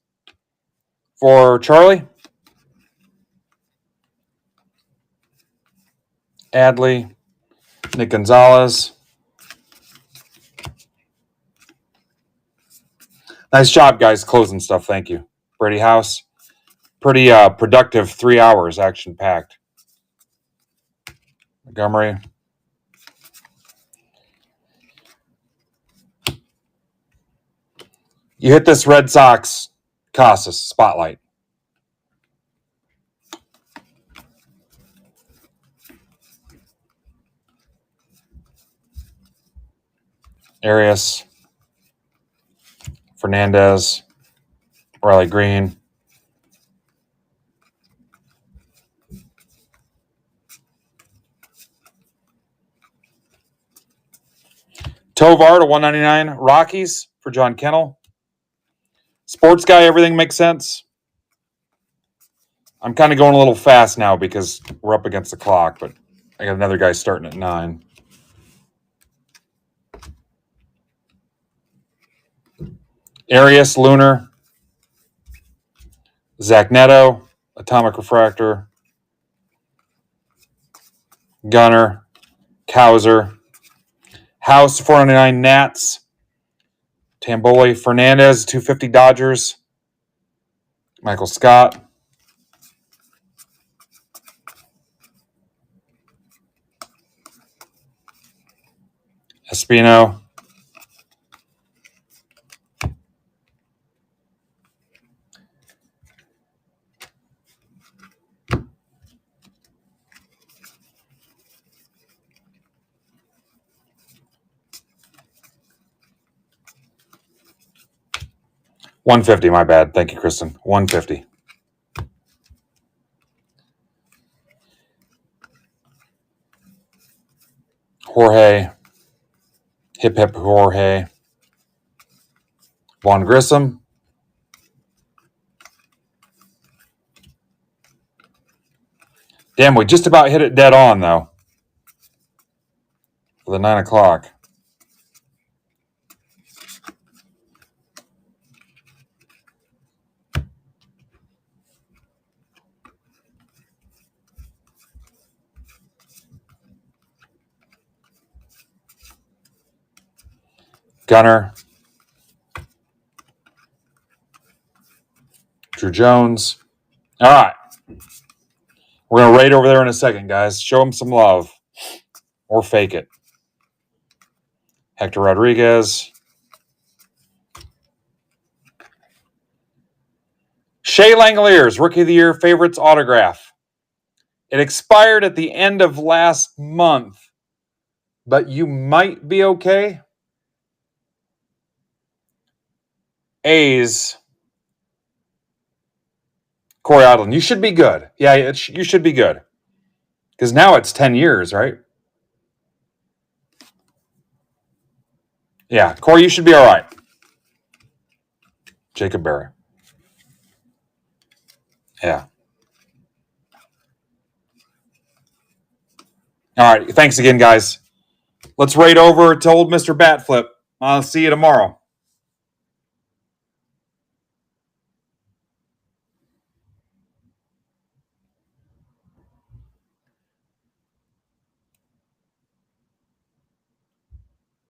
for Charlie. Adley. Nick Gonzalez. Nice job, guys, closing stuff. Thank you. Brady House. Pretty productive 3 hours, action-packed. Montgomery. You hit this Red Sox Casas spotlight. Arias. Fernandez. Riley Green. Tovar to 199. Rockies for John Kennel. Sports guy, everything makes sense. I'm kind of going a little fast now because we're up against the clock, but I got another guy starting at 9. Arias, Lunar. Zach Neto, Atomic Refractor. Gunner, Kowser. House, 499 Nats. Tamboli, Fernandez, 250 Dodgers. Michael Scott. Espino. $150, my bad. Thank you, Kristen. $150. Jorge. Hip Hip Jorge. Vaughn Grissom. Damn, we just about hit it dead on, though. For the 9 o'clock. Gunner. Drew Jones. All right. We're going to raid over there in a second, guys. Show them some love. Or fake it. Hector Rodriguez. Shea Langoliers, Rookie of the Year Favorites Autograph. It expired at the end of last month, but you might be okay. A's. Corey Odlin, you should be good. Yeah, you should be good. Because now it's 10 years, right? Yeah, Corey, you should be all right. Jacob Berry. Yeah. All right. Thanks again, guys. Let's raid over to old Mr. Batflip. I'll see you tomorrow.